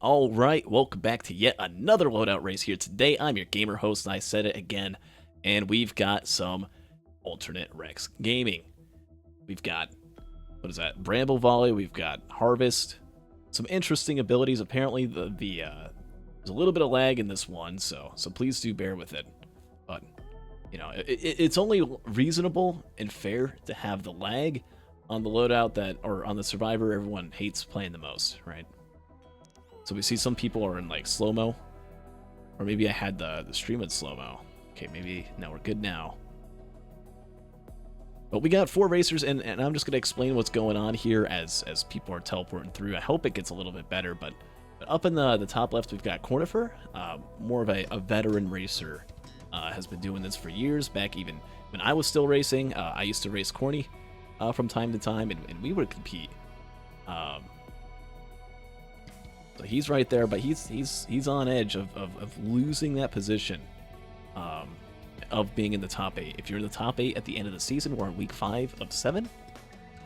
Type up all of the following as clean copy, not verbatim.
All right, welcome back to yet another loadout race here. Today, I'm your gamer host, and I said it again, and we've got some alternate Rex gaming. We've got, what is that, Bramble Volley, we've got Harvest, some interesting abilities. Apparently, there's a little bit of lag in this one, so please do bear with it. But, you know, it's only reasonable and fair to have the lag on the loadout or on the Survivor everyone hates playing the most, right? So we see some people are in like slow-mo. Or maybe I had the stream in slow-mo. Okay, maybe now we're good now. But we got 4 racers, and I'm just going to explain what's going on here as people are teleporting through. I hope it gets a little bit better, but up in the top left, we've got Cornifer, more of a veteran racer. Has been doing this for years, back even when I was still racing. I used to race Corny from time to time, and we would compete. So he's right there, but he's on edge of losing that position of being in the top 8. If you're in the top 8 at the end of the season, we're on week 5 of 7.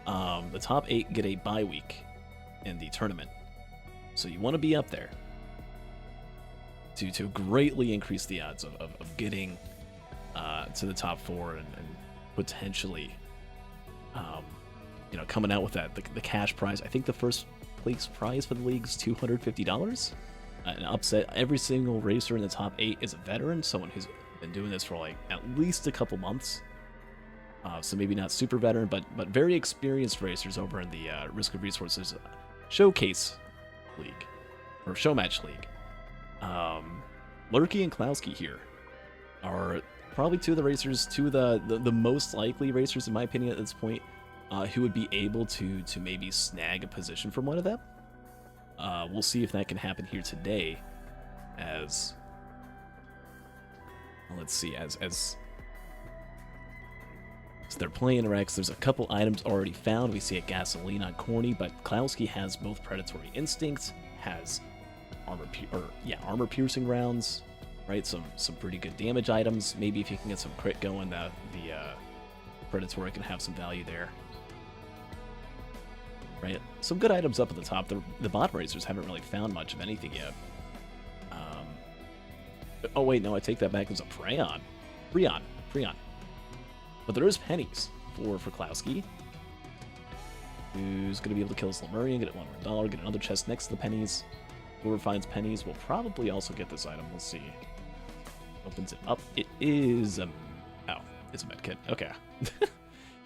The top 8 get a bye week in the tournament. So you want to be up there to greatly increase the odds of getting to the top 4 and potentially coming out with the cash prize. I think the first place prize for the league is $250. An upset. Every single racer in the top 8 is a veteran, someone who's been doing this for like at least a couple months. So maybe not super veteran, but very experienced racers over in the Risk of Resources Showcase League or Showmatch League. Lurky and DeKlowski here are probably two of the most likely racers in my opinion at this point. Who would be able to maybe snag a position from one of them. We'll see if that can happen here today. As let's see, as they're playing Rex, there's a couple items already found. We see a gasoline on Corny, but DeKlowski has both predatory instincts, has armor piercing rounds, right? Some pretty good damage items. Maybe if you can get some crit going, the predatory can have some value there. Right, some good items up at the top. The bottom racers haven't really found much of anything yet. Oh wait, no, I take that back. There's a Freon. But there is pennies for DeKlowski, who's going to be able to kill this Lemurian, get it $1 more, get another chest next to the pennies. Whoever finds pennies will probably also get this item. We'll see. Opens it up. It is it's a medkit. Okay.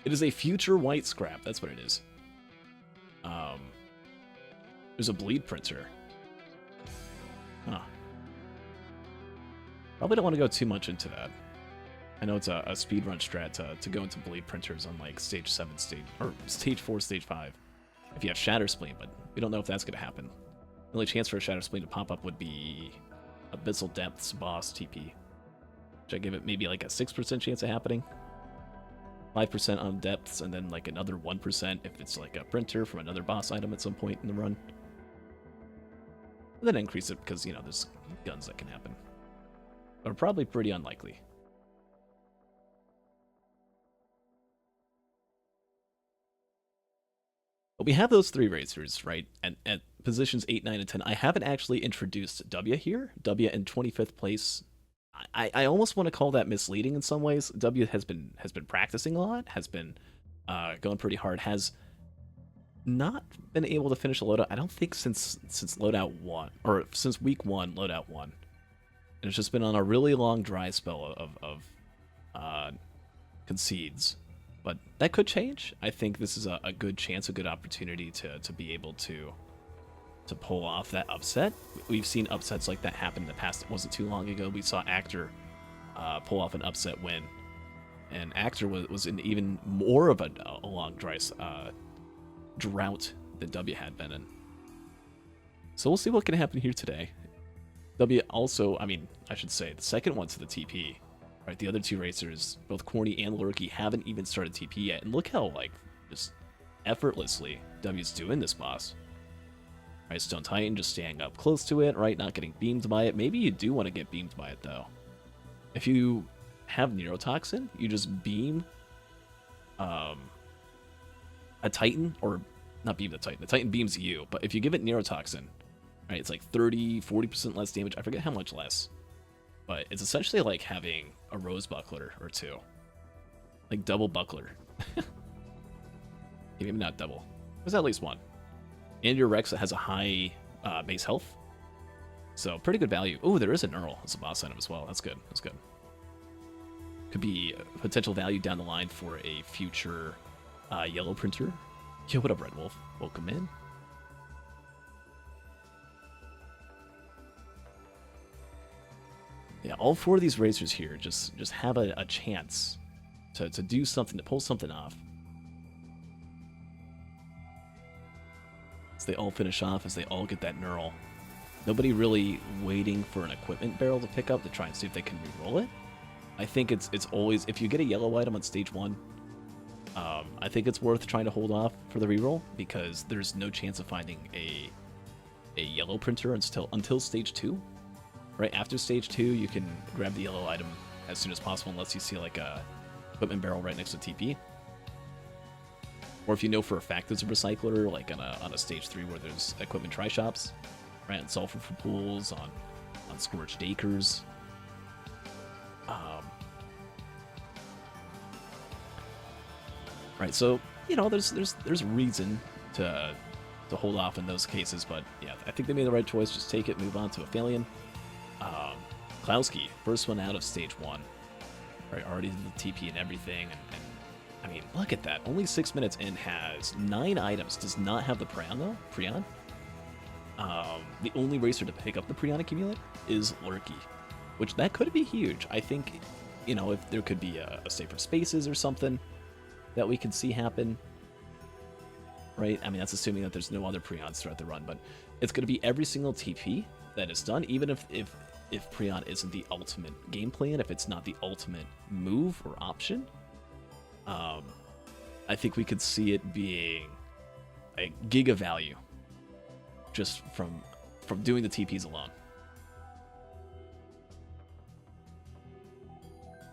It is a future white scrap. That's what it is. There's a bleed printer. Huh. Probably don't want to go too much into that. I know it's a speedrun strat to go into bleed printers on like stage 7, stage 4, stage 5. If you have Shatter Spleen, but we don't know if that's going to happen. The only chance for a Shatter Spleen to pop up would be Abyssal Depths boss TP. Which I give it maybe like a 6% chance of happening. 5% on depths, and then like another 1% if it's like a printer from another boss item at some point in the run. And then increase it because, there's guns that can happen. But probably pretty unlikely. But we have those 3 racers, right? And at positions 8, 9, and 10, I haven't actually introduced W here. W in 25th place. I almost want to call that misleading in some ways. W has been practicing a lot, has been going pretty hard, has not been able to finish a loadout. I don't think since loadout 1 or since week 1 loadout 1, and it's just been on a really long dry spell of concedes. But that could change. I think this is a good chance, a good opportunity to be able to pull off that upset. We've seen upsets like that happen in the past. It wasn't too long ago. We saw Actor pull off an upset win. And Actor was in even more of a long drought than W had been in. So we'll see what can happen here today. W also, I should say, the second one to the TP. Right, the other 2 racers, both Corny and Lurky, haven't even started TP yet. And look how, just effortlessly W's doing this boss. Right, Stone Titan just staying up close to it, right? Not getting beamed by it. Maybe you do want to get beamed by it, though. If you have Neurotoxin, you just beam a Titan, or not beam the Titan. The Titan beams you, but if you give it Neurotoxin, Right, it's like 30, 40% less damage. I forget how much less. But it's essentially like having a rose buckler or two. Like double buckler. Maybe not double. There's at least one. And your Rex has a high base health. So pretty good value. Oh, there is an Earl as a boss item as well. That's good. That's good. Could be potential value down the line for a future yellow printer. Yo, what up, Red Wolf? Welcome in. Yeah, all four of these racers here just have a chance to do something, to pull something off. As they all finish off, as they all get that knurl. Nobody really waiting for an equipment barrel to pick up to try and see if they can reroll it. I think it's always, if you get a yellow item on stage 1, I think it's worth trying to hold off for the reroll, because there's no chance of finding a yellow printer until stage 2. Right after stage 2, you can grab the yellow item as soon as possible, unless you see like a equipment barrel right next to TP. Or if you know for a fact there's a recycler, like on a stage 3 where there's equipment tri-shops, right? On sulfur pools, on scorched acres. Right, so you know there's reason to hold off in those cases, but yeah, I think they made the right choice. Just take it, move on to Aphelion. DeKlowski, first one out of stage 1. Right, already did the TP and everything, and I mean, look at that. Only 6 minutes in, has 9 items. Does not have the Prion though. Prion. The only racer to pick up the Prion accumulate is Lurky, which that could be huge. I think, you know, if there could be a safer spaces or something that we could see happen. Right? I mean, that's assuming that there's no other Prions throughout the run, but it's going to be every single TP that is done, even if Prion isn't the ultimate game plan, if it's not the ultimate move or option. I think we could see it being a giga value just from doing the TPs alone.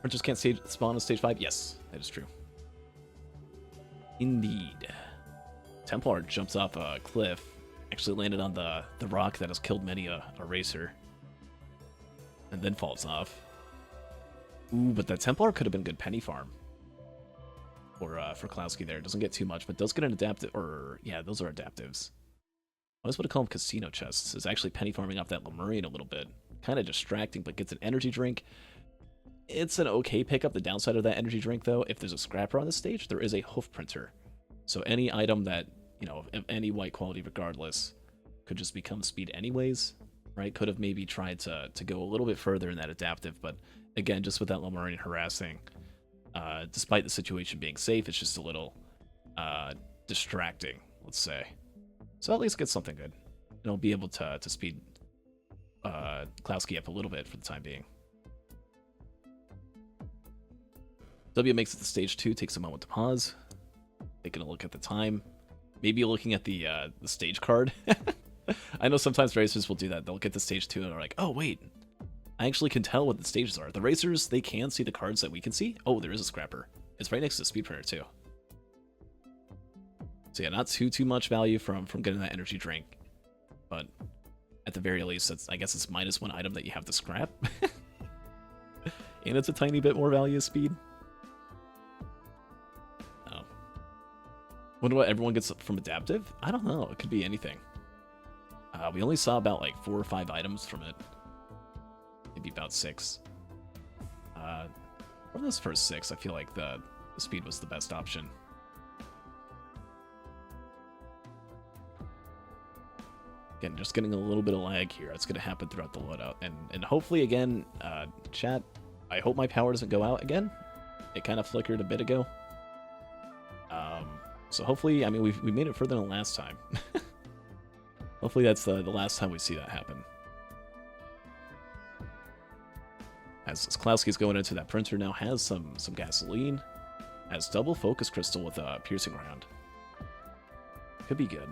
Or just can't spawn on stage 5? Yes, that is true. Indeed. Templar jumps off a cliff, actually landed on the rock that has killed many a racer, and then falls off. Ooh, but that Templar could have been good penny farm for DeKlowski there. Doesn't get too much, but does get an adaptive, or yeah, those are adaptives. I always want to call them casino chests. Is actually penny farming off that Lemurian a little bit. Kind of distracting, but gets an energy drink. It's an okay pickup. The downside of that energy drink, though, if there's a scrapper on the stage, there is a hoof printer. So any item that, you know, of any white quality regardless, could just become speed anyways, right? Could have maybe tried to go a little bit further in that adaptive, but again, just with that Lemurian harassing, despite the situation being safe, it's just a little distracting, let's say. So at least get something good. And it'll be able to speed DeKlowski up a little bit for the time being. W makes it to stage 2, takes a moment to pause. Taking a look at the time. Maybe looking at the stage card. I know sometimes racers will do that. They'll get to stage 2 and are like, oh, wait. I actually can tell what the stages are. The racers, they can see the cards that we can see. Oh, there is a scrapper. It's right next to the speed printer, too. So yeah, not too much value from getting that energy drink. But at the very least, I guess it's -1 item that you have to scrap. And it's a tiny bit more value of speed. Oh. Wonder what everyone gets from adaptive? I don't know. It could be anything. We only saw about like 4 or 5 items from it. Maybe about 6. From those first 6, I feel like the speed was the best option. Again, just getting a little bit of lag here. It's going to happen throughout the loadout. And hopefully, again, chat, I hope my power doesn't go out again. It kind of flickered a bit ago. So hopefully, I mean, we made it further than last time. Hopefully that's the last time we see that happen. As DeKlowski's going into that printer now, has some gasoline, has double focus crystal with a piercing round. Could be good.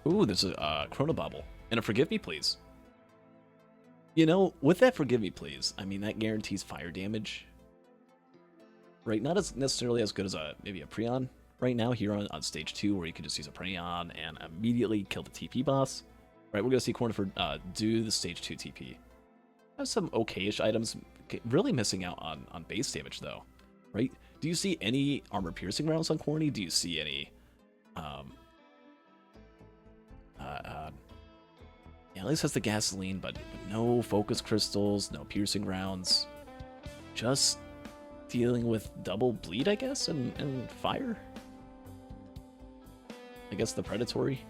Ooh, there's a Chrono Bobble. And a Forgive Me Please. You know, with that Forgive Me Please, I mean, that guarantees fire damage. right? Not as necessarily as good as maybe a Prion right now here on stage 2, where you can just use a Prion and immediately kill the TP boss. Right, we're gonna see Cornford do the stage 2 TP. Have some okay-ish items, really missing out on base damage though, right? Do you see any armor piercing rounds on Corny? Do you see any yeah, at least has the gasoline, but no focus crystals, no piercing rounds. Just dealing with double bleed, I guess, and fire. I guess the predatory.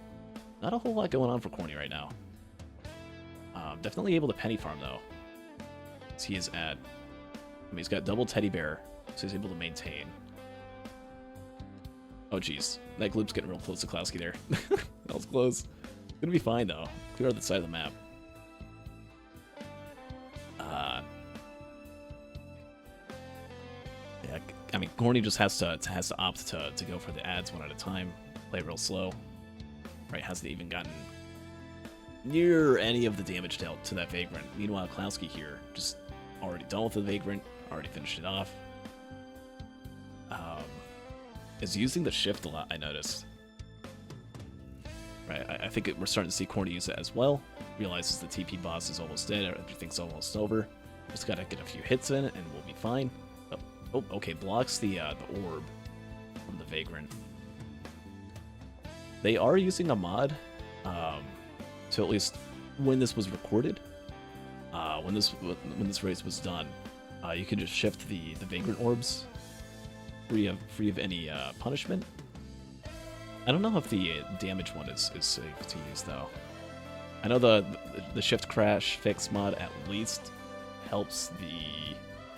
Not a whole lot going on for Corny right now. Definitely able to penny farm though. So he is at. I mean, he's got double teddy bear, so he's able to maintain. Oh jeez, that gloop's getting real close to DeKlowski there. That was close. Gonna be fine though. Clear out the side of the map. Yeah, I mean, Corny just has to opt to go for the ads one at a time. Play real slow. Right, hasn't even gotten near any of the damage dealt to that Vagrant. Meanwhile, DeKlowski here just already done with the Vagrant, already finished it off. Is using the shift a lot, I noticed. Right, I think we're starting to see Corny use it as well. Realizes the TP boss is almost dead, everything's almost over. Just gotta get a few hits in and we'll be fine. Oh, okay, blocks the orb from the Vagrant. They are using a mod, to at least when this was recorded, when this race was done, you can just shift the Vagrant orbs, free of any punishment. I don't know if the damage one is safe to use though. I know the shift crash fix mod at least helps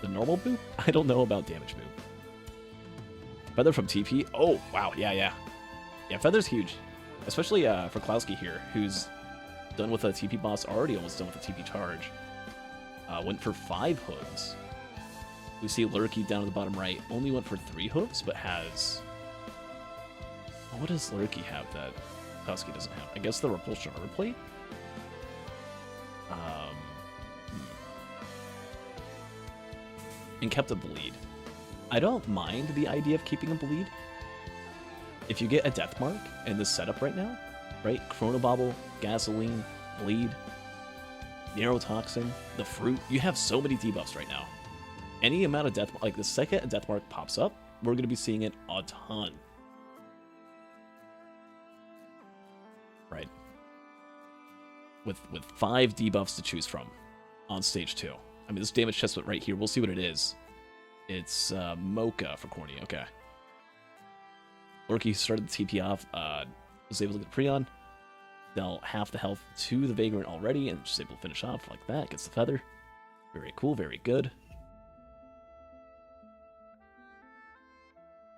the normal boop. I don't know about damage boop. Feather from TP. Oh wow, yeah. Feather's huge, especially for DeKlowski here, who's done with a TP boss, already almost done with a TP charge. Went for 5 hooves. We see Lurky down at the bottom right, only went for 3 hooves, but has... Oh, what does Lurky have that DeKlowski doesn't have? I guess the repulsion armor plate? And kept a bleed. I don't mind the idea of keeping a bleed. If you get a death mark in this setup right now, right? Chronobobble, gasoline, bleed, neurotoxin, the fruit. You have so many debuffs right now. Any amount of death, like the second a death mark pops up, we're going to be seeing it a ton. Right? With 5 debuffs to choose from on stage 2. I mean, this damage chest right here, we'll see what it is. It's Mocha for Corny. Okay. Lurky started the TP off, was able to get Prion. Now half the health to the Vagrant already, and just able to finish off like that. Gets the feather. Very cool, very good.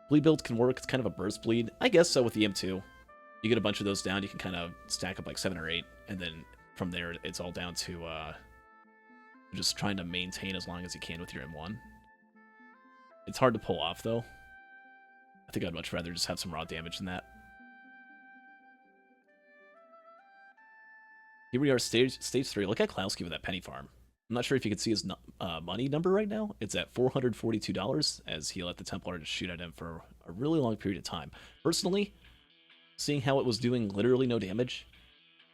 Bleed build can work. It's kind of a burst bleed. I guess so with the M2. You get a bunch of those down, you can kind of stack up like 7 or 8, and then from there it's all down to just trying to maintain as long as you can with your M1. It's hard to pull off though. I think I'd much rather just have some raw damage than that. Here we are, stage 3. Look at DeKlowski with that penny farm. I'm not sure if you can see his money number right now. It's at $442, as he let the Templar just shoot at him for a really long period of time. Personally, seeing how it was doing literally no damage,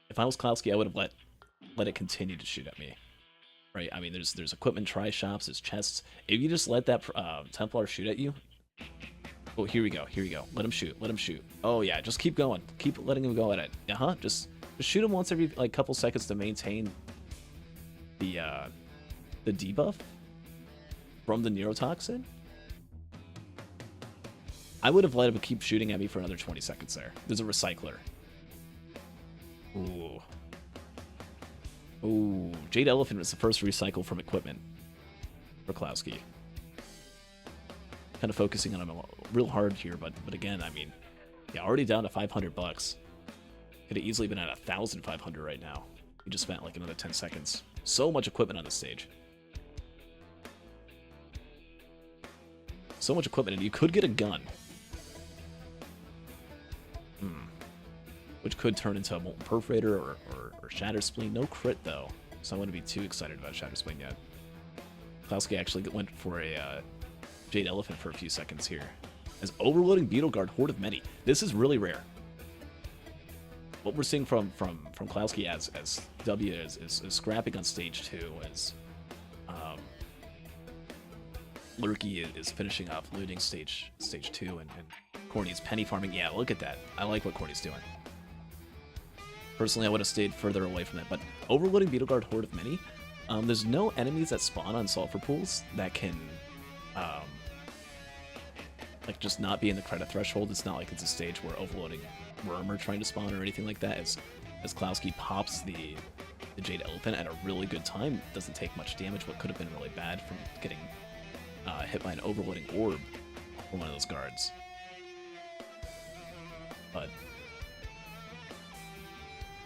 if I was DeKlowski, I would have let it continue to shoot at me. Right? I mean, there's equipment tri-shops, there's chests. If you just let that Templar shoot at you... Oh, here we go. Let him shoot. Oh yeah, just keep going. Keep letting him go at it. Just shoot him once every like couple seconds to maintain the debuff from the neurotoxin. I would have let him keep shooting at me for another 20 seconds there. There's a recycler. Ooh, Jade Elephant was the first recycle from equipment for DeKlowski. Kind of focusing on him real hard here, but again, I mean, yeah, already down to $500. Could have easily been at 1,500 right now. You just spent like another 10 seconds. So much equipment on this stage. So much equipment, and you could get a gun. Which could turn into a Molten Perforator or Shatter Spleen. No crit, though, so I wouldn't be too excited about Shatter Spleen yet. DeKlowski actually went for a Jade Elephant for a few seconds here. As overloading Beetle Guard, Horde of Many. This is really rare. What we're seeing from DeKlowski as W is scrapping on stage 2, as Lurky is finishing off looting stage 2, and Corny's penny farming. Yeah, look at that. I like what Corny's doing. Personally, I would have stayed further away from that, but overloading Beetle Guard, Horde of Many. There's no enemies that spawn on sulfur pools that can like just not be in the credit threshold. It's not like it's a stage where overloading Worm are trying to spawn or anything like that. As DeKlowski pops the Jade Elephant at a really good time, doesn't take much damage, what could have been really bad from getting hit by an overloading orb from one of those guards. But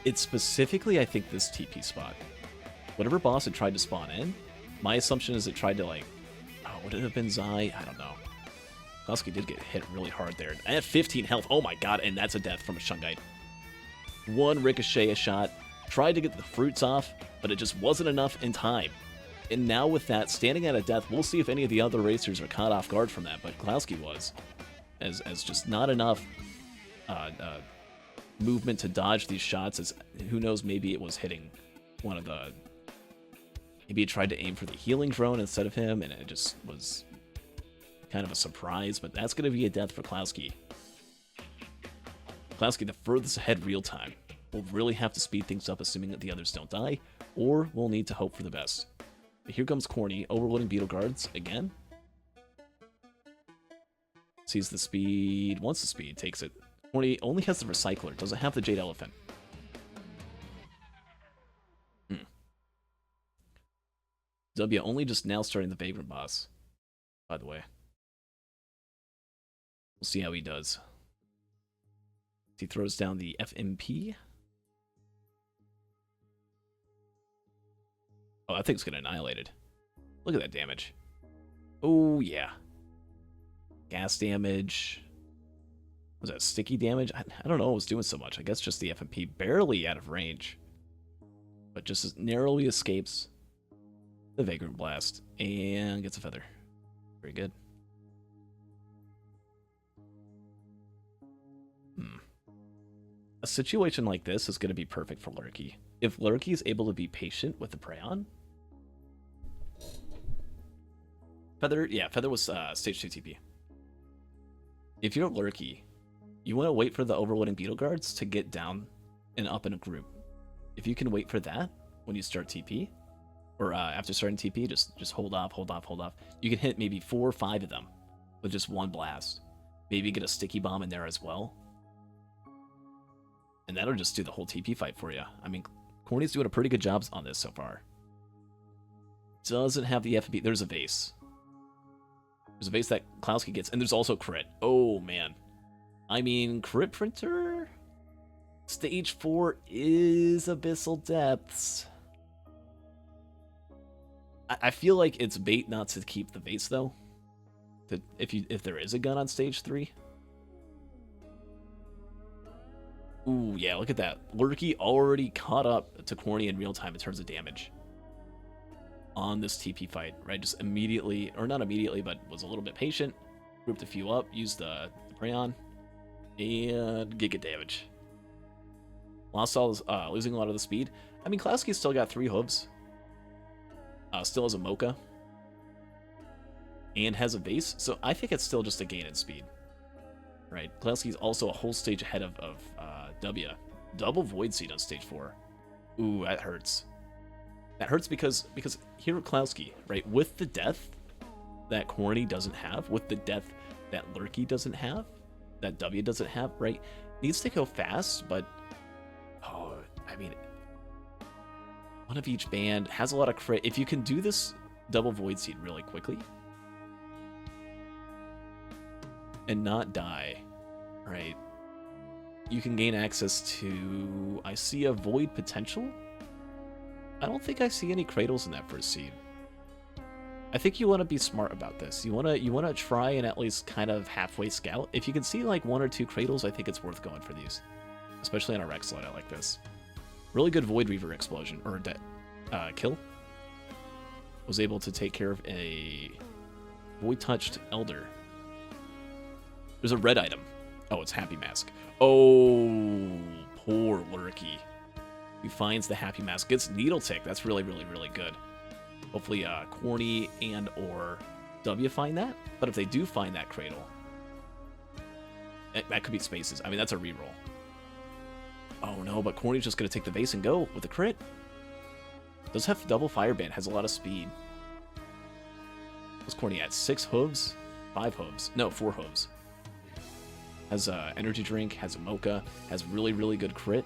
it's specifically, I think, this TP spot. Whatever boss it tried to spawn in, my assumption is it tried to, like, would it have been Zai? I don't know. DeKlowski did get hit really hard there. At 15 health, oh my god, and that's a death from a Shungite. One ricochet a shot, tried to get the fruits off, but it just wasn't enough in time. And now with that, standing at a death, we'll see if any of the other racers are caught off guard from that, but DeKlowski was. As just not enough movement to dodge these shots, as who knows, maybe it was hitting one of the... Maybe he tried to aim for the healing drone instead of him, and it just was kind of a surprise, but that's going to be a death for DeKlowski. DeKlowski, the furthest ahead real time. We'll really have to speed things up, assuming that the others don't die, or we'll need to hope for the best. But here comes Corny, overloading Beetle Guards again. Sees the speed, wants the speed, takes it. Corny only has the Recycler, doesn't have the Jade Elephant. W only just now starting the Vagrant boss, by the way. We'll see how he does. He throws down the FMP. Oh, that thing's getting annihilated. Look at that damage. Oh, yeah. Gas damage. Was that sticky damage? I don't know what was doing so much. I guess just the FMP barely out of range. But just as narrowly escapes the Vagrant Blast and gets a feather. Very good. A situation like this is going to be perfect for Lurky. If Lurky is able to be patient with the Prayon. Feather, yeah, Feather was stage 2 TP. If you're Lurky, you want to wait for the overloading Beetle Guards to get down and up in a group. If you can wait for that when you start TP, or after starting TP, just hold off. You can hit maybe 4 or 5 of them with just one blast. Maybe get a sticky bomb in there as well. And that'll just do the whole TP fight for you. I mean, Corny's doing a pretty good job on this so far. Doesn't have the FP. There's a vase. There's a vase that DeKlowski gets, and there's also crit. Oh, man. I mean, crit printer? Stage 4 is Abyssal Depths. I feel like it's bait not to keep the vase, though. If there is a gun on stage 3. Ooh, yeah, look at that. Lurky already caught up to Corny in real time in terms of damage on this TP fight, right? Just immediately, or not immediately, but was a little bit patient, grouped a few up, used the Prayon, and get damage. Lost all his, losing a lot of the speed. I mean, DeKlowski's still got 3 hooves. Still has a Mocha. And has a vase, so I think it's still just a gain in speed. Right, DeKlowski's also a whole stage ahead of W. Double Void Seed on stage 4. Ooh, that hurts. That hurts because here DeKlowski, right, with the death that Corny doesn't have, with the death that Lurky doesn't have, that W doesn't have, right, needs to go fast, but, oh, I mean, one of each band has a lot of crit. If you can do this Double Void Seed really quickly and not die, right, you can gain access to, I see a Void potential. I don't think I see any Cradles in that first seed. I think you want to be smart about this. You want to try and at least kind of halfway scout. If you can see like 1 or 2 Cradles, I think it's worth going for these, especially on a Rex loadout like this. Really good Void Reaver explosion, or kill. Was able to take care of a Void Touched Elder. There's a red item. Oh, it's Happy Mask. Oh, poor Lurky. He finds the Happy Mask. Gets Needle Tick. That's really, really, really good. Hopefully, Corny and or W find that. But if they do find that Cradle, that could be Spaces. I mean, that's a reroll. Oh no, but Corny's just going to take the base and go with the crit. Does have double Fireband. Has a lot of speed. What's Corny at? 6 hooves? 5 hooves. No, 4 hooves. Has a energy drink, has a mocha, has really, really good crit.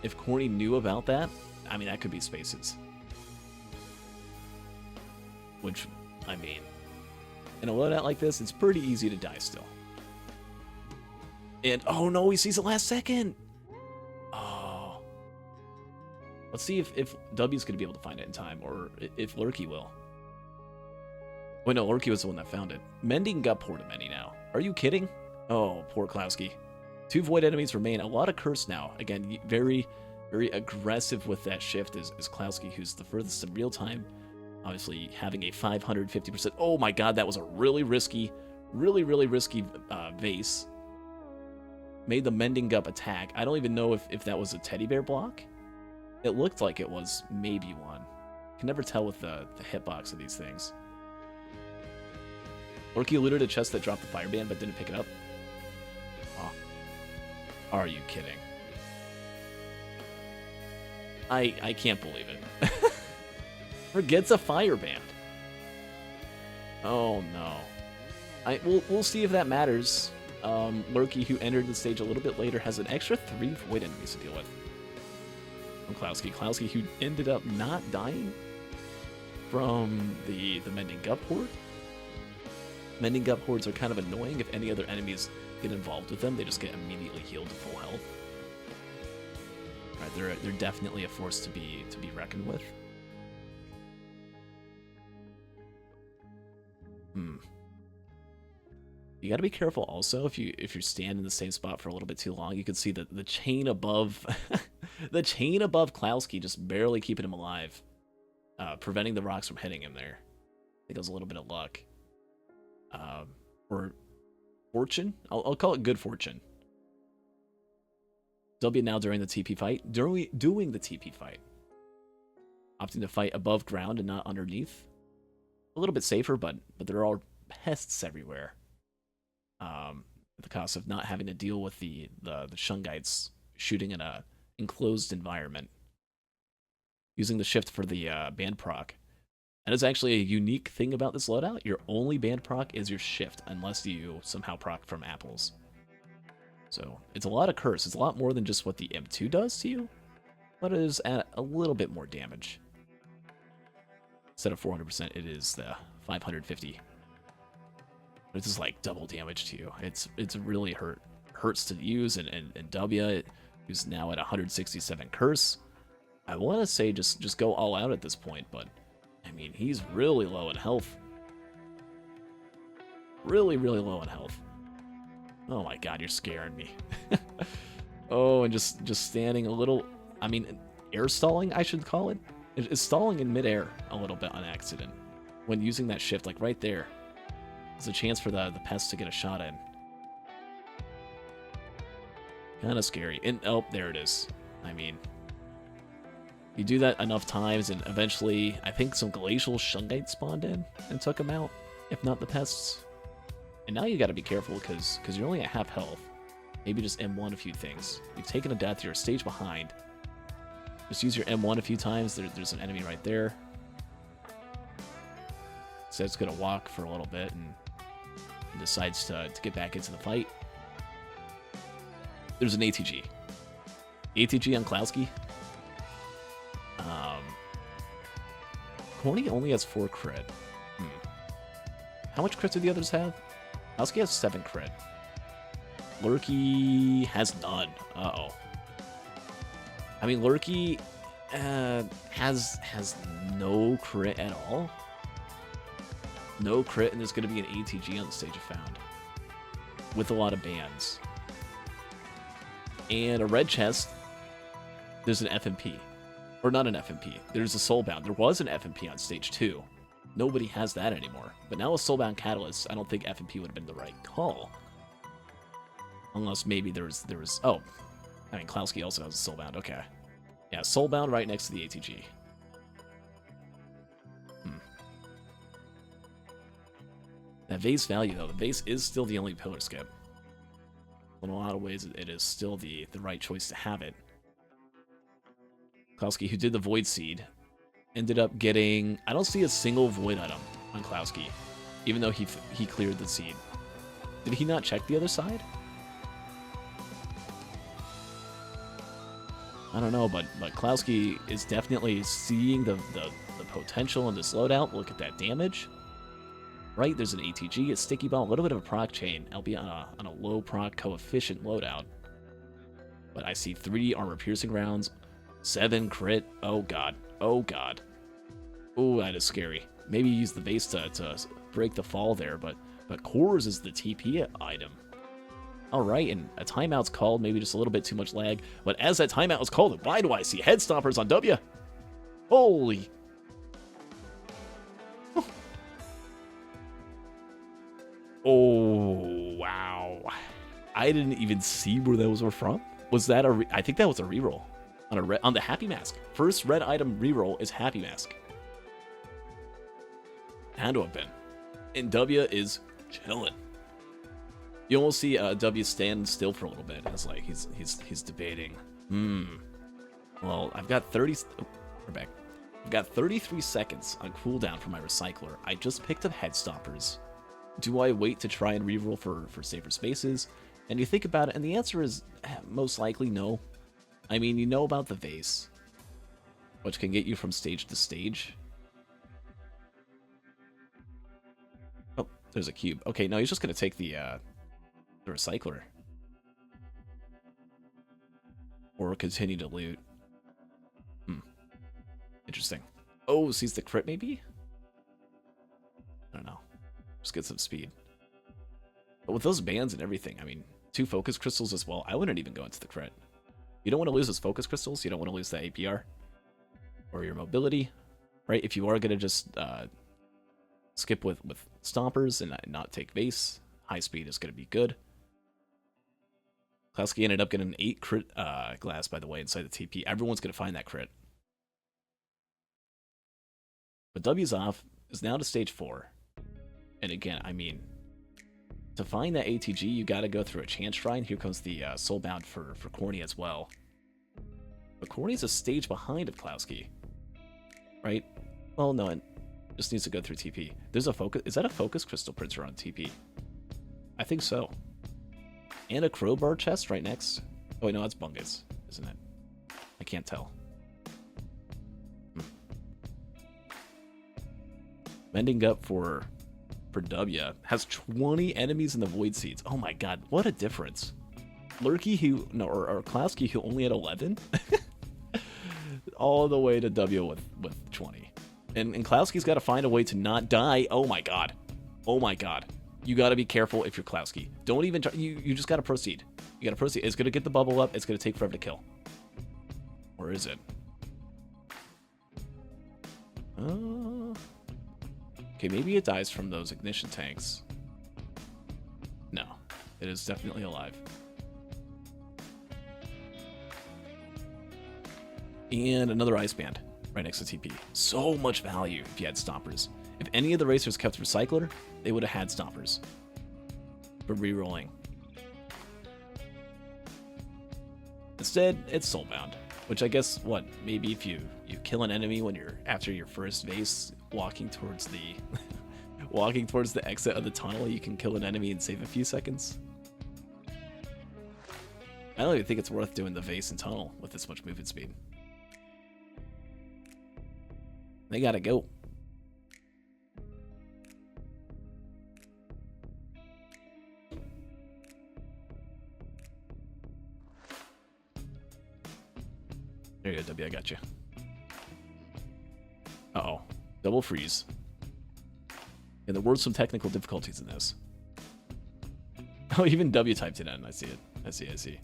If Corny knew about that, I mean, that could be Spaces. Which, I mean, in a loadout like this, it's pretty easy to die still. And, oh no, he sees it last second! Oh. Let's see if W's going to be able to find it in time, or if Lurky will. Wait, no, Lurky was the one that found it. Mending got poor to many now. Are you kidding? Oh, poor Klowski. 2 void enemies remain. A lot of curse now. Again, very, very aggressive with that shift is Klowski, who's the furthest in real time. Obviously, having a 550%. Oh my god, that was a really risky vase. Made the Mending Gup attack. I don't even know if that was a teddy bear block. It looked like it was maybe one. Can never tell with the hitbox of these things. Lurky looted a chest that dropped the Fireband but didn't pick it up. Oh. Are you kidding? I can't believe it. Forgets a Fireband. Oh no. We'll see if that matters. Lurky, who entered the stage a little bit later, has an extra 3 void enemies to deal with. From Klowski. Klowski, who ended up not dying from the Mending Gup horde. Mending Gup hordes are kind of annoying. If any other enemies get involved with them, they just get immediately healed to full health. Right, they're definitely a force to be reckoned with. You got to be careful also if you stand in the same spot for a little bit too long. You can see the chain above the chain above Klowski just barely keeping him alive, preventing the rocks from hitting him there. I think it was a little bit of luck. Or fortune? I'll call it good fortune. W now during the TP fight. Doing the TP fight. Opting to fight above ground and not underneath. A little bit safer, but there are pests everywhere. At the cost of not having to deal with the Shungites shooting in a enclosed environment. Using the shift for the band proc. That is actually a unique thing about this loadout. Your only band proc is your shift, unless you somehow proc from apples. So, it's a lot of curse. It's a lot more than just what the M2 does to you, but it is at a little bit more damage. Instead of 400%, it is the 550. But it's just like double damage to you. It's really hurts to use, and W, who's now at 167 curse. I want to say just go all out at this point, but I mean, he's really low in health. Really, really low in health. Oh my god, you're scaring me. Oh, and just standing a little, I mean, air stalling, I should call it. It's stalling in midair a little bit on accident. When using that shift, like right there, there's a chance for the pest to get a shot in. Kind of scary. And, oh, there it is. I mean, you do that enough times, and eventually, I think some glacial Shungite spawned in and took him out, if not the pests. And now you gotta be careful, because you're only at half health. Maybe just M1 a few things. You've taken a death, you're a stage behind. Just use your M1 a few times, there's an enemy right there. So it's gonna walk for a little bit, and decides to get back into the fight. There's an ATG. ATG on Klowski. Corny only has 4 crit. How much crit do the others have? Klowski has 7 crit. Lurky has none. Uh-oh. I mean, Lurky has no crit at all. No crit, and there's going to be an ATG on the stage of Found. With a lot of bans. And a red chest. There's an FMP. Or not an FMP. There's a Soulbound. There was an FMP on stage 2. Nobody has that anymore. But now with Soulbound Catalyst, I don't think FMP would have been the right call. Unless maybe there was... Oh, I mean, DeKlowski also has a Soulbound. Okay. Yeah, Soulbound right next to the ATG. That vase value, though. The vase is still the only pillar skip. In a lot of ways, it is still the right choice to have it. DeKlowski, who did the Void Seed, ended up getting... I don't see a single Void item on DeKlowski, even though he cleared the seed. Did he not check the other side? I don't know, but DeKlowski is definitely seeing the potential in this loadout. Look at that damage. Right, there's an ATG, a Sticky Ball, a little bit of a proc chain, albeit on a low proc coefficient loadout. But I see 3 armor-piercing rounds, 7 crit. Oh god, oh god. Oh, that is scary. Maybe use the base to break the fall there, but cores is the TP item. Alright, and a timeout's called, maybe just a little bit too much lag. But as that timeout was called, why do I see head stompers on W? Holy... Oh, wow. I didn't even see where those were from. Was that a... I think that was a reroll. On the Happy Mask. First red item reroll is Happy Mask. Had to have been. And W is chilling. You almost see W stand still for a little bit. It's like he's debating. Well, I've got 30... Oh, we're back. I've got 33 seconds on cooldown for my Recycler. I just picked up Head Stompers. Do I wait to try and reroll for safer spaces? And you think about it, and the answer is most likely no. I mean, you know about the vase, which can get you from stage to stage. Oh, there's a cube. Okay, no, he's just going to take the Recycler. Or continue to loot. Interesting. Oh, sees the crit maybe? I don't know. Just get some speed. But with those bands and everything, I mean, 2 focus crystals as well, I wouldn't even go into the crit. You don't want to lose those focus crystals, you don't want to lose that APR. Or your mobility, right? If you are going to just skip with stompers and not take base, high speed is going to be good. DeKlowski ended up getting an 8 crit glass, by the way, inside the TP. Everyone's going to find that crit. But W's off is now to stage 4. And again, I mean, to find that ATG, you got to go through a Chance Shrine. Here comes the Soulbound for Corny as well. But Corny's a stage behind of DeKlowski, right? Well, no, it just needs to go through TP. There's a focus. Is that a focus crystal printer on TP? I think so. And a crowbar chest right next. Oh, wait, no, that's Bungus, isn't it? I can't tell. Mending up for W has 20 enemies in the Void Seeds. Oh my god, what a difference. Lurky who, no, or DeKlowski who only had 11? All the way to W with 20. And DeKlowski's got to find a way to not die. Oh my god. Oh my god. You got to be careful if you're DeKlowski. Don't even try, you just got to proceed. You got to proceed. It's going to get the bubble up. It's going to take forever to kill. Or is it? Okay, maybe it dies from those ignition tanks. No, it is definitely alive. And another ice band right next to TP. So much value if you had stompers. If any of the racers kept Recycler, they would have had stompers for rerolling. Instead, it's Soulbound, which I guess, what, maybe if you kill an enemy when you're after your first vase, walking towards the exit of the tunnel, you can kill an enemy and save a few seconds. I don't even think it's worth doing the vase and tunnel with this much movement speed. They gotta go. There you go, W, I got you. Uh-oh. Double freeze. And there were some technical difficulties in this. Oh, even W typed it in. I see it. I see.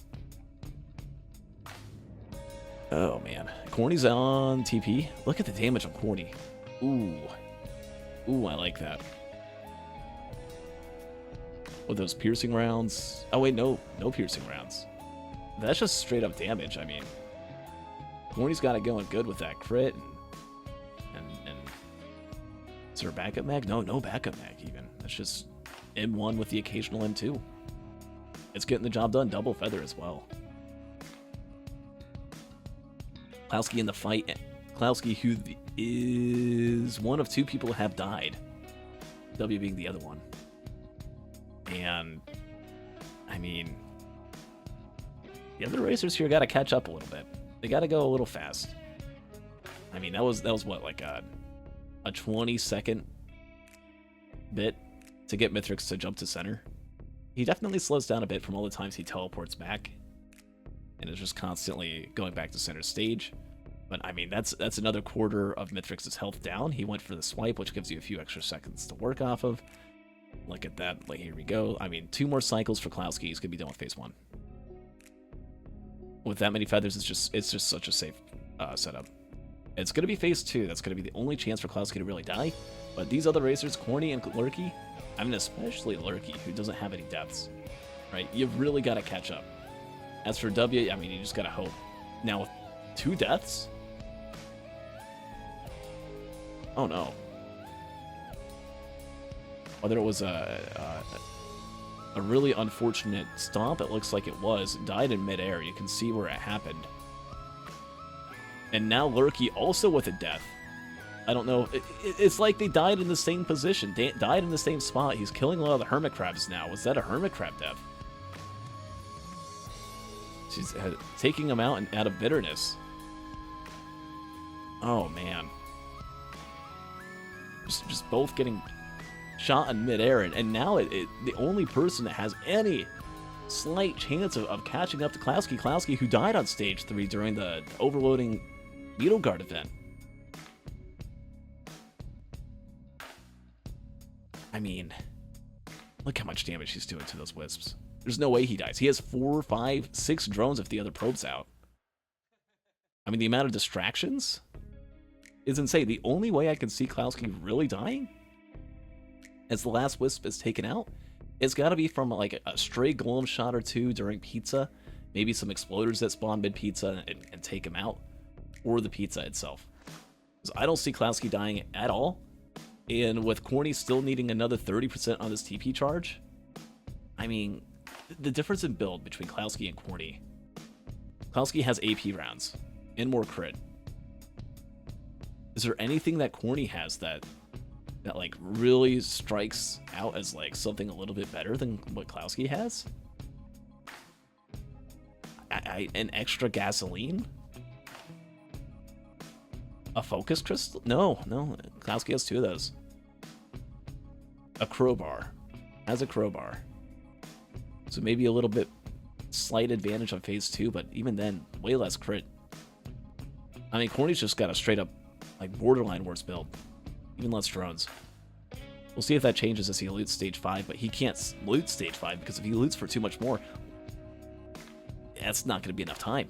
Oh, man. Corny's on TP. Look at the damage on Corny. Ooh. Ooh, I like that. With those piercing rounds. Oh wait, no piercing rounds. That's just straight up damage. I mean, Corny's got it going good with that crit. And is there a backup mag? No backup mag even. That's just M1 with the occasional M2. It's getting the job done. Double feather as well. DeKlowski in the fight. DeKlowski, who is one of 2 people who have died. W being the other one. And, I mean, the other racers here got to catch up a little bit. They got to go a little fast. I mean, that was what, like a 20-second bit to get Mithrix to jump to center. He definitely slows down a bit from all the times he teleports back and is just constantly going back to center stage. But, I mean, that's another quarter of Mithrix's health down. He went for the swipe, which gives you a few extra seconds to work off of. Look at that. Like, here we go. I mean, 2 more cycles for DeKlowski. He's going to be done with phase 1. With that many feathers, it's just such a safe setup. It's going to be phase 2. That's going to be the only chance for DeKlowski to really die. But these other racers, Corny and Lurky, I mean, especially Lurky, who doesn't have any deaths, right? You've really got to catch up. As for W, I mean, you just got to hope. Now, with 2 deaths? Oh, no. Whether it was a really unfortunate stomp, it looks like it was. It died in midair. You can see where it happened. And now Lurky also with a death. I don't know. It's like they died in the same position. They died in the same spot. He's killing a lot of the hermit crabs now. Was that a hermit crab death? She's taking them out out of bitterness. Oh, man. Just both getting shot in midair, and now the only person that has any slight chance of catching up to DeKlowski, who died on stage 3 during the overloading Beetle Guard event. I mean, look how much damage he's doing to those wisps. There's no way he dies. He has 4, 5, 6 drones if the other probe's out. I mean, the amount of distractions is insane. The only way I can see DeKlowski really dying as the last wisp is taken out, it's got to be from like a stray golem shot or 2 during pizza, maybe some exploders that spawn mid-pizza and take him out, or the pizza itself. So I don't see DeKlowski dying at all, and with Corny still needing another 30% on this TP charge, I mean, the difference in build between DeKlowski and Corny. DeKlowski has AP rounds and more crit. Is there anything that Corny has that like really strikes out as like something a little bit better than what DeKlowski has? An extra gasoline? A focus crystal? No. DeKlowski has 2 of those. A crowbar. Has a crowbar. So maybe a little bit slight advantage on phase 2, but even then, way less crit. I mean, Corny's just got a straight up like borderline worse build. Even less drones. We'll see if that changes as he loots stage 5, but he can't loot stage 5 because if he loots for too much more, that's not going to be enough time.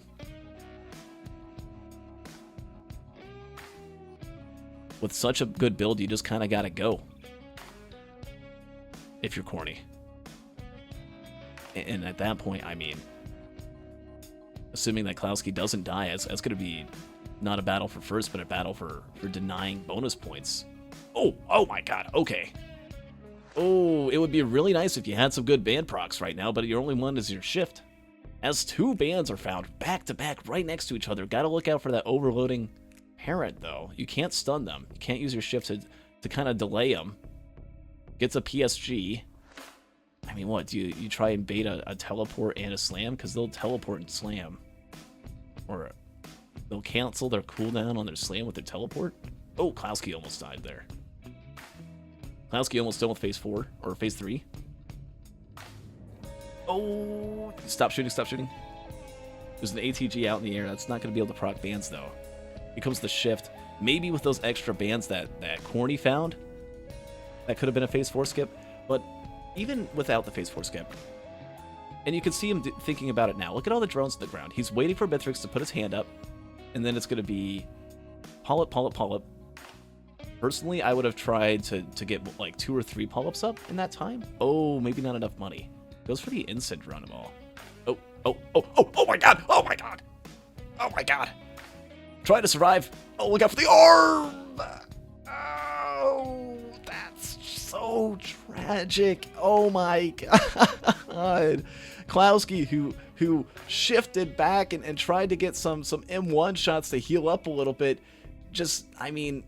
With such a good build, you just kind of got to go. If you're Corny. And at that point, I mean, assuming that DeKlowski doesn't die, it's going to be not a battle for first, but a battle for denying bonus points. Oh my god, okay. Oh, it would be really nice if you had some good band procs right now, but your only one is your shift. As 2 bands are found back to back right next to each other, gotta look out for that overloading parent, though. You can't stun them. You can't use your shift to kind of delay them. Gets a PSG. I mean, what, do you try and bait a teleport and a slam? Because they'll teleport and slam. Or they'll cancel their cooldown on their slam with their teleport. Oh, DeKlowski almost died there. DeKlowski almost done with phase 4, or phase 3. Oh, stop shooting. There's an ATG out in the air. That's not going to be able to proc bands, though. Here comes the shift. Maybe with those extra bands that Corny found, that could have been a phase 4 skip. But even without the phase 4 skip, and you can see him thinking about it now. Look at all the drones on the ground. He's waiting for Mithrix to put his hand up, and then it's going to be Polyp, Personally, I would have tried to get like 2 or 3 pull-ups up in that time. Oh, maybe not enough money. Goes for the instant run of all. Oh my god! Oh my god! Oh my god! Try to survive. Oh, look out for the arm! Oh, that's so tragic. Oh my god. DeKlowski, who shifted back and tried to get some M1 shots to heal up a little bit. Just, I mean,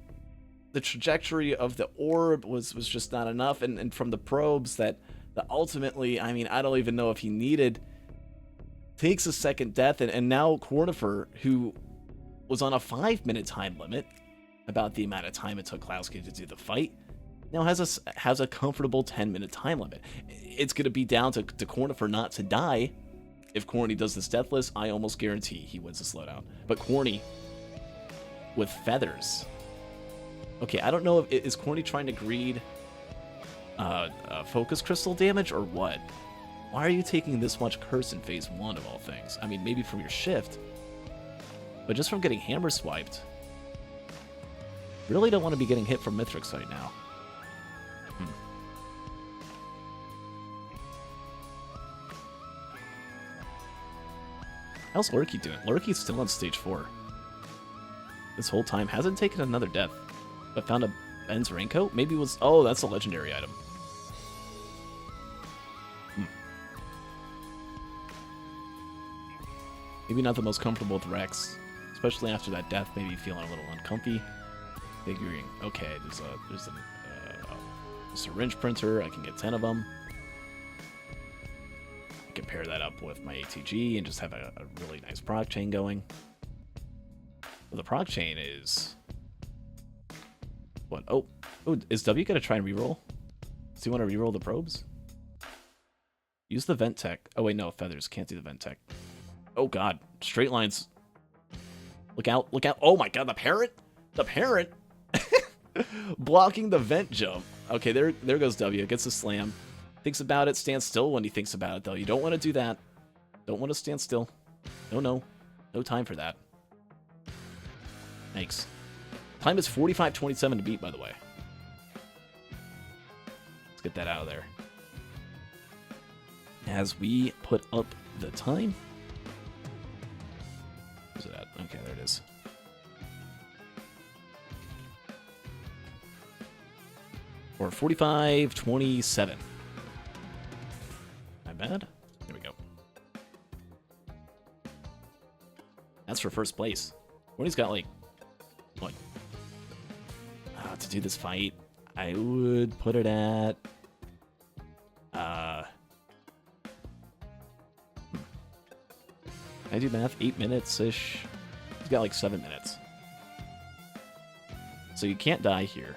the trajectory of the orb was just not enough. And from the probes that ultimately, I mean, I don't even know if he needed, takes a second death. And now Cornifer, who was on a 5-minute time limit, about the amount of time it took DeKlowski to do the fight, now has a comfortable 10-minute time limit. It's going to be down to Cornifer not to die. If Corny does this deathless, I almost guarantee he wins this loadout. But Corny with feathers. Okay, I don't know if is Corny trying to greed focus crystal damage or what. Why are you taking this much curse in phase 1 of all things? I mean, maybe from your shift, but just from getting hammer swiped. Really don't want to be getting hit from Mithrix right now. How's Lurky doing? Lurky's still on stage 4. This whole time hasn't taken another death, but found a Ben's raincoat. Maybe it was. Oh, that's a legendary item. Maybe not the most comfortable with Rex, especially after that death. Maybe feeling a little uncomfy. Figuring, okay, there's a syringe printer. I can get 10 of them. I can pair that up with my ATG and just have a really nice proc chain going. Well, the proc chain is what? Oh, is W gonna try and reroll? Does he want to reroll the probes? Use the vent tech. Oh wait, no, feathers. Can't do the vent tech. Oh god, straight lines. Look out, look out. Oh my god, the parrot? The parrot? Blocking the vent jump. Okay, there goes W. Gets a slam. Thinks about it, stands still when he thinks about it, though. You don't want to do that. Don't want to stand still. No time for that. Thanks. Time is 45:27 to beat, by the way. Let's get that out of there. As we put up the time. Where's it at? Okay, there it is. Or 45:27. Not bad. There we go. That's for first place. Corny's got like what? To do this fight, I would put it at I do math, 8 minutes-ish. He's got like 7 minutes. So you can't die here.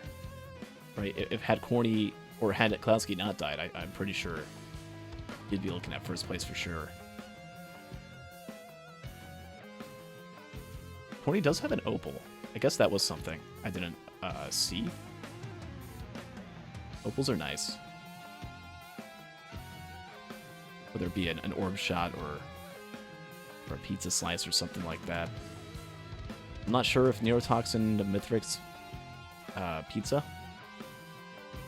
Right? If had Corny or had DeKlowski not died, I'm pretty sure you'd be looking at first place for sure. Corny does have an opal. I guess that was something I didn't see. Opals are nice. Whether it be an orb shot or a pizza slice or something like that. I'm not sure if Neurotoxin to Mithrix pizza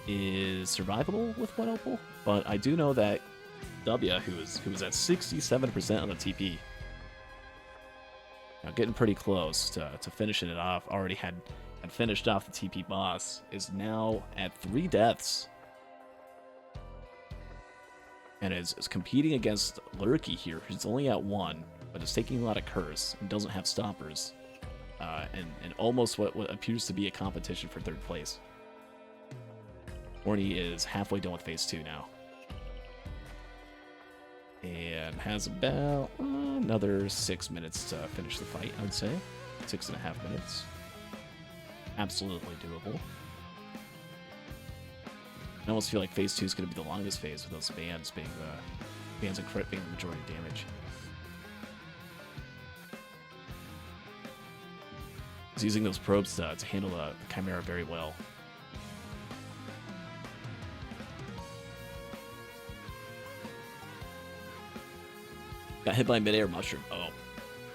is survivable with one opal, but I do know that W, who was at 67% on the TP, now getting pretty close to finishing it off, already had finished off the TP boss, is now at 3 deaths. And is competing against Lurky here, who's only at 1, but is taking a lot of curse and doesn't have stoppers. And almost what appears to be a competition for 3rd place. Corny is halfway done with phase 2 now. And has about another 6 minutes to finish the fight, I would say. 6.5 minutes. Absolutely doable. I almost feel like phase 2 is going to be the longest phase, with those bands being bands and crit being the majority of damage. He's using those probes to handle the Chimera very well. Got hit by a midair mushroom. Oh,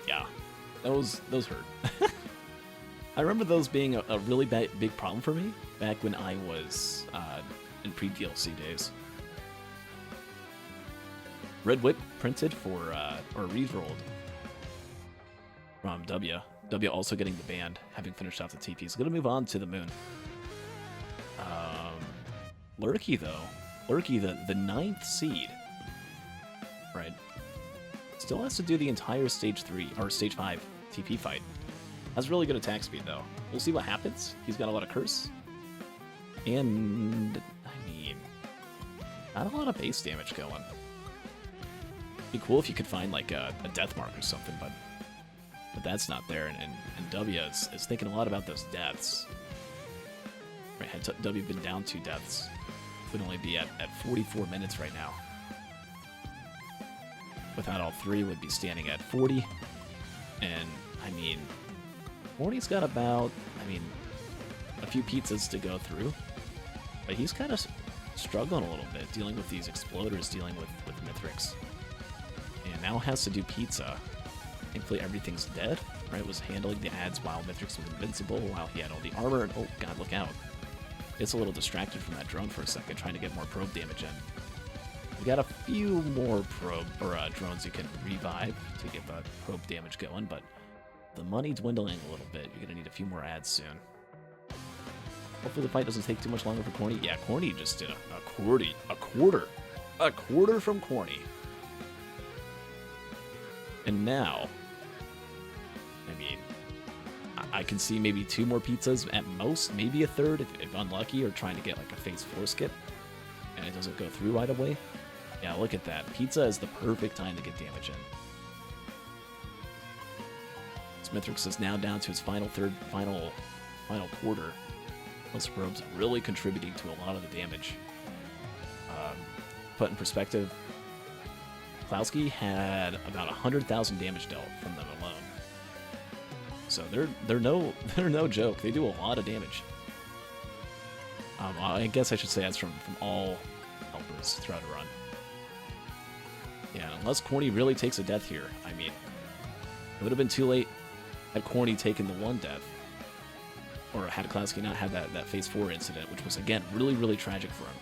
yeah. Those hurt. I remember those being a really big problem for me back when I was in pre-DLC days. Red Whip printed for, or re-rolled from W. W also getting the band, having finished off the TP. So going to move on to the moon. Lurky, though. Lurky, the 9th seed. Right. Still has to do the entire stage 3, or stage 5 TP fight. Has really good attack speed, though. We'll see what happens. He's got a lot of curse. And, I mean, not a lot of base damage going. Be cool if you could find, like, a death mark or something, but that's not there. And W is thinking a lot about those deaths. Right, had W been down 2 deaths, would only be at 44 minutes right now. Without all 3, would be standing at 40. And, I mean, Morty's got about, a few pizzas to go through. But he's kind of struggling a little bit, dealing with these exploders, dealing with Mithrix. And now has to do pizza. Thankfully, everything's dead, right? Was handling the ads while Mithrix was invincible, while he had all the armor, and oh god, look out. Gets a little distracted from that drone for a second, trying to get more probe damage in. We got a few more drones you can revive to get the probe damage going, but the money dwindling a little bit. You're gonna need a few more ads soon. Hopefully the fight doesn't take too much longer for Corny. Yeah, Corny just did a quarter from Corny. And now, I can see maybe 2 more pizzas at most, maybe a third if unlucky, or trying to get like a phase 4 skip, and it doesn't go through right away. Yeah, look at that. Pizza is the perfect time to get damage in. Mithrix is now down to his final quarter. Those probes really contributing to a lot of the damage. Put in perspective, DeKlowski had about 100,000 damage dealt from them alone. So they're no joke. They do a lot of damage. I guess I should say that's from all helpers throughout a run. Yeah, unless Corny really takes a death here. It would have been too late had Corny taken the 1 death. Or had DeKlowski not had that phase 4 incident, which was, again, really, really tragic for him.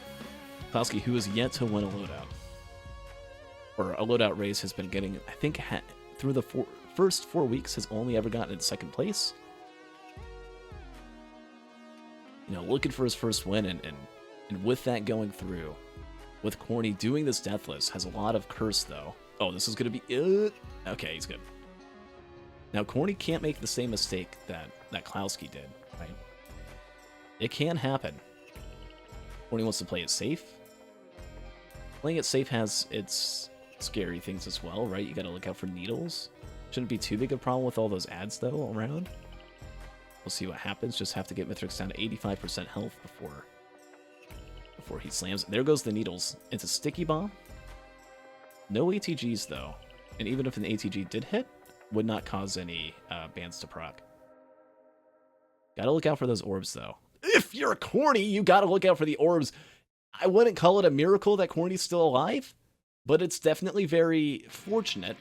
DeKlowski, who is yet to win a loadout. Or a loadout race, has been getting, I think, through the first 4 weeks, has only ever gotten in 2nd place. Looking for his first win, and with that going through, with Corny doing this deathless, has a lot of curse, though. Oh, this is going to be... Okay, he's good. Now, Corny can't make the same mistake that DeKlowski did, right? It can happen. Corny wants to play it safe. Playing it safe has its scary things as well, right? You gotta look out for needles. Shouldn't be too big a problem with all those ads, though, around. We'll see what happens. Just have to get Mithrix down to 85% health before he slams. There goes the needles. It's a sticky bomb. No ATGs, though. And even if an ATG did hit, would not cause any bans to proc. Gotta look out for those orbs, though. If you're Corny, you gotta look out for the orbs. I wouldn't call it a miracle that Corny's still alive, but it's definitely very fortunate.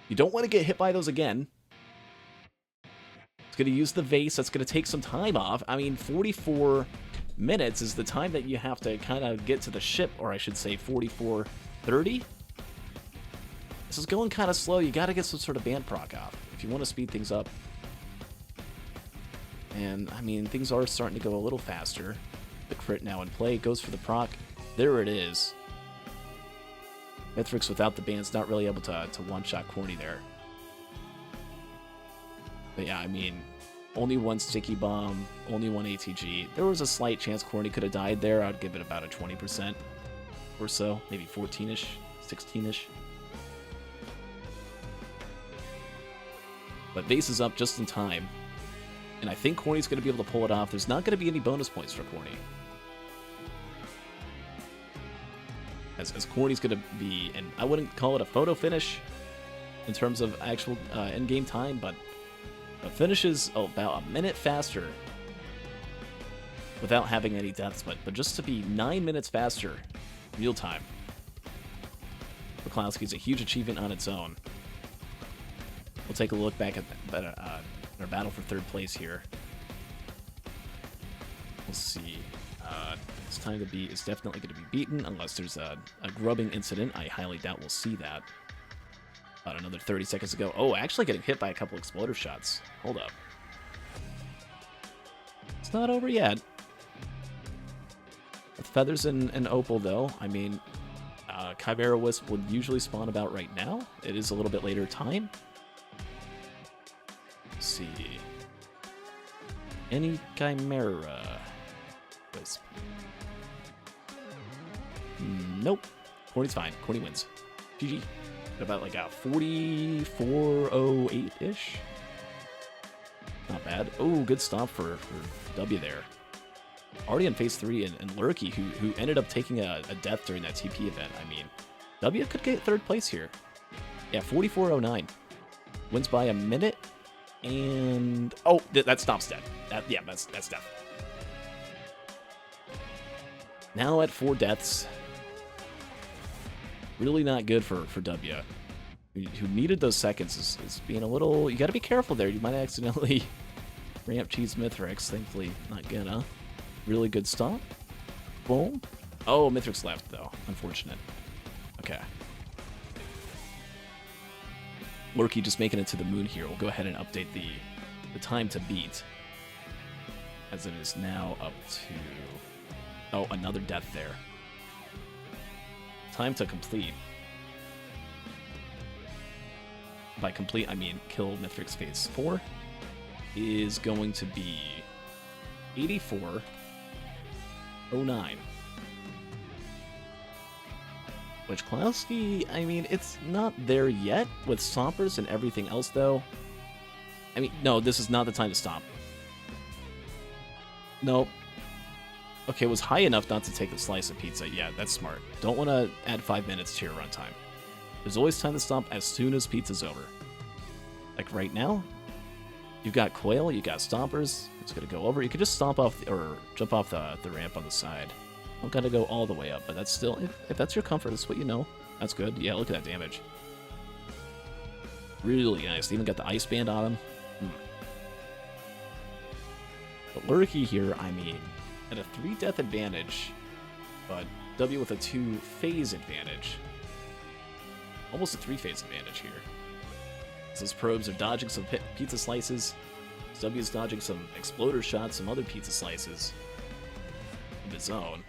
You don't want to get hit by those again. It's gonna use the vase. That's gonna take some time off. 44 minutes is the time that you have to kind of get to the ship, or I should say 44:30. This is going kind of slow. You got to get some sort of band proc off if you want to speed things up. And, things are starting to go a little faster. The crit now in play. Goes for the proc. There it is. Mithrix without the band's not really able to one-shot Corny there. But yeah, only 1 sticky bomb, only 1 ATG. There was a slight chance Corny could have died there. I'd give it about a 20% or so. Maybe 14-ish, 16-ish. But Vase is up just in time. And I think Corny's going to be able to pull it off. There's not going to be any bonus points for Corny. As Corny's going to be, and I wouldn't call it a photo finish in terms of actual in-game time, but finishes about a minute faster without having any deaths, but just to be 9 minutes faster real time. DeKlowski's a huge achievement on its own. We'll take a look back at our battle for 3rd place here. We'll see. It's time to beat is definitely going to be beaten unless there's a grubbing incident. I highly doubt we'll see that. About another 30 seconds to go. Oh, actually getting hit by a couple exploder shots. Hold up. It's not over yet. With feathers and opal, though, I mean, Chimera Wisp would usually spawn about right now. It is a little bit later time. Let's see. Any Chimera Wisp? Nope. Corny's fine. Corny wins. GG. About like a 4408-ish. Not bad. Oh, good stop for W there. Already in phase 3, and Lurky, who ended up taking a death during that TP event. I mean, W could get 3rd place here. Yeah, 4409. Wins by a minute. And... oh, that stops death. Yeah, that's death. Now at 4 deaths. Really not good for W. Who needed those seconds is being a little... you gotta be careful there. You might accidentally ramp cheese Mithrix. Thankfully, not gonna. Really good stop. Boom. Oh, Mithrix left, though. Unfortunate. Okay. Lurky just making it to the moon here. We'll go ahead and update the time to beat. As it is now up to... oh, another death there. Time to complete. By complete, I mean kill Mithrix phase 4. Is going to be 8409. Which DeKlowski, I mean, it's not there yet with stompers and everything else, though. I mean, no, this is not the time to stop. Nope. Okay, it was high enough not to take a slice of pizza. Yeah, that's smart. Don't want to add 5 minutes to your runtime. There's always time to stop as soon as pizza's over. Like right now, you've got Quail, you got Stompers. It's going to go over. You could just stomp off, or jump off the ramp on the side. Don't got to go all the way up, but that's still, if that's your comfort, that's what you know. That's good. Yeah, look at that damage. Really nice. They even got the ice band on him. But Lurky here, I mean, at a 3-death advantage, but W with a 2-phase advantage. Almost a 3-phase advantage here. So his probes are dodging some pizza slices. W's dodging some exploder shots, some other pizza slices of his own.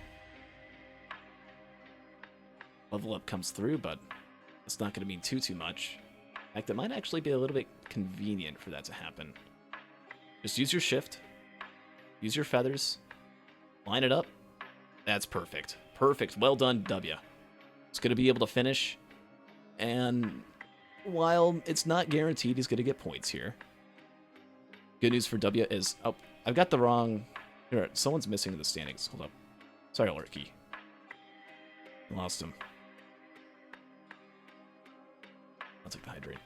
Level up comes through, but it's not going to mean too much. In fact, it might actually be a little bit convenient for that to happen. Just use your shift. Use your feathers. Line it up. That's perfect. Perfect. Well done, W. It's going to be able to finish. And while it's not guaranteed he's going to get points here, good news for W is... oh, I've got the wrong... here, someone's missing in the standings. Hold up. Sorry, Lurky. Lost him. I'll take the hydrate.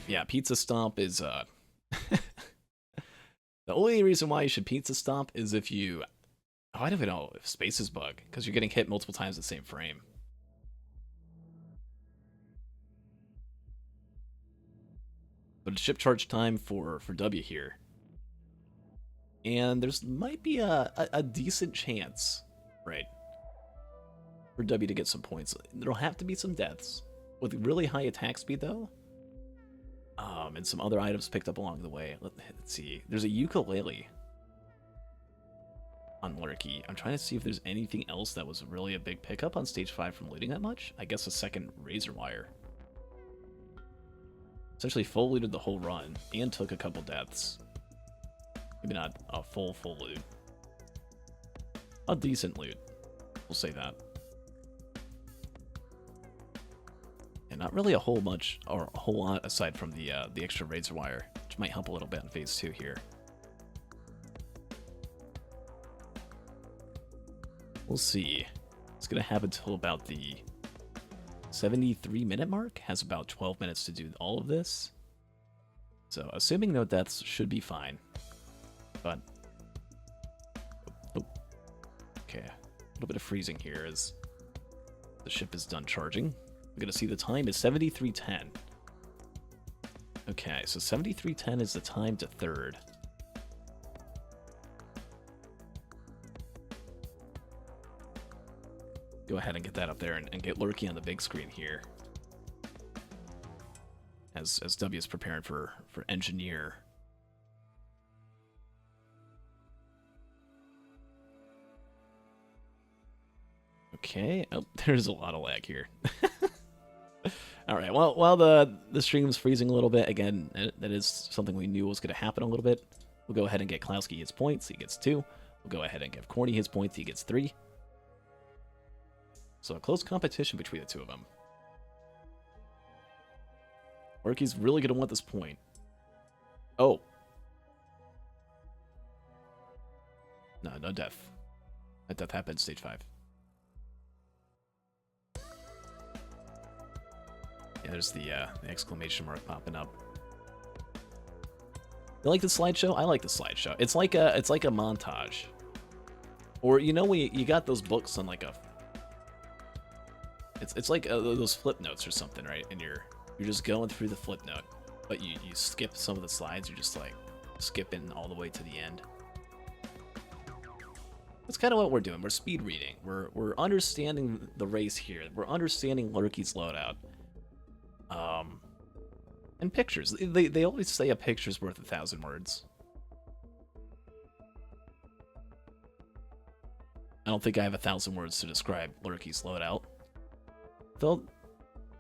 Yeah, Pizza Stomp is, the only reason why you should Pizza Stomp is if you... oh, I don't even know if spaces bug, because you're getting hit multiple times in the same frame. But it's ship charge time for W here. And there's might be a decent chance, right, for W to get some points. There'll have to be some deaths. With really high attack speed, though. And some other items picked up along the way. Let's see. There's a ukulele on Lurky. I'm trying to see if there's anything else that was really a big pickup on stage 5 from looting that much. I guess a second razor wire. Essentially full looted the whole run and took a couple deaths. Maybe not a full loot. A decent loot. We'll say that. And not really a whole much, or a whole lot aside from the extra razor wire, which might help a little bit in phase 2 here. We'll see. It's gonna happen until about the 73-minute mark. Has about 12 minutes to do all of this. So assuming no deaths should be fine. But okay, a little bit of freezing here as the ship is done charging. We're going to see the time is 73:10. Okay, so 73:10 is the time to third. Go ahead and get that up there and get Lurky on the big screen here. As W is preparing for engineer. Okay, oh, there's a lot of lag here. All right, well, while the stream's freezing a little bit, again, that is something we knew was going to happen a little bit. We'll go ahead and get DeKlowski his points. He gets 2. We'll go ahead and give Corny his points. He gets 3. So a close competition between the two of them. Lurky's really going to want this point. Oh. No death. That death happened stage 5. Yeah, there's the exclamation mark popping up. You like the slideshow? I like the slideshow. It's like a montage. Or you know when you got those books on like a. It's like those flip notes or something, right? And you're just going through the flip note, but you skip some of the slides. You're just like skipping all the way to the end. That's kind of what we're doing. We're speed reading. We're understanding the race here. We're understanding Lurky's loadout. And pictures. They always say a picture's worth 1,000 words. I don't think I have 1,000 words to describe Lurky's loadout. Though,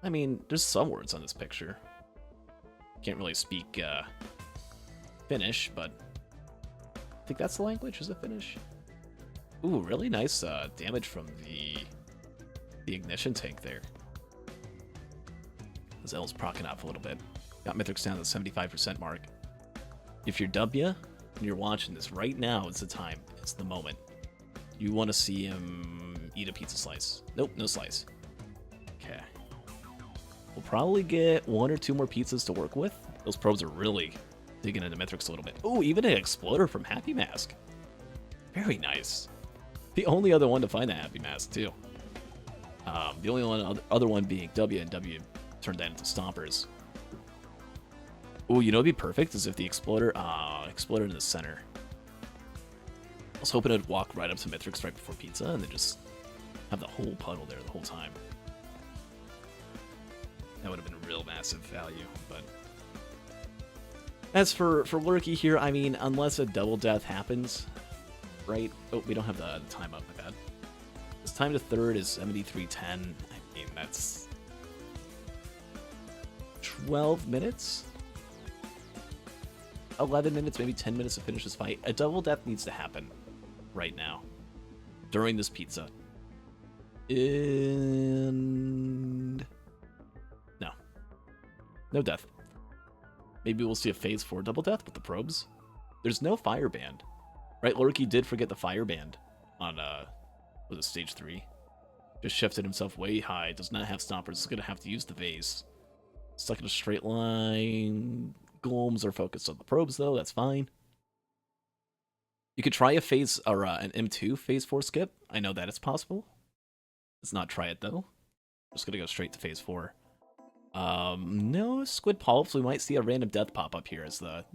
I mean, there's some words on this picture. Can't really speak Finnish, but I think that's the language. Is it Finnish? Ooh, really nice damage from the ignition tank there. Zell's procking off a little bit. Got Mythics down to the 75% mark. If you're W and you're watching this right now, it's the time. It's the moment. You want to see him eat a pizza slice. Nope, no slice. Okay. We'll probably get 1 or 2 more pizzas to work with. Those probes are really digging into Mythics a little bit. Ooh, even an exploder from Happy Mask. Very nice. The only other one to find that Happy Mask, too. The only other one being W, and W turned that into Stompers. Ooh, you know what'd be perfect is if the exploder exploded in the center. I was hoping it'd walk right up to Mythics right before pizza and then just have the whole puddle there the whole time. That would have been real massive value, but as for Lurky here, I mean, unless a double death happens, right? Oh, we don't have the time up, my bad. This time to third is 73:10. I mean, that's 12 minutes? 11 minutes, maybe 10 minutes to finish this fight. A double death needs to happen right now. During this pizza. And no. No death. Maybe we'll see a phase 4 double death with the probes. There's no fire band. Right, Lurky did forget the fire band on was it stage 3? Just shifted himself way high. Does not have stompers. Is gonna have to use the vase. Stuck in a straight line. Golems are focused on the probes, though. That's fine. You could try a phase or an M2 phase 4 skip. I know that it's possible. Let's not try it though. Just gonna go straight to phase 4. No squid polyps. We might see a random death pop up here as the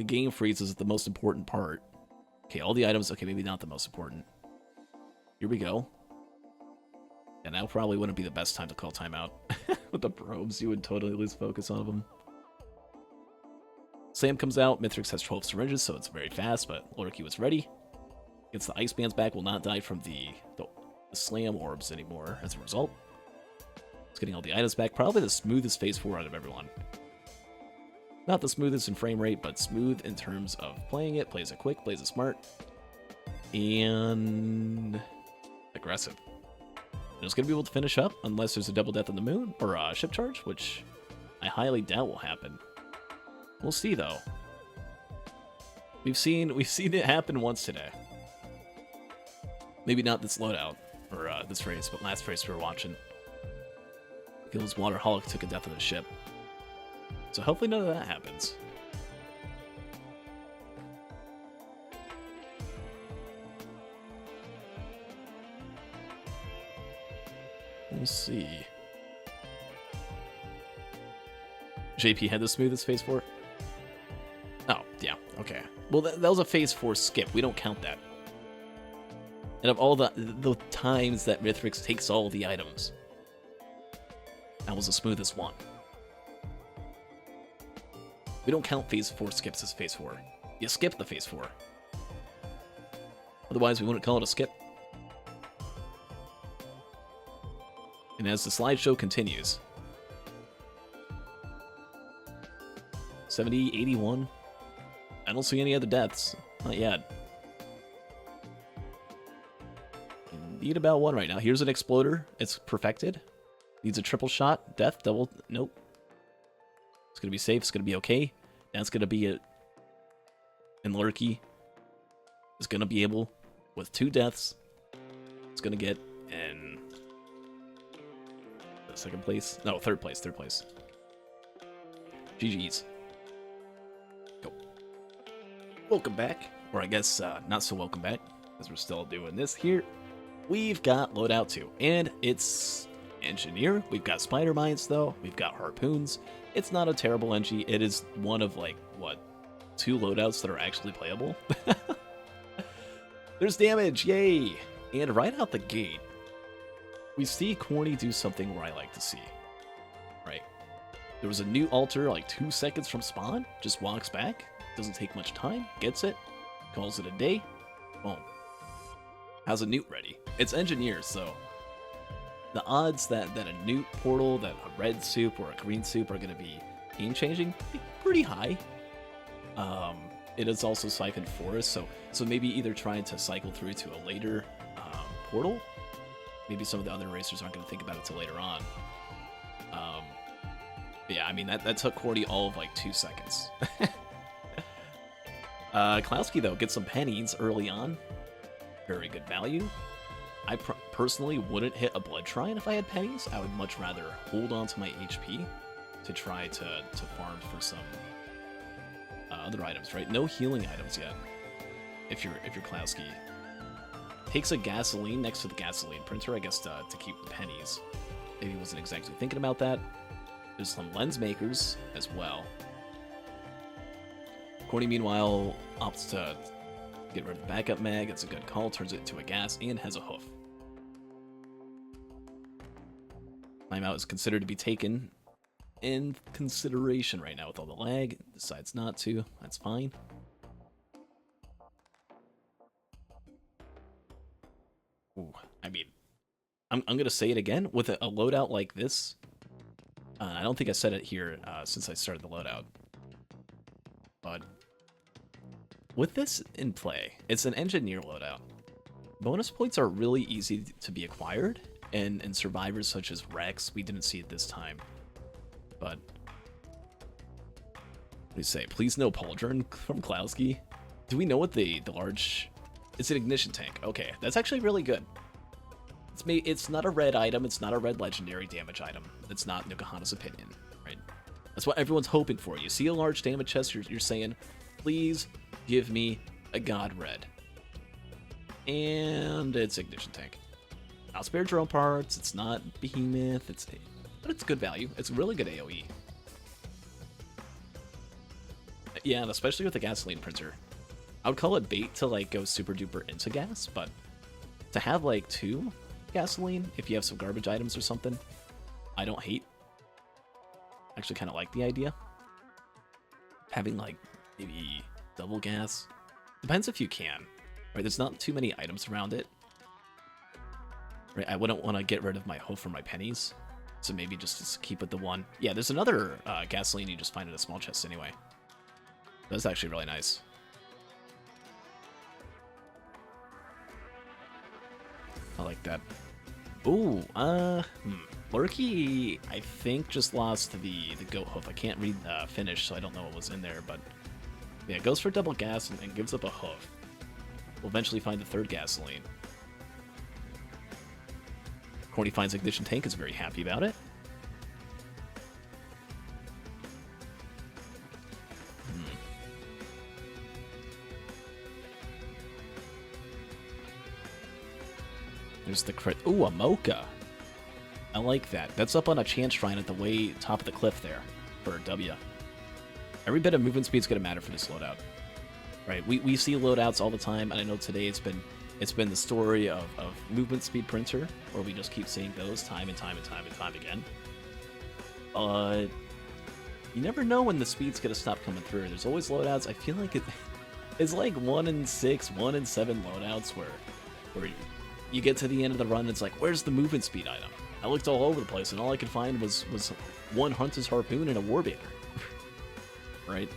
game freezes at the most important part. Okay, all the items. Okay, maybe not the most important. Here we go. And now probably wouldn't be the best time to call timeout. With the probes, you would totally lose focus on them. Sam comes out. Mythics has 12 syringes, so it's very fast, but Lurky was ready. Gets the ice bands back. Will not die from the slam orbs anymore as a result. It's getting all the items back. Probably the smoothest phase 4 out of everyone. Not the smoothest in frame rate, but smooth in terms of playing it. Plays it quick, plays it smart. And aggressive. And it's going to be able to finish up unless there's a double death on the moon or a ship charge, which I highly doubt will happen. We'll see though. We've seen it happen once today. Maybe not this loadout or this race, but last race we were watching. Gil's Waterholic took a death on the ship. So hopefully none of that happens. We'll see. JP had the smoothest phase 4? Oh, yeah, okay. Well, that was a phase 4 skip. We don't count that. And of all the times that Mithrix takes all the items, that was the smoothest one. We don't count phase 4 skips as phase 4. You skip the phase 4. Otherwise, we wouldn't call it a skip. And as the slideshow continues, 70, 81. I don't see any other deaths. Not yet. Need about one right now. Here's an exploder. It's perfected. Needs a triple shot. Death, double. Nope. It's going to be safe. It's going to be okay. That's going to be it. And Lurky is going to be able, with 2 deaths, it's going to get in second place. No, third place. Third place. GG's. Go. Welcome back. Or I guess not so welcome back, because we're still doing this here. We've got Loadout 2, and it's Engineer. We've got Spider Mines, though. We've got Harpoons. It's not a terrible NG. It is one of, like, what, 2 loadouts that are actually playable. There's damage, yay! And right out the gate, we see Corny do something where I like to see. Right? There was a new altar, like 2 seconds from spawn, just walks back, doesn't take much time, gets it, calls it a day, boom. Has a newt ready. It's Engineer, so the odds that a newt portal, that a red soup or a green soup are going to be game-changing, pretty high. It is also Siphoned Forest, so maybe either trying to cycle through to a later portal. Maybe some of the other racers aren't going to think about it till later on. Yeah, I mean, that took Cordy all of like 2 seconds. DeKlowski, though, gets some pennies early on. Very good value. I personally wouldn't hit a Blood Shrine if I had pennies. I would much rather hold on to my HP to try to farm for some other items, right? No healing items yet. If you're DeKlowski. Takes a gasoline next to the gasoline printer, I guess, to keep the pennies. Maybe he wasn't exactly thinking about that. There's some lens makers as well. Corny, meanwhile, opts to get rid of the backup mag. It's a good call. Turns it into a gas and has a hoof. Timeout is considered to be taken in consideration right now with all the lag. Decides not to. That's fine. Ooh, I mean, I'm going to say it again. With a loadout like this, I don't think I said it here since I started the loadout. But with this in play, it's an Engineer loadout. Bonus points are really easy to be acquired, and in survivors such as Rex, we didn't see it this time. But what do you say? Please no pauldron from DeKlowski. Do we know what the large? It's an ignition tank. Okay, that's actually really good. It's not a red item. It's not a red legendary damage item. It's not Nukahana's opinion, right? That's what everyone's hoping for. You see a large damage chest, you're saying, please give me a god red. And it's ignition tank. Not spare drone parts. It's not behemoth. But it's good value. It's really good AoE. Yeah, and especially with the gasoline printer. I would call it bait to like go super duper into gas, but to have like 2 gasoline if you have some garbage items or something, I don't hate. Actually kind of like the idea. Having like maybe double gas. Depends if you can. Right, there's not too many items around it. Right, I wouldn't want to get rid of my hoof or my pennies. So maybe just keep with the one. Yeah, there's another gasoline you just find in a small chest anyway. That's actually really nice. I like that. Ooh, Lurky, I think, just lost the goat hoof. I can't read finish, so I don't know what was in there, but yeah, it goes for double gas and gives up a hoof. We'll eventually find the 3rd gasoline. Corny finds ignition tank, is very happy about it. There's the crit. Ooh, a mocha. I like that. That's up on a chance shrine at the way top of the cliff there. for W. Every bit of movement speed is going to matter for this loadout, right? We see loadouts all the time, and I know today it's been the story of movement speed printer, where we just keep seeing those time and time again. But you never know when the speed's going to stop coming through. There's always loadouts. I feel like it's like 1 in 6, 1 in 7 loadouts where you get to the end of the run and it's like, where's the movement speed item? I looked all over the place and all I could find was one Hunter's Harpoon and a Warbanner. Right?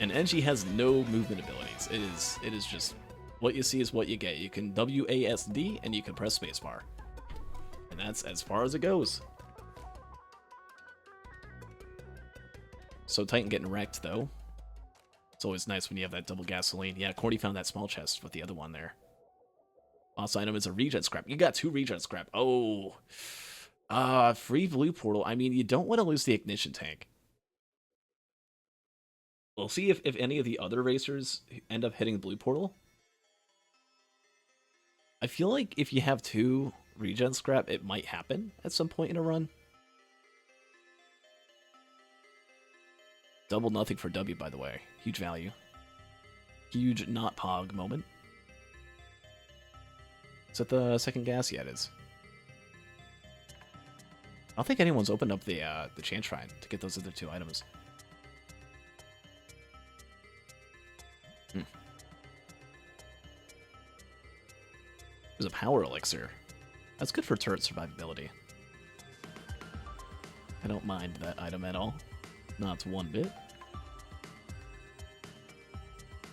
And NG has no movement abilities. It is just what you see is what you get. You can WASD and you can press spacebar. And that's as far as it goes. So Titan getting wrecked though. It's always nice when you have that double gasoline. Yeah, Cordy found that small chest with the other one there. Boss item is a regen scrap. You got 2 regen scrap. Oh. Free blue portal. I mean, you don't want to lose the ignition tank. We'll see if any of the other racers end up hitting the blue portal. I feel like if you have 2 regen scrap, it might happen at some point in a run. Double nothing for W, by the way. Huge value. Huge not pog moment. Is that the second gas? Yeah, it is. I don't think anyone's opened up the chance shrine to get those other 2 items. There's a power elixir. That's good for turret survivability. I don't mind that item at all. Not one bit.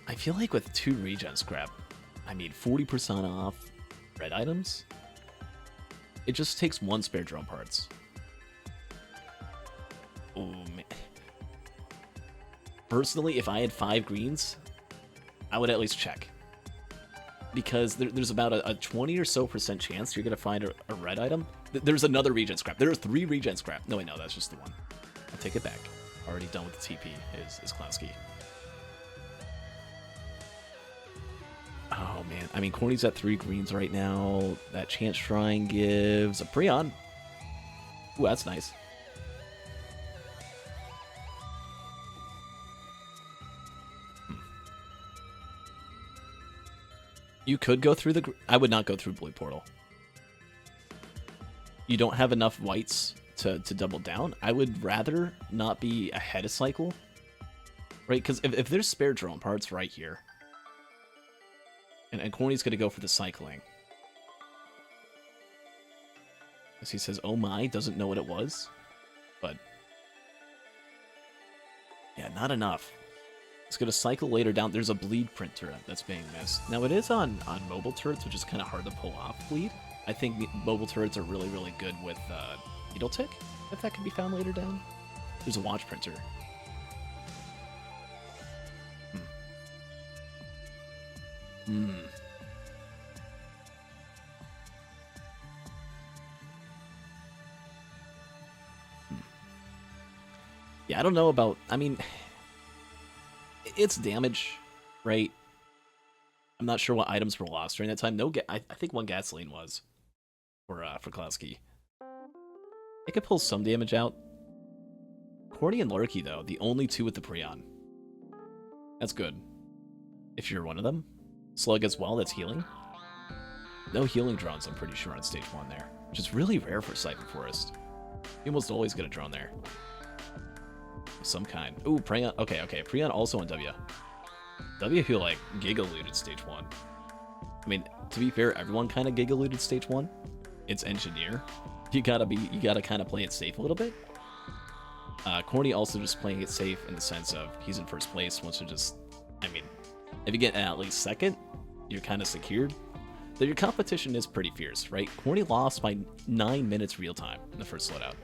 I feel like with 2 regen scrap, I mean 40% off red items. It just takes 1 spare drone parts. Oh man. Personally, if I had 5 greens, I would at least check. Because there's about a 20 or so % chance you're going to find a red item. There's another regen scrap. There are 3 regen scrap. No, wait, no, that's just the one. I'll take it back. Already done with the TP is DeKlowski. Oh, man. I mean, Corny's at 3 greens right now. That chance shrine gives a Prion. Ooh, that's nice. You could go through the... I would not go through blue portal. You don't have enough whites to double down. I would rather not be ahead of cycle. Right? Because if there's spare drone parts right here, and Corny's going to go for the cycling. As he says, oh my, doesn't know what it was. But... yeah, not enough. It's going to cycle later down. There's a bleed printer that's being missed. Now, it is on mobile turrets, which is kind of hard to pull off bleed. I think mobile turrets are really, really good with needle tick, if that can be found later down. There's a watch printer. Yeah, I don't know about... I mean... it's damage, right? I'm not sure what items were lost during that time. No, I think 1 gasoline was for DeKlowski. I could pull some damage out. Corny and Lurky, though, the only 2 with the Prion. That's good. If you're one of them. Slug as well, that's healing. No healing drones, I'm pretty sure, on stage 1 there. Which is really rare for Siphon Forest. You almost always get a drone there. Of some kind. Ooh, Prion. Okay. Prion also on W. W who, like, giga-looted stage 1. I mean, to be fair, everyone kind of giga-looted stage 1. It's Engineer. You gotta kind of play it safe a little bit. Corny also just playing it safe in the sense of he's in first place, wants to just... I mean, if you get at least second, you're kind of secured. Though your competition is pretty fierce, right? Corny lost by 9 minutes real time in the first loadout.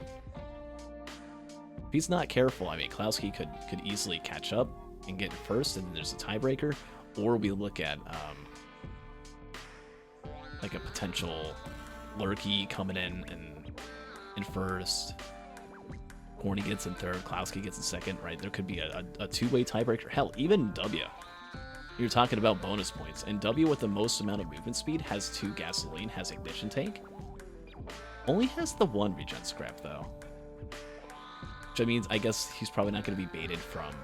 If he's not careful, I mean, DeKlowski could easily catch up and get first, and then there's a tiebreaker, or we look at like a potential Lurky coming in first. Corny gets in third, DeKlowski gets in second, right? There could be a two-way tiebreaker. Hell, even W. You're talking about bonus points, and W with the most amount of movement speed has 2 gasoline, has ignition tank. Only has the 1 regen scrap though. Which means I guess he's probably not going to be baited from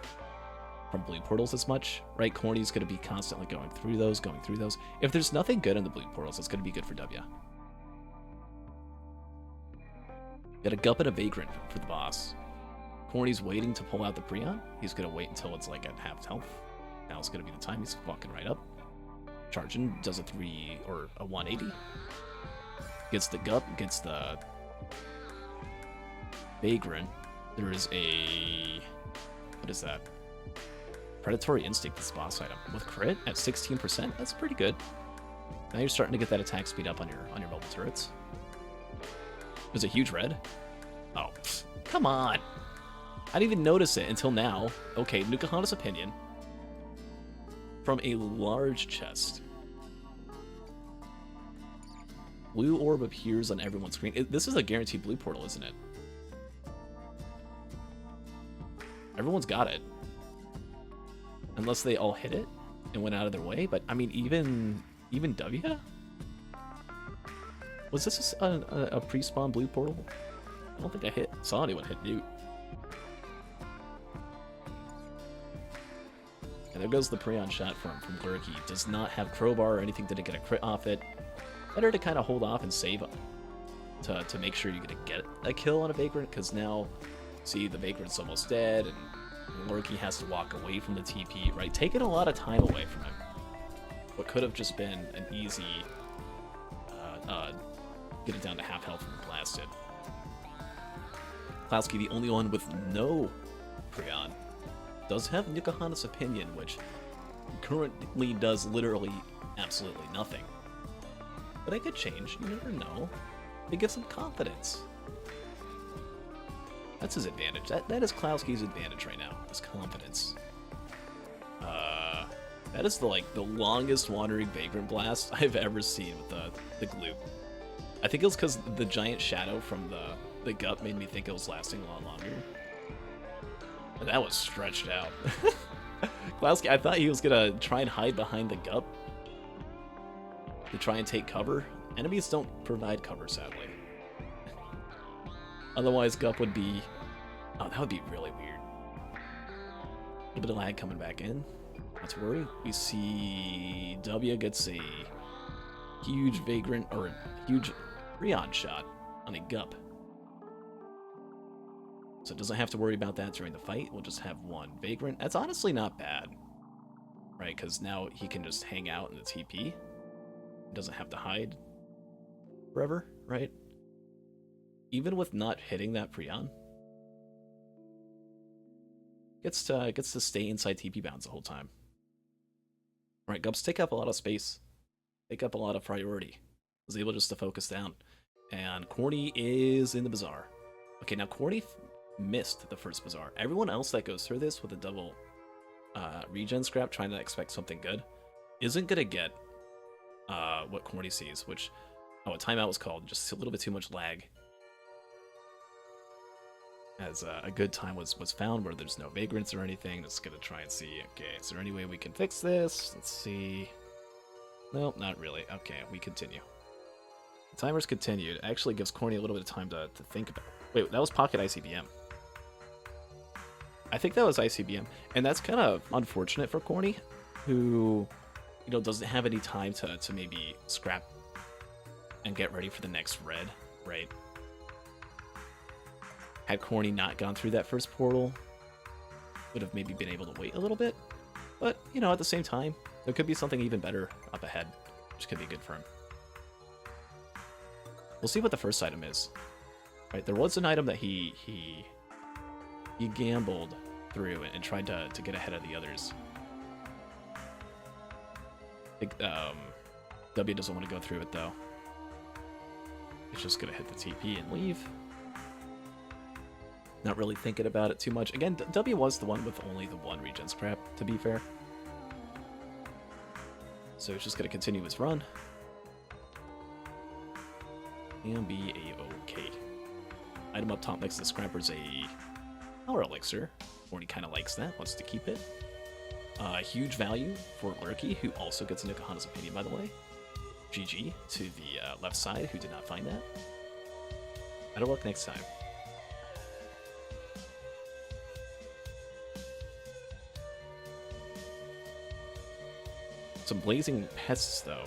blue portals as much, right? Corny's going to be constantly going through those. If there's nothing good in the blue portals, it's going to be good for W. Got a Gup and a Vagrant for the boss. Corny's waiting to pull out the Prion. He's going to wait until it's like at half health. Now it's going to be the time. He's walking right up. Charging, does a 3 or a 180. Gets the Gup, gets the Vagrant. There is a... what is that? Predatory Instinct, this boss item. With crit at 16%, that's pretty good. Now you're starting to get that attack speed up on your mobile turrets. There's a huge red. Oh, pfft, come on. I didn't even notice it until now. Okay, Nukahana's Opinion. From a large chest. Blue orb appears on everyone's screen. This is a guaranteed blue portal, isn't it? Everyone's got it. Unless they all hit it and went out of their way. But, I mean, even W? Was this a pre-spawn blue portal? I don't think I saw anyone hit Newt. And there goes the Prion shot from Lurky. Does not have crowbar or anything, didn't get a crit off it. Better to kind of hold off and save to make sure you're going to get a kill on a Vagrant, because now, see, the Vagrant's almost dead, and Lurky has to walk away from the TP, right? Taking a lot of time away from him. What could have just been an easy get it down to half health and blast it. DeKlowski, the only one with no Prion, does have Nukahana's Opinion, which currently does literally absolutely nothing. But it could change, you never know. It gives him confidence. That's his advantage. That is DeKlowski's advantage right now, his confidence. That is the longest wandering Vagrant blast I've ever seen with the glue. I think it was because the giant shadow from the gut made me think it was lasting a lot longer. And that was stretched out. DeKlowski, I thought he was gonna try and hide behind the gut to try and take cover. Enemies don't provide cover, sadly. Otherwise, Gup would be... oh, that would be really weird. A little bit of lag coming back in. Not to worry. We see W gets a huge Vagrant, or a huge Prion shot on a Gup. So it doesn't have to worry about that during the fight. We'll just have one Vagrant. That's honestly not bad. Right, because now he can just hang out in the TP. He doesn't have to hide forever, right? Even with not hitting that Prion, gets to stay inside TP bounds the whole time. Right, Gups take up a lot of space, take up a lot of priority. Was able just to focus down, and Corny is in the bazaar. Okay, now Corny missed the first bazaar. Everyone else that goes through this with a double regen scrap, trying to expect something good, isn't gonna get what Corny sees. Which, oh, a timeout was called. Just a little bit too much lag. As a good time was found where there's no Vagrants or anything. Just gonna try and see, okay, is there any way we can fix this? Let's see. Nope, not really. Okay, we continue. The timer's continued. It actually gives Corny a little bit of time to think about. Wait, that was Pocket ICBM. I think that was ICBM. And that's kind of unfortunate for Corny, who, you know, doesn't have any time to maybe scrap and get ready for the next red, right? Had Corny not gone through that first portal, would have maybe been able to wait a little bit. But, you know, at the same time, there could be something even better up ahead, which could be good for him. We'll see what the first item is. Right, there was an item that he gambled through and tried to get ahead of the others. I think W doesn't want to go through it though. He's just gonna hit the TP and leave. Not really thinking about it too much. Again, W was the one with only the one regen scrap, to be fair. So he's just gonna continue his run. And be a-okay. Item up top next to the scrapper's a power elixir. Corny kind of likes that, wants to keep it. Huge value for Lurky, who also gets a Nukahana's Opinion, by the way. GG to the left side, who did not find that. Better luck next time. Some blazing pests, though.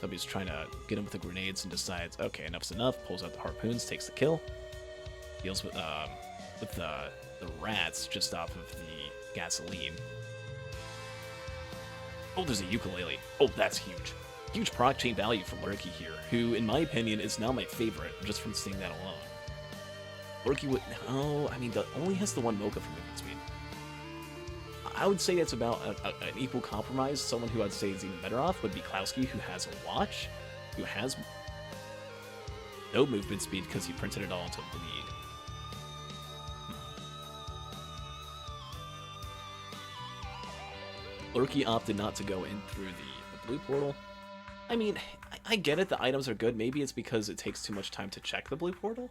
W's trying to get him with the grenades and decides, okay, enough's enough. Pulls out the harpoons, takes the kill. Deals with the rats just off of the gasoline. Oh, there's a ukulele. Oh, that's huge. Huge proc chain value for Lurky here, who, in my opinion, is now my favorite, just from seeing that alone. Lurky would... Oh, I mean, only has the one Mocha for movement speed. I would say it's about an equal compromise. Someone who I'd say is even better off would be DeKlowski, who has a watch, who has no movement speed because he printed it all into bleed. Lurky opted not to go in through the blue portal. I mean, I get it, the items are good. Maybe it's because it takes too much time to check the blue portal.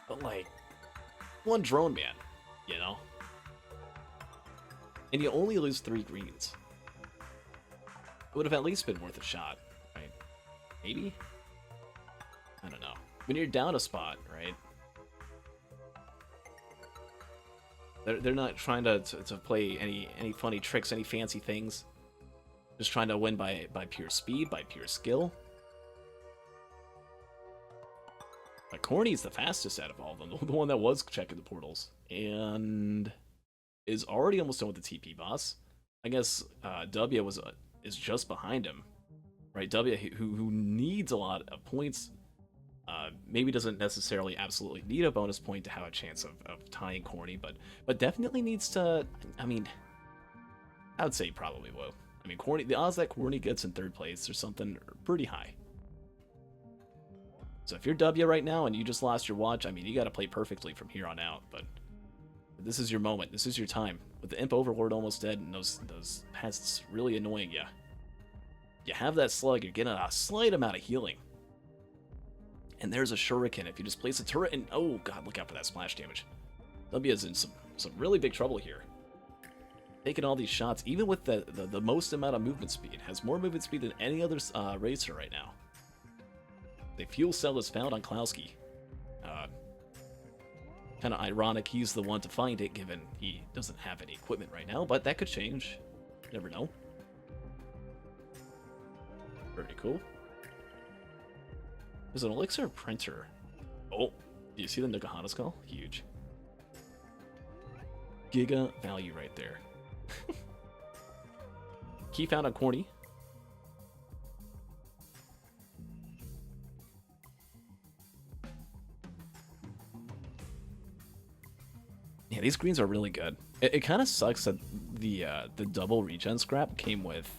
But, like, one drone man, you know? And you only lose 3 greens. It would have at least been worth a shot, right? Maybe? I don't know. When you're down a spot, right? They're not trying to play any funny tricks, any fancy things. Just trying to win by pure speed, by pure skill. But Corny's the fastest out of all of them, the one that was checking the portals. And is already almost done with the TP boss. I guess W is just behind him. Right, W, who needs a lot of points. Maybe doesn't necessarily absolutely need a bonus point to have a chance of tying Corny, but definitely needs to. I mean, I would say he probably will. I mean, Corny, the odds that Corny gets in 3rd place or something are pretty high. So if you're W right now and you just lost your watch, I mean, you got to play perfectly from here on out. But this is your moment. This is your time. With the Imp Overlord almost dead and those pests really annoying you. You have that slug, you're getting a slight amount of healing. And there's a shuriken. If you just place a turret and... Oh, God, look out for that splash damage. W is in some really big trouble here. Taking all these shots, even with the most amount of movement speed. Has more movement speed than any other racer right now. The fuel cell is found on DeKlowski. Kind of ironic he's the one to find it, given he doesn't have any equipment right now. But that could change. Never know. Very cool. There's an elixir printer. Oh, do you see the Nagahana skull? Huge. Giga value right there. Key found on Corny. Yeah, these greens are really good. It kind of sucks that the double regen scrap came with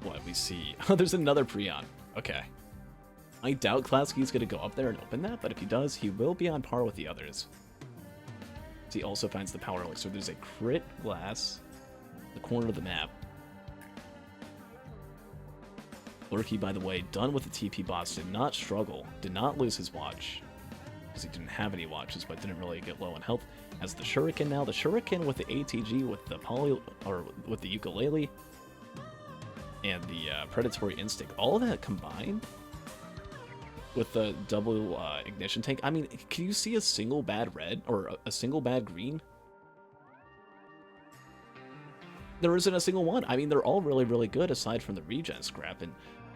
what we see. Oh, there's another Prion. Okay. I doubt DeKlowski's going to go up there and open that, but if he does, he will be on par with the others. He also finds the power elixir. There's a crit glass in the corner of the map. Lurky, by the way, done with the TP boss, did not struggle, did not lose his watch, because he didn't have any watches, but didn't really get low on health. As the shuriken now, the shuriken with the ATG, with the with the ukulele, and the predatory instinct, all of that combined with the double ignition tank. I mean, can you see a single bad red or a single bad green? There isn't a single one. I mean, they're all really, really good aside from the regen scrap,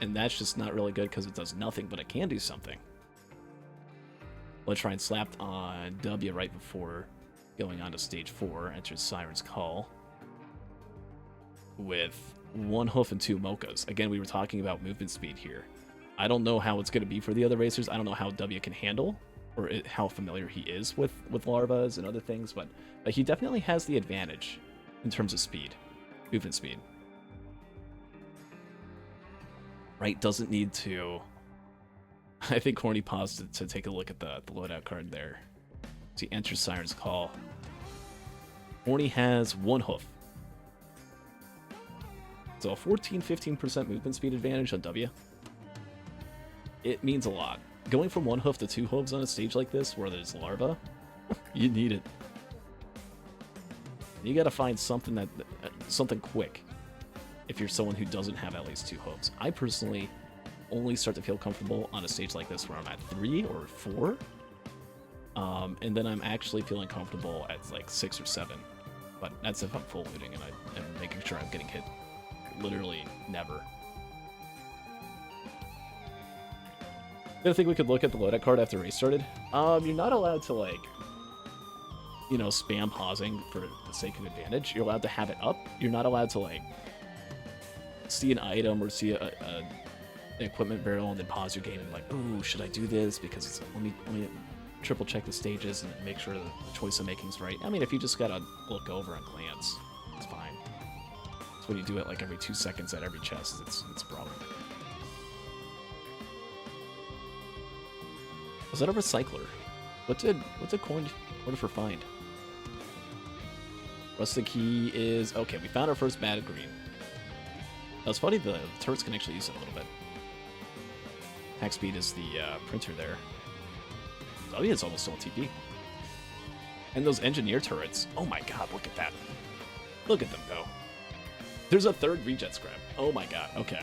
and that's just not really good because it does nothing, but it can do something. Let's try and slapped on W right before going on to stage 4. Enters Siren's Call with 1 hoof and 2 mochas. Again, we were talking about movement speed here. I don't know how it's going to be for the other racers. I don't know how W can handle, or how familiar he is with larvas and other things, but he definitely has the advantage in terms of speed, movement speed. Right? Doesn't need to... I think Corny paused to take a look at the loadout card there. So he enters Siren's Call. Corny has 1 hoof. So a 14-15% movement speed advantage on W. It means a lot. Going from 1 hoof to 2 hooves on a stage like this, where there's larva, you need it. You gotta find something something quick, if you're someone who doesn't have at least 2 hooves. I personally only start to feel comfortable on a stage like this where I'm at 3 or 4, and then I'm actually feeling comfortable at like 6 or 7. But that's if I'm full looting and I'm making sure I'm getting hit literally never. I think we could look at the loadout card after the race started. You're not allowed to, like, you know, spam pausing for the sake of advantage. You're allowed to have it up. You're not allowed to, like, see an item or see an equipment barrel and then pause your game and like, ooh, should I do this? Because it's, let me triple check the stages and make sure the choice I'm making is right. I mean, if you just gotta look over and glance, it's fine. It's when you do it like every 2 seconds at every chest, it's a problem. Was that a recycler? What did coin for find? Rustic key is okay. We found our first matted green. That's funny. The turrets can actually use it a little bit. Hack speed is the printer there. Oh yeah, it's almost all TP. And those engineer turrets. Oh my god, look at that. Look at them go. There's a third regen scrap. Oh my god. Okay,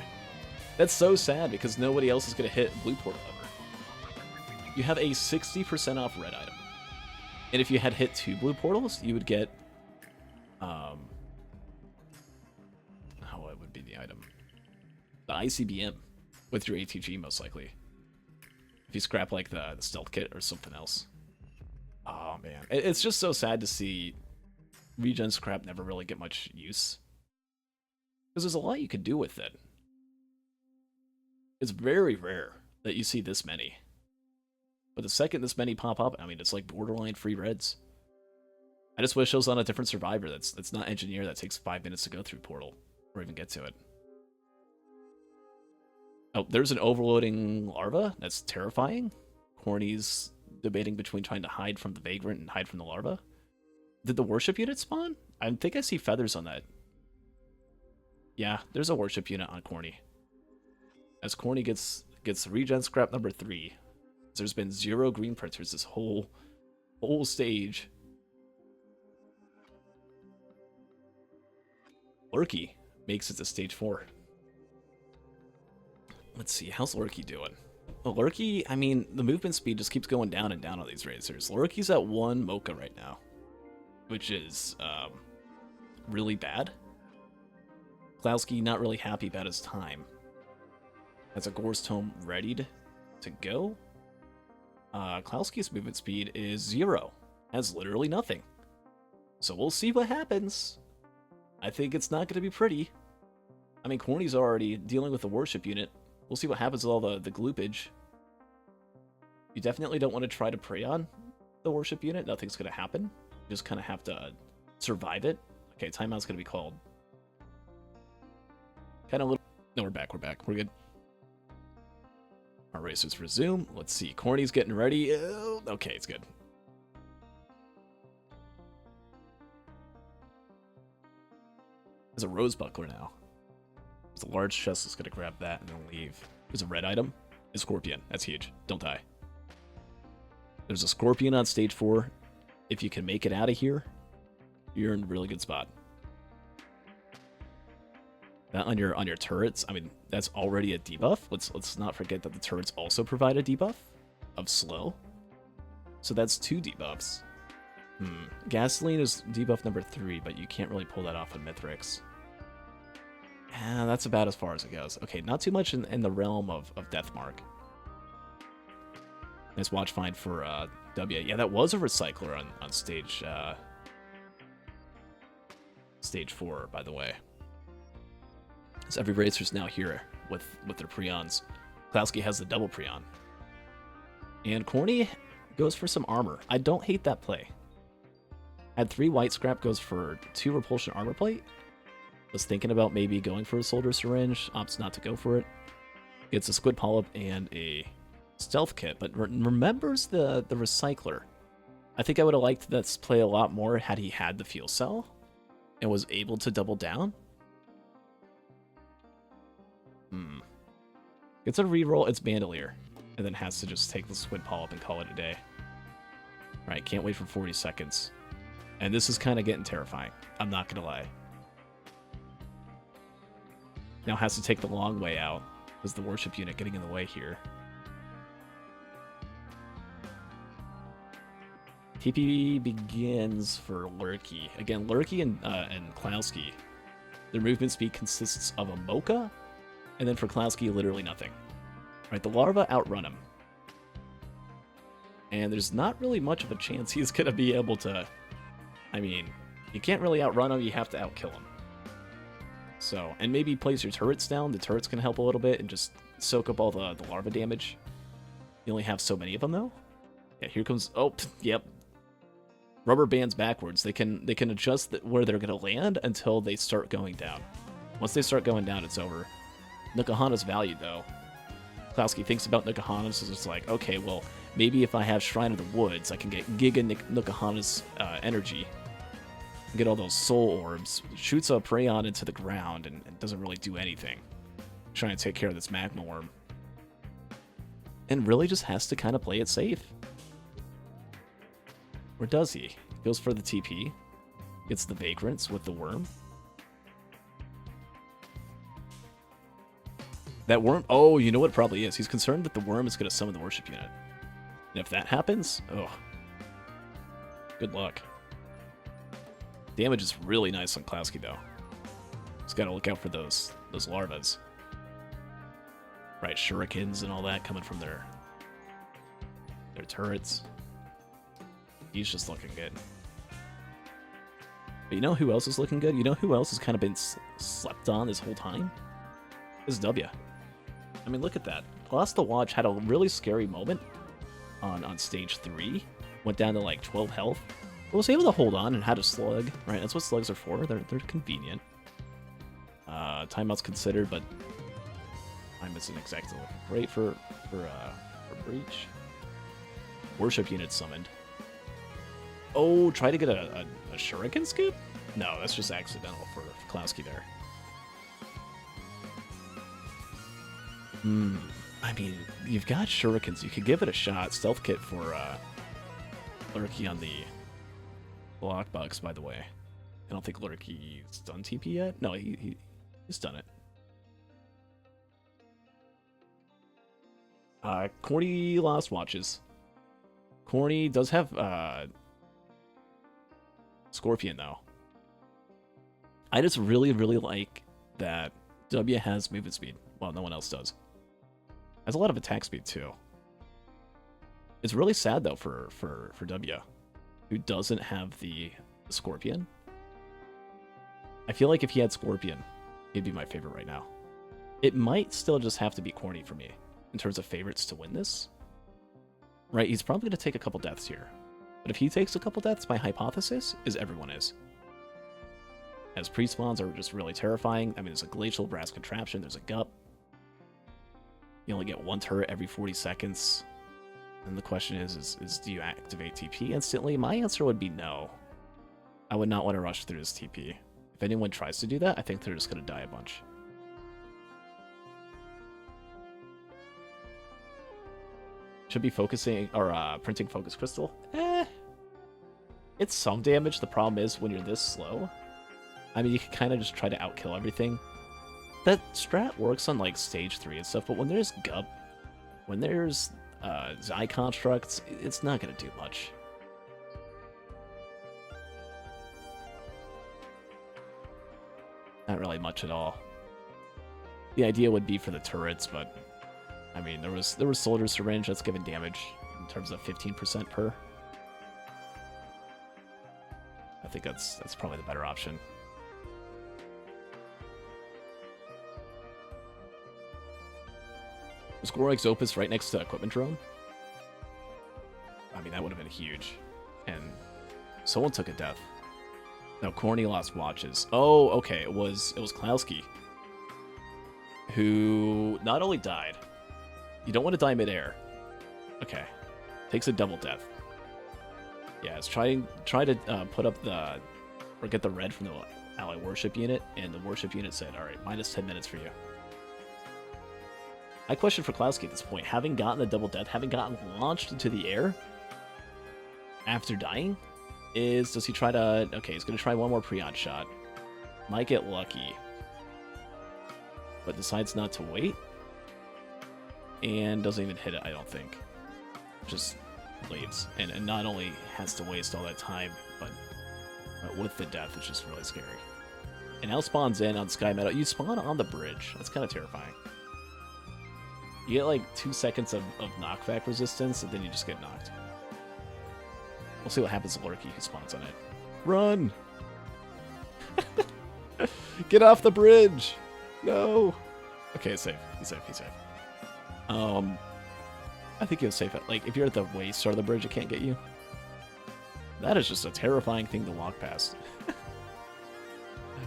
that's so sad because nobody else is gonna hit blue portal ever. You have a 60% off red item. And if you had hit 2 blue portals, you would get, what would be the item? The ICBM with your ATG, most likely. If you scrap, like, the stealth kit or something else. Oh, man. It's just so sad to see regen scrap never really get much use. Because there's a lot you could do with it. It's very rare that you see this many. But the second this many pop up, I mean, it's like borderline free reds. I just wish it was on a different survivor that's not engineer that takes 5 minutes to go through portal or even get to it. Oh, there's an overloading larva. That's terrifying. Corny's debating between trying to hide from the vagrant and hide from the larva. Did the worship unit spawn? I think I see feathers on that. Yeah, there's a worship unit on Corny. As Corny gets regen scrap number 3. There's been 0 green printers this whole stage. Lurky makes it to stage 4. Let's see, how's Lurky doing? Well, Lurky, I mean, the movement speed just keeps going down and down on these racers. Lurky's at 1 Mocha right now, which is really bad. DeKlowski not really happy about his time. Has a Gorse Tome ready to go. Klowski's movement speed is 0. Has literally nothing. So we'll see what happens. I think it's not going to be pretty. I mean, Corny's already dealing with the worship unit. We'll see what happens with all the gloopage. You definitely don't want to try to prey on the worship unit. Nothing's going to happen. You just kind of have to survive it. Okay, timeout's going to be called. Kind of little... No, we're back. We're good. Our racers resume. Let's see. Corny's getting ready. Okay, it's good. There's a rose buckler now. There's a large chest that's going to grab that and then leave. There's a red item. A scorpion. That's huge. Don't die. There's a scorpion on stage 4. If you can make it out of here, you're in a really good spot. That on your turrets, I mean, that's already a debuff. Let's not forget that the turrets also provide a debuff of slow. So that's 2 debuffs. Gasoline is debuff number 3, but you can't really pull that off in Mithrix. That's about as far as it goes. Okay, not too much in the realm of Deathmark. Nice watch find for W. Yeah, that was a recycler on stage 4, by the way. So every racer's now here with their Prions. DeKlowski has the double Prion. And Corny goes for some armor. I don't hate that play. Had 3 white scrap, goes for 2 repulsion armor plate. Was thinking about maybe going for a soldier syringe. Opts not to go for it. Gets a squid polyp and a stealth kit, but remembers the recycler. I think I would have liked this play a lot more had he had the fuel cell and was able to double down. Gets a reroll its bandolier, and then has to just take the squid polyp and call it a day. Alright, can't wait for 40 seconds. And this is kind of getting terrifying. I'm not gonna lie. Now has to take the long way out. Is the worship unit getting in the way here? TP begins for Lurky. Again, Lurky and Klowski Their movement speed consists of a Mocha, and then for Klowski, literally nothing. Right, the Larva outrun him. And there's not really much of a chance he's going to be able to... I mean, you can't really outrun him, you have to outkill him. So, and maybe place your turrets down. The turrets can help a little bit and just soak up all the larva damage. You only have so many of them, though. Yeah, here comes... Oh, yep. Rubber bands backwards. They can adjust where they're going to land until they start going down. Once they start going down, it's over. Nokohana's valued, though. Klowski thinks about Nokohana, so it's like, okay, well, maybe if I have Shrine of the Woods, I can get Giga Nokohana's energy. Get all those soul orbs. Shoots a Prayon into the ground and doesn't really do anything. Trying to take care of this magma worm. And really just has to kind of play it safe. Or does he? Goes for the TP. Gets the Vagrants with the worm. That worm... Oh, you know what it probably is. He's concerned that the worm is going to summon the worship unit. And if that happens... Oh. Good luck. Damage is really nice on Klowski, though. Just got to look out for those larvas. Right, shurikens and all that coming from their turrets. He's just looking good. But you know who else is looking good? You know who else has kind of been slept on this whole time? Is W. I mean, look at that. Lost the Watch had a really scary moment on stage 3. Went down to like 12 health. But was able to hold on and had a slug. Right, that's what slugs are for. They're convenient. Timeout's considered, but time isn't exactly looking great for Breach. Worship unit summoned. Oh, try to get a Shuriken scoop? No, that's just accidental for Klowski there. I mean, you've got Shurikens. You could give it a shot. Stealth kit for Lurky on the Blockbox, by the way. I don't think Lurky's done TP yet. No, he's done it. Corny Lost Watches. Corny does have Scorpion, though. I just really, really like that W has movement speed. Well, no one else does. Has a lot of attack speed, too. It's really sad, though, for W, who doesn't have the Scorpion. I feel like if he had Scorpion, he'd be my favorite right now. It might still just have to be Corny for me, in terms of favorites to win this. Right, he's probably going to take a couple deaths here. But if he takes a couple deaths, my hypothesis is everyone is. As pre-spawns are just really terrifying. I mean, there's a Glacial Brass Contraption, there's a Gup. You only get one turret every 40 seconds. And the question is do you activate TP instantly? My answer would be no. I would not want to rush through this TP. If anyone tries to do that, I think they're just going to die a bunch. Should be focusing, or printing Focus Crystal. It's some damage. The problem is when you're this slow, I mean, you can kind of just try to outkill everything. That strat works on like stage 3 and stuff, but when there's Gup, when there's Xi constructs, it's not going to do much. Not really much at all. The idea would be for the turrets, but I mean, there was Soldier Syringe that's given damage in terms of 15% per. I think that's probably the better option. Was Gorog's Opus right next to Equipment Drone? I mean, that would have been huge. And someone took a death. No, Corny Lost Watches. Oh, okay, it was Klowski, who not only died. You don't want to die midair. Okay. Takes a double death. Yeah, it's try to put up or get the red from the ally worship unit, and the worship unit said, alright, minus 10 minutes for you. My question for Klowski at this point, having gotten the double death, having gotten launched into the air after dying, is does he try to... Okay, he's going to try one more Preon shot. Might get lucky. But decides not to wait. And doesn't even hit it, I don't think. Just leaves. And not only has to waste all that time, but with the death, it's just really scary. And now spawns in on Sky Meadow. You spawn on the bridge. That's kind of terrifying. You get like 2 seconds of knockback resistance, and then you just get knocked. We'll see what happens to Lurky who spawns on it. Run! Get off the bridge! No! Okay, he's safe. He's safe. He's safe. I think he was safe. Like, if you're at the way start of the bridge, it can't get you. That is just a terrifying thing to walk past.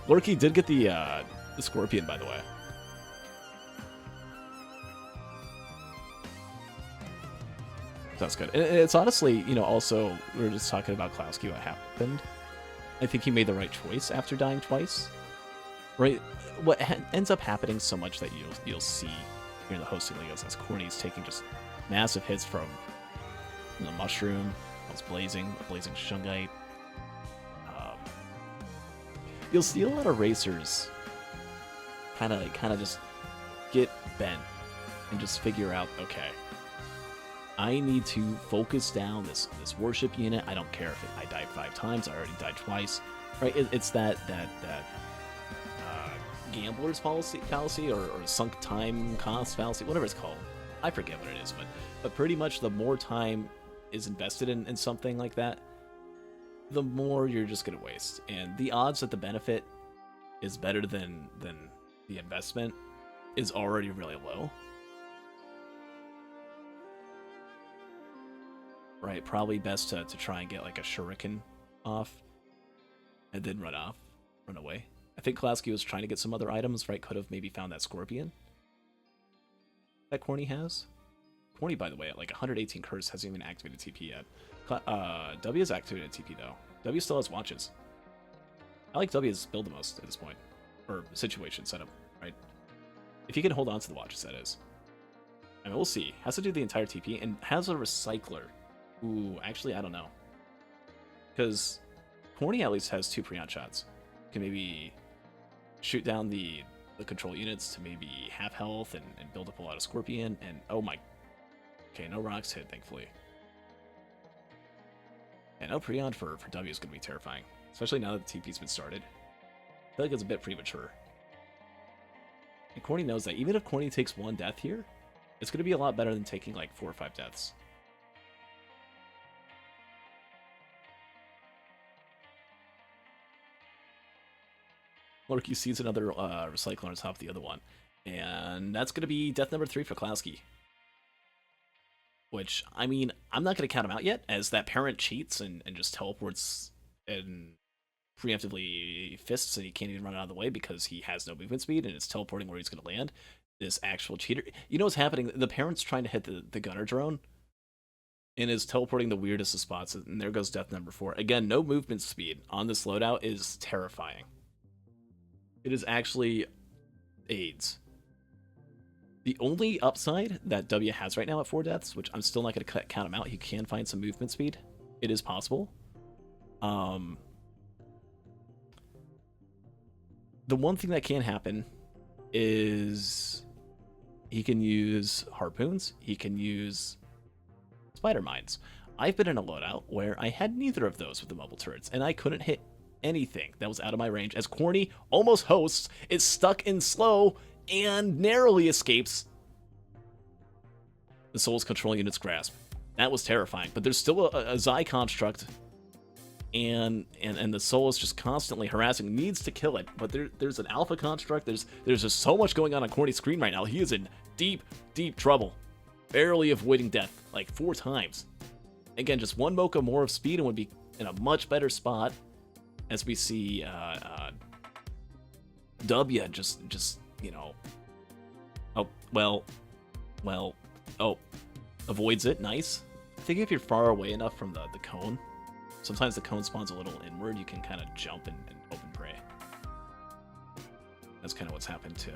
Lurky did get the Scorpion, by the way. That's good. It's honestly, you know, also, we were just talking about DeKlowski, what happened. I think he made the right choice after dying twice. Right? What ends up happening so much that you'll see here in the hosting league is Corny's taking just massive hits from the Mushroom, it's a blazing Shungite. You'll see a lot of racers kind of just get bent and just figure out, okay, I need to focus down this worship unit. I don't care if I died 5 times. I already died twice. Right? It's that gambler's fallacy or sunk time cost fallacy, whatever it's called. I forget what it is, but pretty much the more time is invested in something like that, the more you're just going to waste. And the odds that the benefit is better than the investment is already really low. Right, probably best to try and get like a shuriken off and then run away. I think DeKlowski was trying to get some other items, right? Could have maybe found that Scorpion that Corny has. Corny, by the way, at like 118 curse, hasn't even activated TP yet. W has activated TP though. W still has watches. I like W's build the most at this point. Or situation setup, right? If you can hold on to the watches, that is. I mean, we'll see. Has to do the entire TP and has a recycler. Ooh, actually, I don't know. Because Corny at least has 2 pre-on shots. Can maybe shoot down the control units to maybe half health and build up a lot of Scorpion. And oh my. Okay, no rocks hit, thankfully. And no pre-on for W is going to be terrifying. Especially now that the TP's been started. I feel like it's a bit premature. And Corny knows that even if Corny takes 1 death here, it's going to be a lot better than taking like 4 or 5 deaths. Lurky sees another recycler on top of the other one. And that's going to be death number 3 for DeKlowski. Which, I mean, I'm not going to count him out yet, as that parent cheats and just teleports and preemptively fists, and he can't even run out of the way because he has no movement speed, and it's teleporting where he's going to land. This actual cheater. You know what's happening? The parent's trying to hit the gunner drone, and is teleporting the weirdest of spots, and there goes death number 4. Again, no movement speed on this loadout is terrifying. It is actually AIDS. The only upside that W has right now at 4 deaths, which I'm still not going to count him out, he can find some movement speed. It is possible. The one thing that can happen is he can use harpoons, he can use spider mines. I've been in a loadout where I had neither of those with the mobile turrets, and I couldn't hit anything that was out of my range, as Corny almost hosts, is stuck in slow, and narrowly escapes the Soul's control unit's grasp. That was terrifying, but there's still a Zai construct, and the Soul is just constantly harassing, needs to kill it, but there's an alpha construct, there's just so much going on Corny's screen right now. He is in deep trouble, barely avoiding death, like 4 times. Again, just 1 Mocha more of speed and would be in a much better spot, as we see W just you know, avoids it. Nice. I think if you're far away enough from the cone, sometimes the cone spawns a little inward, you can kind of jump and hope and pray. That's kind of what's happened to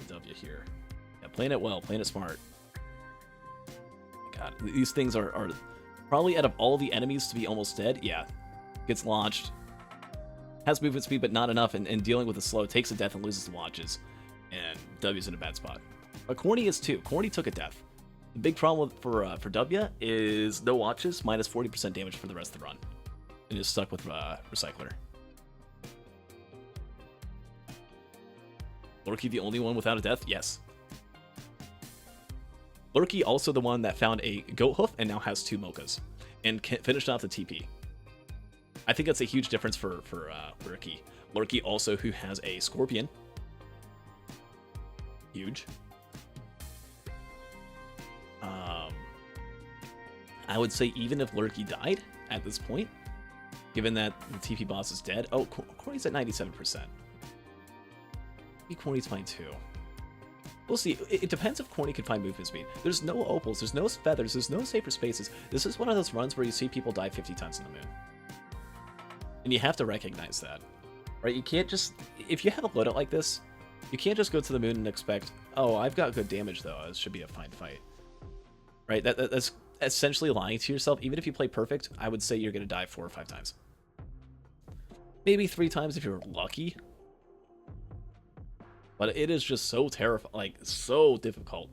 W here. Yeah, playing it well, playing it smart. God, these things are probably out of all the enemies to be almost dead. Yeah, gets launched. Has movement speed, but not enough, and dealing with the slow, takes a death and loses the watches. And W's in a bad spot. But Corny is too. Corny took a death. The big problem for W is no watches, minus 40% damage for the rest of the run. And is stuck with Recycler. Lurky the only one without a death? Yes. Lurky also the one that found a goat hoof and now has 2 mochas and finished off the TP. I think that's a huge difference for Lurky. Lurky also who has a scorpion. Huge. I would say even if Lurky died at this point, given that the TP boss is dead. Oh, Corny's at 97%. Maybe Corny's fine too. We'll see. It depends if Corny can find movement speed. There's no opals, there's no feathers, there's no safer spaces. This is one of those runs where you see people die 50 times in the moon. And you have to recognize that. Right? You can't just... If you have a loadout like this, you can't just go to the moon and expect, oh, I've got good damage though, this should be a fine fight. Right? That's essentially lying to yourself. Even if you play perfect, I would say you're going to die 4 or 5 times. Maybe 3 times if you're lucky. But it is just so terrifying, like, so difficult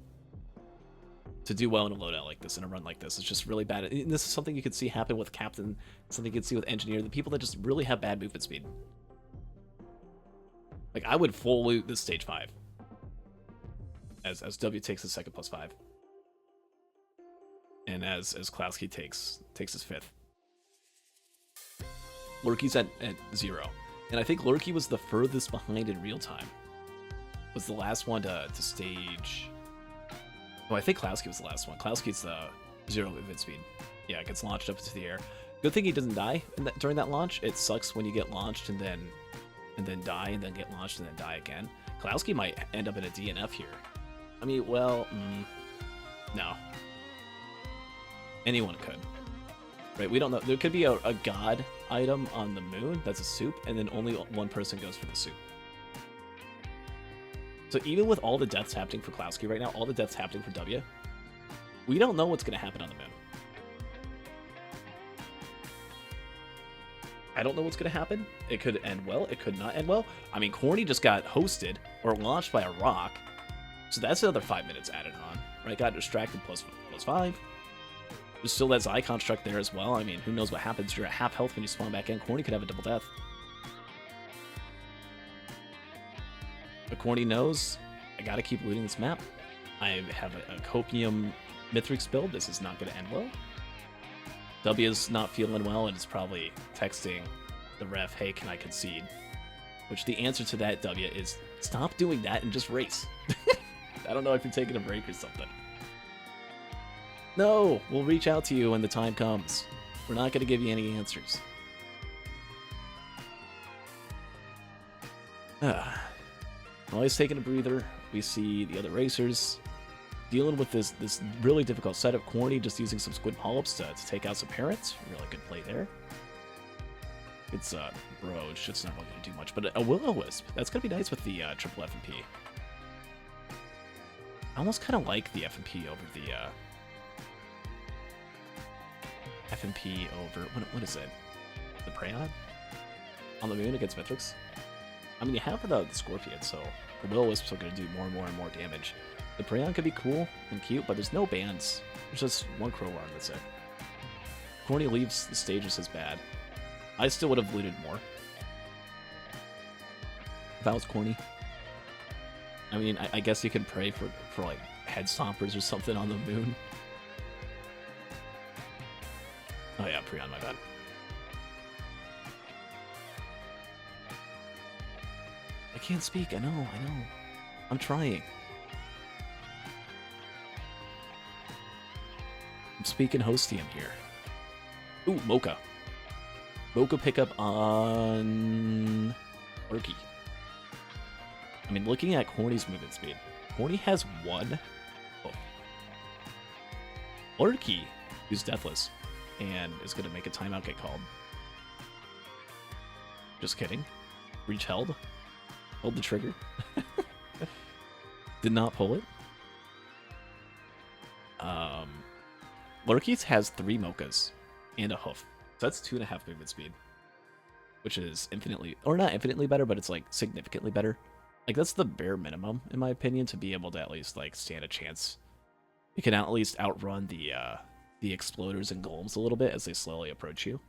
to do well in a loadout like this, in a run like this. It's just really bad. And this is something you could see happen with Captain, something you could see with Engineer, the people that just really have bad movement speed. Like, I would full loot this stage 5. As W takes his second +5. And as DeKlowski takes his 5th. Lurky's at 0. And I think Lurky was the furthest behind in real time. Was the last one to stage... Oh, I think DeKlowski was the last one. DeKlowski's the 0 movement speed. Yeah, it gets launched up into the air. Good thing he doesn't die during that launch. It sucks when you get launched and then die, and then get launched and then die again. DeKlowski might end up in a DNF here. I mean, well, no. Anyone could. Right, we don't know. There could be a god item on the moon that's a soup, and then only one person goes for the soup. So even with all the deaths happening for DeKlowski right now, all the deaths happening for W, we don't know what's going to happen on the moon. I don't know what's going to happen. It could end well. It could not end well. I mean, Corny just got hosted or launched by a rock. So that's another 5 minutes added on. Right? Got distracted +5. There's still that Zai construct there as well. I mean, who knows what happens. You're at half health when you spawn back in. Corny could have a double death. But Corny knows, I gotta keep looting this map. I have a Copium Mithrix build. This is not going to end well. W is not feeling well and is probably texting the ref, hey, can I concede? Which the answer to that, W, is stop doing that and just race. I don't know if you're taking a break or something. No, we'll reach out to you when the time comes. We're not going to give you any answers. Always taking a breather. We see the other racers dealing with this really difficult setup. Corny just using some squid polyps to take out some parents. Really good play there. It's bro, it's just not really going to do much. But a will-o-wisp, that's going to be nice with the triple FMP. I almost kind of like the FMP over the FMP over what is it? The Prayon on the moon against Mithrix. I mean, you have the Scorpion, so the will-o-wisps are going to do more and more and more damage. The Prayon could be cool and cute, but there's no bands. There's just one crowbar, and that's it. Corny leaves the stages as bad. I still would have looted more if I was Corny. I mean, I guess you could pray for like head stompers or something on the moon. Oh yeah, Prayon, my bad. I can't speak. I know. I'm trying. I'm speaking H0sting here. Ooh, Mocha. Mocha pickup on Lurky. I mean, looking at Corny's movement speed, Corny has 1. Oh. Lurky, who's deathless, and is going to make a timeout get called. Just kidding. Reach held. Hold the trigger. Did not pull it. Lurky's has 3 mochas and a hoof. So that's 2.5 movement speed. Which is infinitely, or not infinitely better, but it's like significantly better. Like that's the bare minimum, in my opinion, to be able to at least like stand a chance. You can at least outrun the exploders and golems a little bit as they slowly approach you.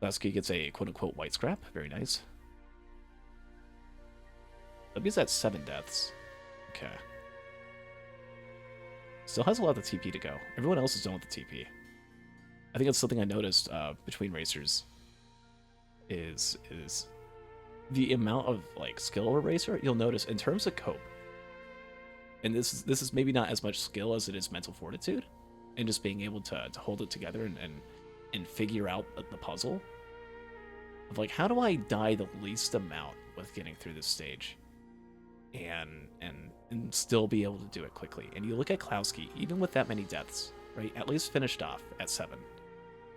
DeKlowski gets a quote-unquote white scrap. Very nice. W's at 7 deaths. Okay. Still has a lot of the TP to go. Everyone else is done with the TP. I think that's something I noticed between racers. Is the amount of like skill of a racer. You'll notice in terms of cope. And this is maybe not as much skill as it is mental fortitude, and just being able to hold it together and figure out the puzzle of like, how do I die the least amount with getting through this stage, and still be able to do it quickly. And you look at DeKlowski, even with that many deaths, right? At least finished off at 7.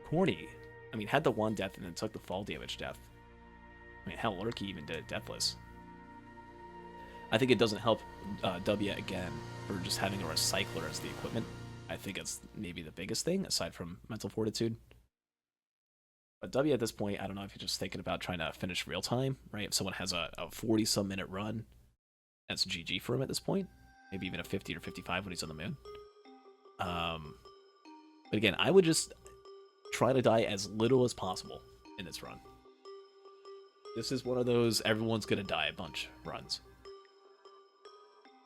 Corny, I mean, had the 1 death and then took the fall damage death. I mean, hell, Lurky even did it deathless. I think it doesn't help W again for just having a recycler as the equipment. I think it's maybe the biggest thing aside from mental fortitude. But W at this point, I don't know if you're just thinking about trying to finish real time, right? If someone has a 40-some minute run, that's GG for him at this point. Maybe even a 50 or 55 when he's on the moon. But again, I would just try to die as little as possible in this run. This is one of those everyone's gonna die a bunch runs.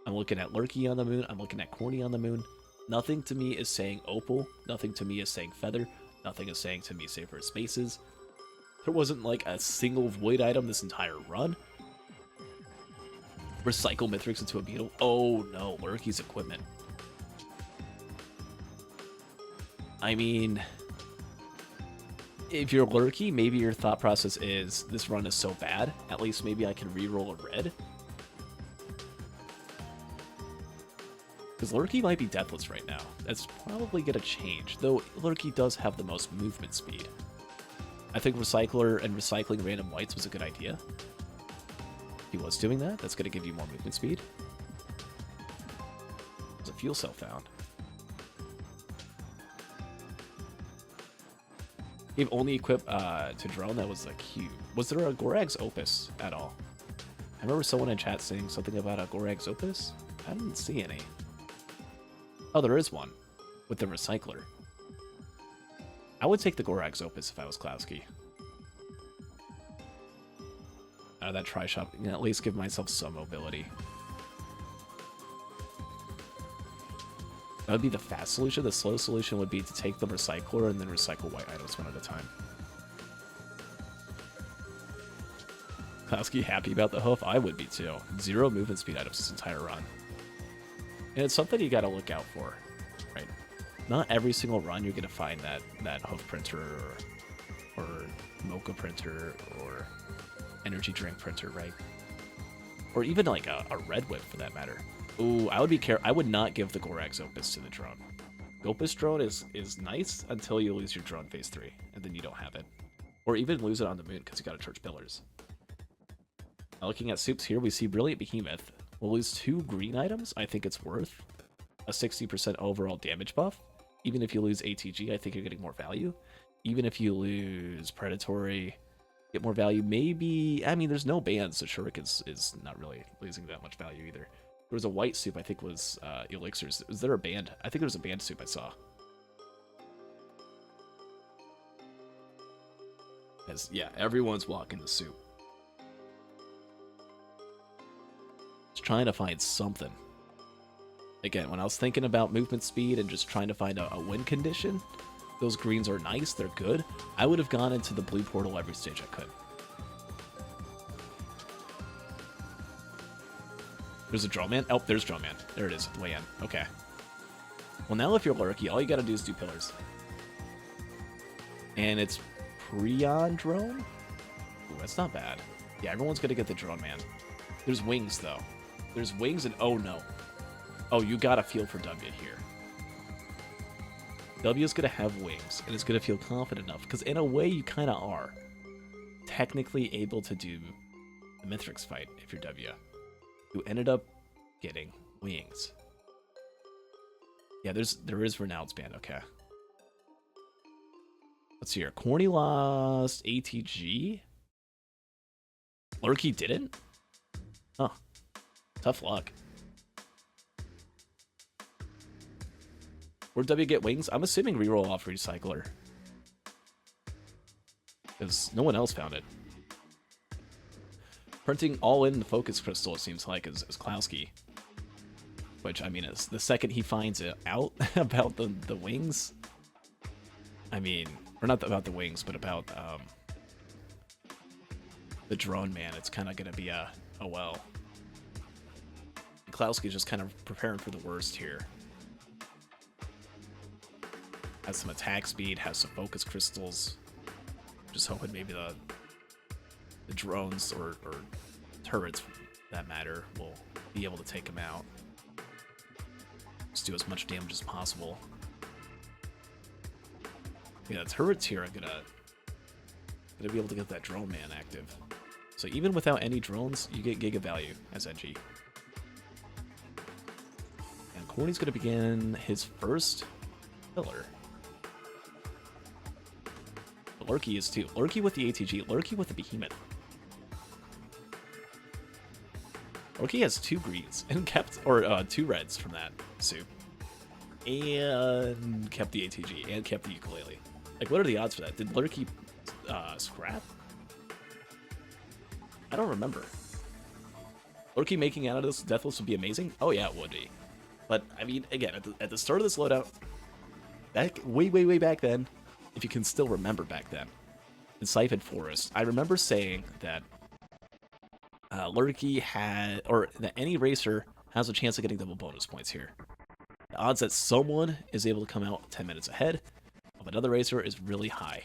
I'm looking at Lurky on the moon. I'm looking at Corny on the moon. Nothing to me is saying Opal. Nothing to me is saying Feather. Nothing is saying to me Safer Spaces. There wasn't like a single void item this entire run. Recycle Mithrix into a beetle. Oh no, Lurky's equipment. I mean, if you're Lurky, maybe your thought process is, this run is so bad, at least maybe I can reroll a red. Because Lurky might be deathless right now. That's probably going to change, though Lurky does have the most movement speed. I think Recycler and recycling random whites was a good idea. He was doing that. That's going to give you more movement speed. There's a fuel cell found. You've only equipped to drone that was a cube. Was there a Gorag's Opus at all? I remember someone in chat saying something about a Gorag's Opus. I didn't see any. Oh, there is one with the recycler. I would take the Gorag's Opus if I was DeKlowski. Out of that tri-shop, you can at least give myself some mobility. That would be the fast solution. The slow solution would be to take the recycler and then recycle white items one at a time. DeKlowski happy about the hoof? I would be too. 0 movement speed items this entire run. And it's something you gotta look out for, right? Not every single run you're gonna find that hoof printer or mocha printer or energy drink printer, right? Or even like a red whip for that matter. Ooh, I would be careful. I would not give the Gorag's Opus to the drone. Opus drone is nice until you lose your drone phase 3, and then you don't have it. Or even lose it on the moon because you gotta charge pillars. Now looking at soups here, we see Brilliant Behemoth. We'll lose 2 green items. I think it's worth a 60% overall damage buff. Even if you lose ATG, I think you're getting more value. Even if you lose Predatory, get more value. Maybe, I mean, there's no bans, so Shuriken is not really losing that much value either. There was a white soup, I think was Elixirs. Was there a band? I think there was a band soup I saw. As, yeah, everyone's walking the soup. Just trying to find something. Again, when I was thinking about movement speed and just trying to find a win condition, those greens are nice, they're good. I would have gone into the blue portal every stage I could. There's a drone man? Oh, there's drone man. There it is, way in. Okay. Well, now if you're Lurky, all you gotta do is do pillars. And it's Prion drone? Ooh, that's not bad. Yeah, everyone's gonna get the drone man. There's wings, though. There's wings and oh no. Oh, you gotta feel for W here. W's gonna have wings, and it's gonna feel confident enough, because in a way you kinda are. Technically able to do the Mithrix fight if you're W. Who ended up getting wings. Yeah, there is Renowned's band, okay. Let's see here. Corny lost ATG. Lurky didn't? Huh. Tough luck. Where'd W get wings? I'm assuming reroll off Recycler. because no one else found it. Printing all in the focus crystal, it seems like, is DeKlowski. Which, I mean, is the second he finds it out about the wings. I mean, or not about the wings, but about the drone man. It's kind of going to be a well. DeKlowski's just kind of preparing for the worst here. Has some attack speed, has some focus crystals. Just hoping maybe the drones or turrets, for that matter, will be able to take him out. Just do as much damage as possible. Yeah, turrets here are gonna be able to get that drone man active. So even without any drones, you get giga value as NG. And Corny's gonna begin his first pillar. Lurky is too. Lurky with the ATG, Lurky with the Behemoth. Lurky has 2 greens and kept, or 2 reds from that soup. And kept the ATG and kept the ukulele. Like, what are the odds for that? Did Lurky scrap? I don't remember. Lurky making out of this Deathless would be amazing? Oh yeah, it would be. But, I mean, again, at the start of this loadout, back way back then, if you can still remember back then, in Siphon Forest, I remember saying that Lurky had, or that any racer has a chance of getting double bonus points here. The odds that someone is able to come out 10 minutes ahead of another racer is really high.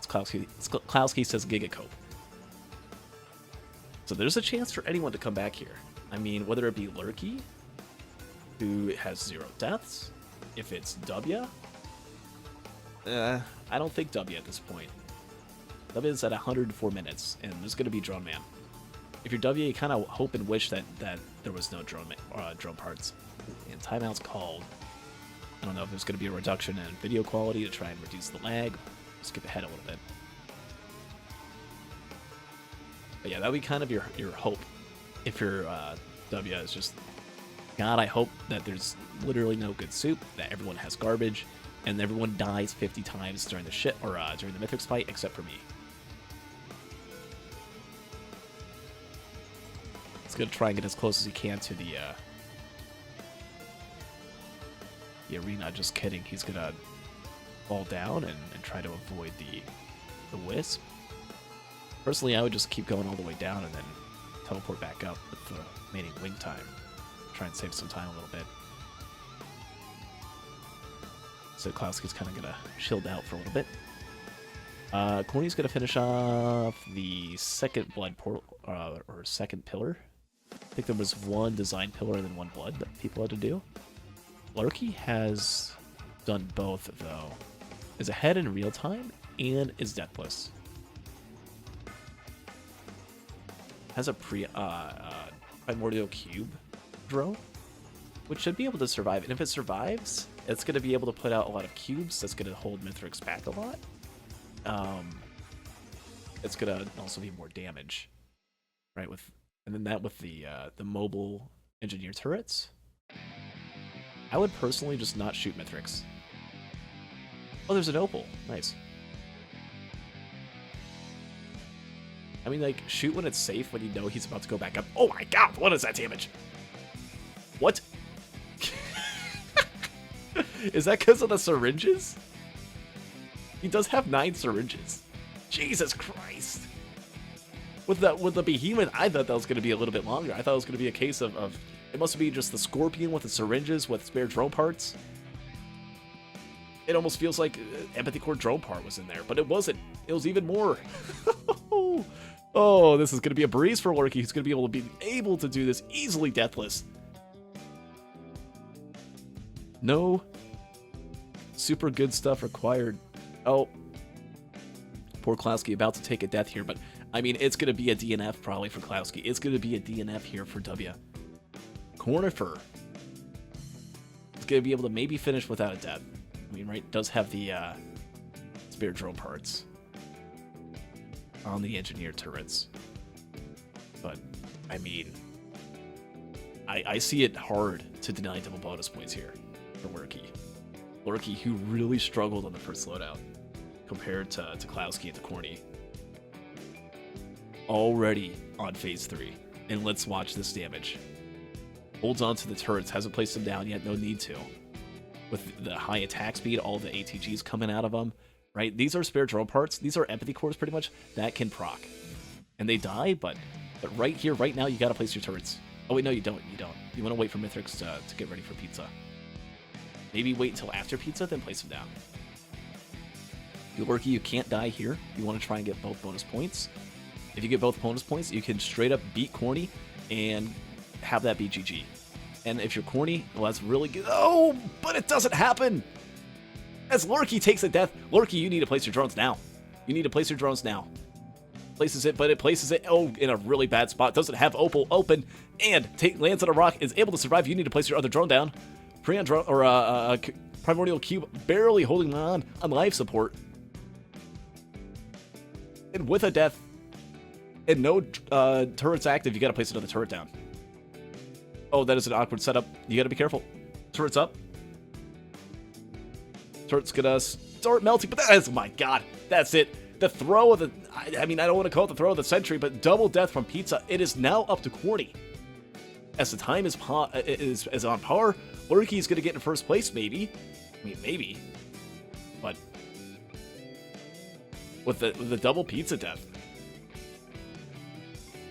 DeKlowski says Gigacope. So there's a chance for anyone to come back here. I mean, whether it be Lurky, who has 0 deaths, if it's W, I don't think W at this point. W is at 104 minutes, and there's going to be Drone Man. If you're W, you kind of hope and wish that there was no drone parts. And timeout's called. I don't know if there's going to be a reduction in video quality to try and reduce the lag. Skip ahead a little bit. But yeah, that would be kind of your hope. If your W is just, God, I hope that there's literally no good soup, that everyone has garbage, and everyone dies 50 times during the during the Mythics fight, except for me. He's gonna try and get as close as he can to the arena. Just kidding. He's gonna fall down and try to avoid the wisp. Personally, I would just keep going all the way down and then teleport back up with the remaining wing time. Try and save some time a little bit. So DeKlowski's kind of gonna shield out for a little bit. Corny's gonna finish off the second blood portal, or second pillar. I think there was 1 design pillar and then 1 blood that people had to do. Lurky has done both, though. Is ahead in real time and is deathless. Has a primordial cube drone, which should be able to survive. And if it survives, it's going to be able to put out a lot of cubes. That's going to hold Mithrix back a lot. It's going to also be more damage, right? And then that with the mobile engineer turrets. I would personally just not shoot Mithrix. Oh, there's an opal. Nice. I mean, like, shoot when it's safe, when you know he's about to go back up. Oh my god, what is that damage? What? Is that because of the syringes? He does have 9 syringes. Jesus Christ. With the Behemoth, I thought that was going to be a little bit longer. I thought it was going to be a case of it must be just the Scorpion with the syringes with spare drone parts. It almost feels like Empathy Core drone part was in there, but it wasn't. It was even more. Oh, this is going to be a breeze for Lurky. He's going to be able to do this easily deathless. No super good stuff required. Oh, poor DeKlowski about to take a death here, but I mean, it's going to be a DNF probably for DeKlowski. It's going to be a DNF here for W. Cornifer is going to be able to maybe finish without a death. I mean, right, does have the spare drone parts on the engineered turrets. But, I mean, I see it hard to deny double bonus points here for Lurky. Lurky, who really struggled on the first loadout. compared to DeKlowski and to Corny. Already on phase 3. And let's watch this damage. Holds on to the turrets, hasn't placed them down yet, no need to. With the high attack speed, all the ATGs coming out of them, right? These are spare drone parts. These are empathy cores pretty much that can proc. And they die, but right here, right now, you gotta place your turrets. Oh wait, no, you don't. You wanna wait for Mithrix to get ready for pizza. Maybe wait until after pizza, then place them down. Lurky, you can't die here. You wanna try and get both bonus points. If you get both bonus points, you can straight up beat Corny and have that be GG. And if you're Corny, well, that's really good. Oh, but it doesn't happen! As Lurky takes a death, Lurky, you need to place your drones now. You need to place your drones now. Places it, but it places it, oh, in a really bad spot. Doesn't have Opal open, and lands on a rock, is able to survive. You need to place your other drone down. Prion drone, or Primordial Cube barely holding on life support. And with a death, and no turrets active, you gotta place another turret down. Oh, that is an awkward setup. You gotta be careful. Turret's up. Turret's gonna start melting, but that is, oh my god, that's it. The throw of the, I mean, I don't want to call it the throw of the century, but double death from Pizza. It is now up to Corny. As the time is on par, Lurky's gonna get in first place, maybe. I mean, maybe. But with the double Pizza death,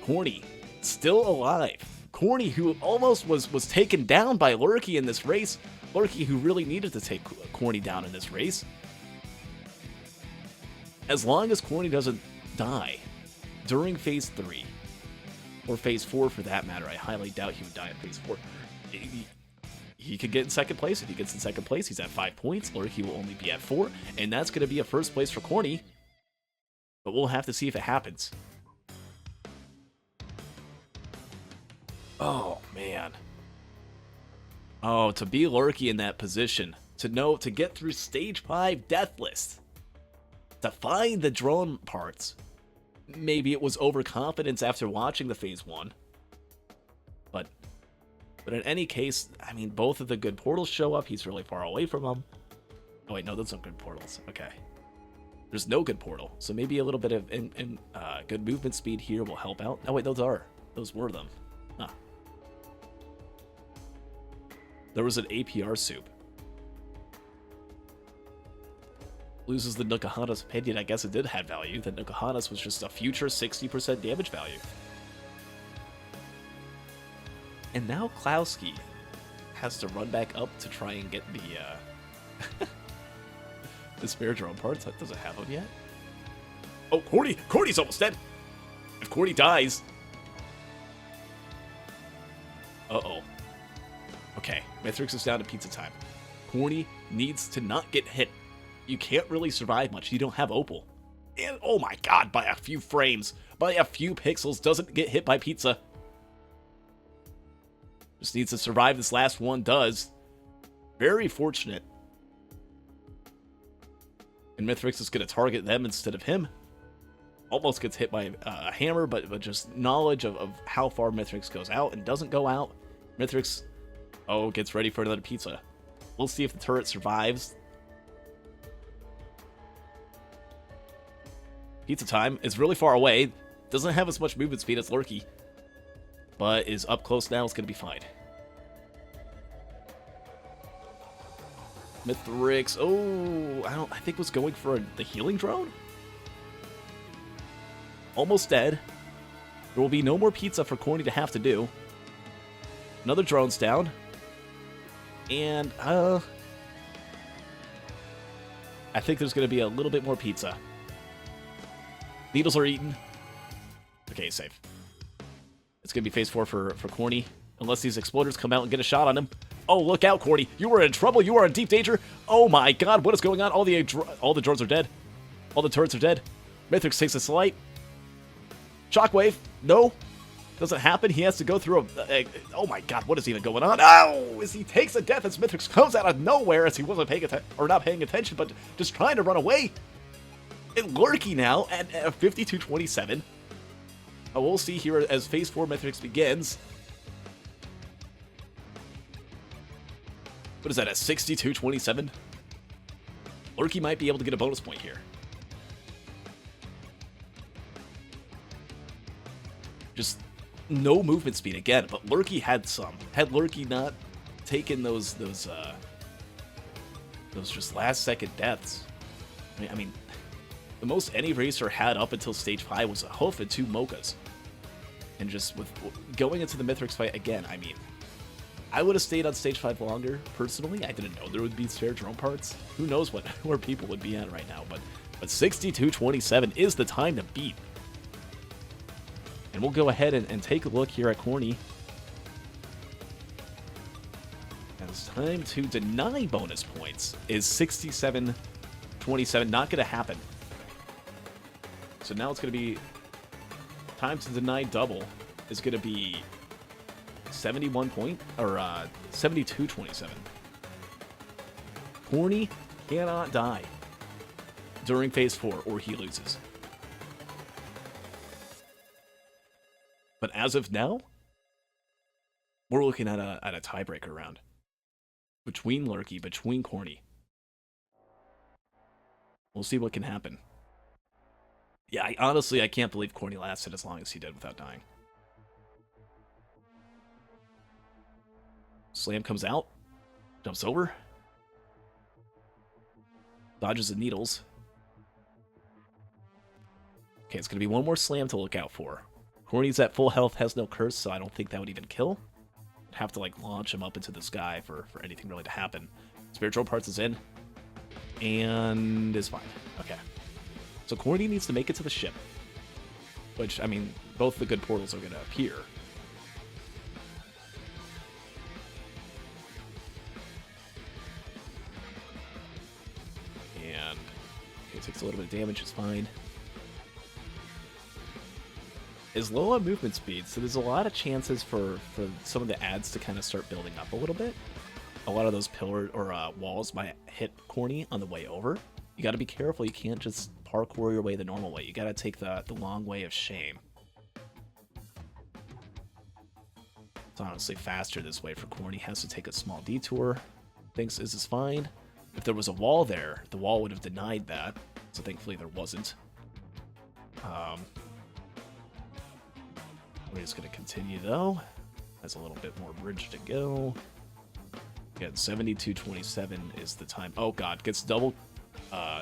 Corny still alive. Corny, who almost was taken down by Lurky in this race. Lurky, who really needed to take Corny down in this race. As long as Corny doesn't die during phase 3, or phase 4 for that matter, I highly doubt he would die in phase 4. He could get in second place. If he gets in second place, he's at 5 points. Lurky will only be at 4, and that's going to be a first place for Corny. But we'll have to see if it happens. Oh, man. Oh, to be Lurky in that position, to get through stage 5 death list, to find the drone parts. Maybe it was overconfidence after watching the phase 1. But in any case, I mean, both of the good portals show up. He's really far away from them. Oh wait, no, those aren't good portals. Okay. There's no good portal, so maybe a little bit of good movement speed here will help out. Oh wait, those were them. Huh. There was an APR soup. Loses the Nukahana's opinion. I guess it did have value. That Nukahana's was just a future 60% damage value. And now DeKlowski has to run back up to try and get the the spare drone parts. That doesn't have them yet. Oh, Cordy's almost dead. If Cordy dies. Uh-oh. Okay, Mithrix is down to pizza time. Corny needs to not get hit. You can't really survive much. You don't have Opal. And, oh my god, by a few frames, by a few pixels, doesn't get hit by Pizza. Just needs to survive this last one, does. Very fortunate. And Mithrix is going to target them instead of him. Almost gets hit by a hammer, but just knowledge of how far Mithrix goes out and doesn't go out. Mithrix, oh, gets ready for another Pizza. We'll see if the turret survives. Pizza time is really far away. Doesn't have as much movement speed as Lurky. But is up close now. It's going to be fine. Mithrix. Oh, I think was going for the healing drone? Almost dead. There will be no more Pizza for Corny to have to do. Another drone's down. And, I think there's going to be a little bit more Pizza. Needles are eaten. Okay, safe. It's going to be phase 4 for Corny. Unless these exploders come out and get a shot on him. Oh, look out, Corny. You are in trouble. You are in deep danger. Oh my god, what is going on? All the drones are dead. All the turrets are dead. Mithrix takes a slight. Shockwave. No. Doesn't happen. He has to go through oh my god, what is even going on? Oh, as he takes a death as Mithrix comes out of nowhere as he wasn't paying attention, or not paying attention, but just trying to run away. And Lurky now at 52-27. We'll see here as phase 4 Mithrix begins. What is that, at 62-27? Lurky might be able to get a bonus point here. Just no movement speed again, but Lurky had some. Had Lurky not taken those just last second deaths. I mean, the most any racer had up until stage 5 was a hoof and 2 mochas. And just with going into the Mithrix fight again, I mean, I would have stayed on stage 5 longer, personally. I didn't know there would be spare drone parts. Who knows where people would be at right now, but 62-27 is the time to beat. And we'll go ahead and take a look here at Corny. And it's time to deny bonus points. Is 67-27 not going to happen? So now it's going to be time to deny double is going to be 71 point or 72-27. Corny cannot die during phase 4 or he loses. But as of now, we're looking at a tiebreaker round between Lurky, between Corny. We'll see what can happen. Yeah, honestly, I can't believe Corny lasted as long as he did without dying. Slam comes out, jumps over, dodges the needles. Okay, it's going to be one more slam to look out for. Corny's at full health, has no curse, so I don't think that would even kill. I'd have to, like, launch him up into the sky for anything really to happen. Spiritual Parts is in, and is fine. Okay. So Corny needs to make it to the ship, which, I mean, both the good portals are going to appear. And okay, it takes a little bit of damage, it's fine. Is low on movement speed, so there's a lot of chances for some of the ads to kind of start building up a little bit. A lot of those pillar or walls might hit Corny on the way over. You got to be careful. You can't just parkour your way the normal way. You got to take the long way of shame. It's honestly faster this way for Corny. Has to take a small detour. Thinks this is fine. If there was a wall there, the wall would have denied that. So thankfully there wasn't. We're just going to continue though. Has a little bit more bridge to go. Again, 72-27 is the time. Oh god, gets double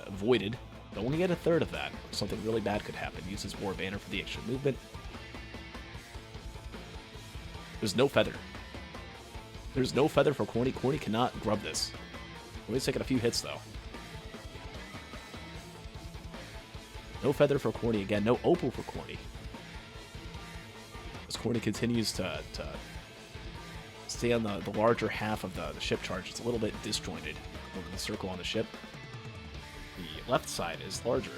voided. But only get a third of that. Something really bad could happen. Uses War Banner for the extra movement. There's no feather. There's no feather for Corny. Corny cannot grub this. Corny's taking a few hits though. No feather for Corny again. No opal for Corny. As Corny continues to stay on the larger half of the ship charge, it's a little bit disjointed over the circle on the ship. The left side is larger.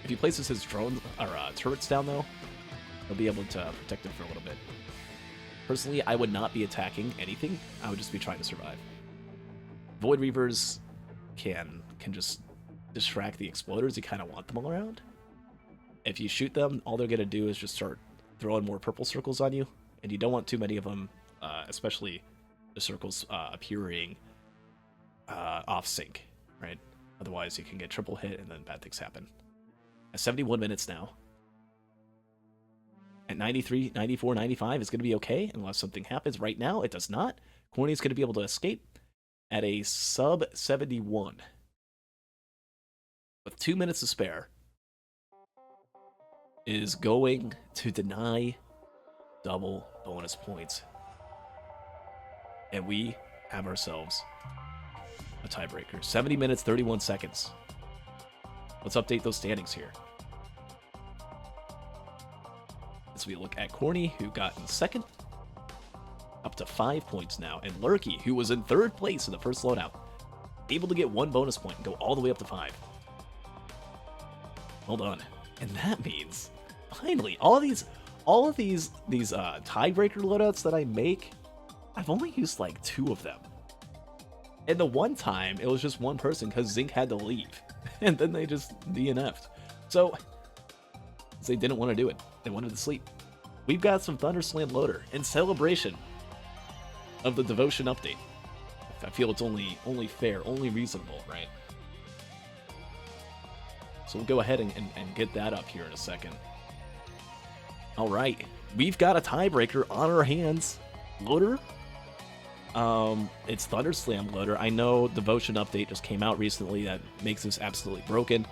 If he places his drone or turrets down though, he'll be able to protect him for a little bit. Personally, I would not be attacking anything. I would just be trying to survive. Void Reavers can just distract the exploders. You kind of want them all around. If you shoot them, all they're going to do is just start throwing more purple circles on you, and you don't want too many of them, especially the circles appearing off sync, right? Otherwise, you can get triple hit, and then bad things happen. At 71 minutes now. At 93, 94, 95 is going to be okay, unless something happens. Right now, it does not. Corny's going to be able to escape at a sub 71. With 2 minutes to spare, is going to deny double bonus points. And we have ourselves a tiebreaker. 70 minutes, 31 seconds. Let's update those standings here. As we look at Corny, who got in second, up to 5 points now. And Lurky, who was in third place in the first loadout, able to get 1 bonus point and go all the way up to 5. Hold on. And that means, finally, all of these tiebreaker loadouts that I make, I've only used like 2 of them. And the one time, it was just one person because Zinc had to leave. And then they just DNF'd. So, they didn't want to do it. They wanted to sleep. We've got some Thunderslam Loader in celebration of the Devotion update. I feel it's only fair, only reasonable, right? So So we'll go ahead and get that up here in a second. All right, we've got a tiebreaker on our hands. Loader. It's Thunder Slam Loader. I know Devotion update just came out recently that makes this absolutely broken.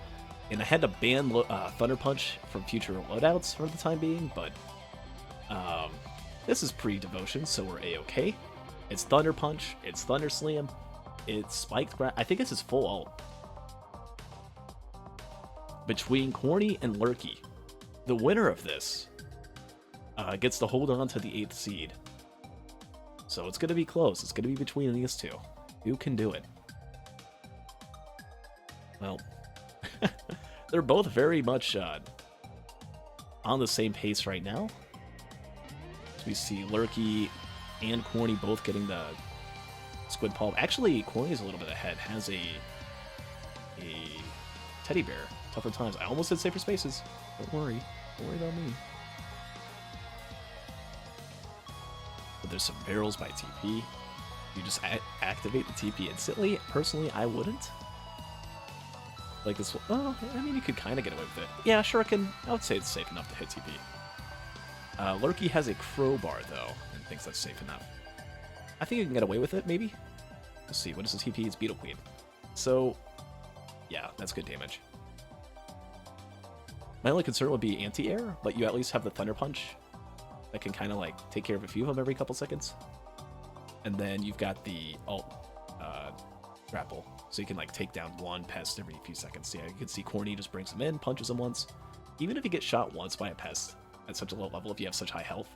And I had to ban Thunder Punch from future loadouts for the time being, but this is pre-Devotion, so we're A-okay. It's Thunder Punch, it's Thunder Slam, it's Spiked Ground. I think this is full ult. Between Corny and Lurky, the winner of this gets to hold on to the 8th seed. So it's going to be close. It's going to be between these two. Who can do it? Well, they're both very much on the same pace right now. So we see Lurky and Corny both getting the Squid Palm. Actually, Corny's a little bit ahead. Has a teddy bear. Tougher times. I almost said safer spaces. Don't worry. Don't worry about me. But there's some barrels by TP. You just activate the TP instantly. Personally, I wouldn't. Like this one. Oh, I mean, you could kind of get away with it. Yeah, Shuriken. I would say it's safe enough to hit TP. Lurky has a crowbar, though, and thinks that's safe enough. I think you can get away with it, maybe? Let's see. What is the TP? It's Beetle Queen. So, yeah, that's good damage. My only concern would be anti-air, but you at least have the Thunder Punch that can kind of like take care of a few of them every couple seconds. And then you've got the ult grapple, so you can like take down one pest every few seconds. Yeah, you can see Corny just brings him in, punches him once. Even if you get shot once by a pest at such a low level, if you have such high health,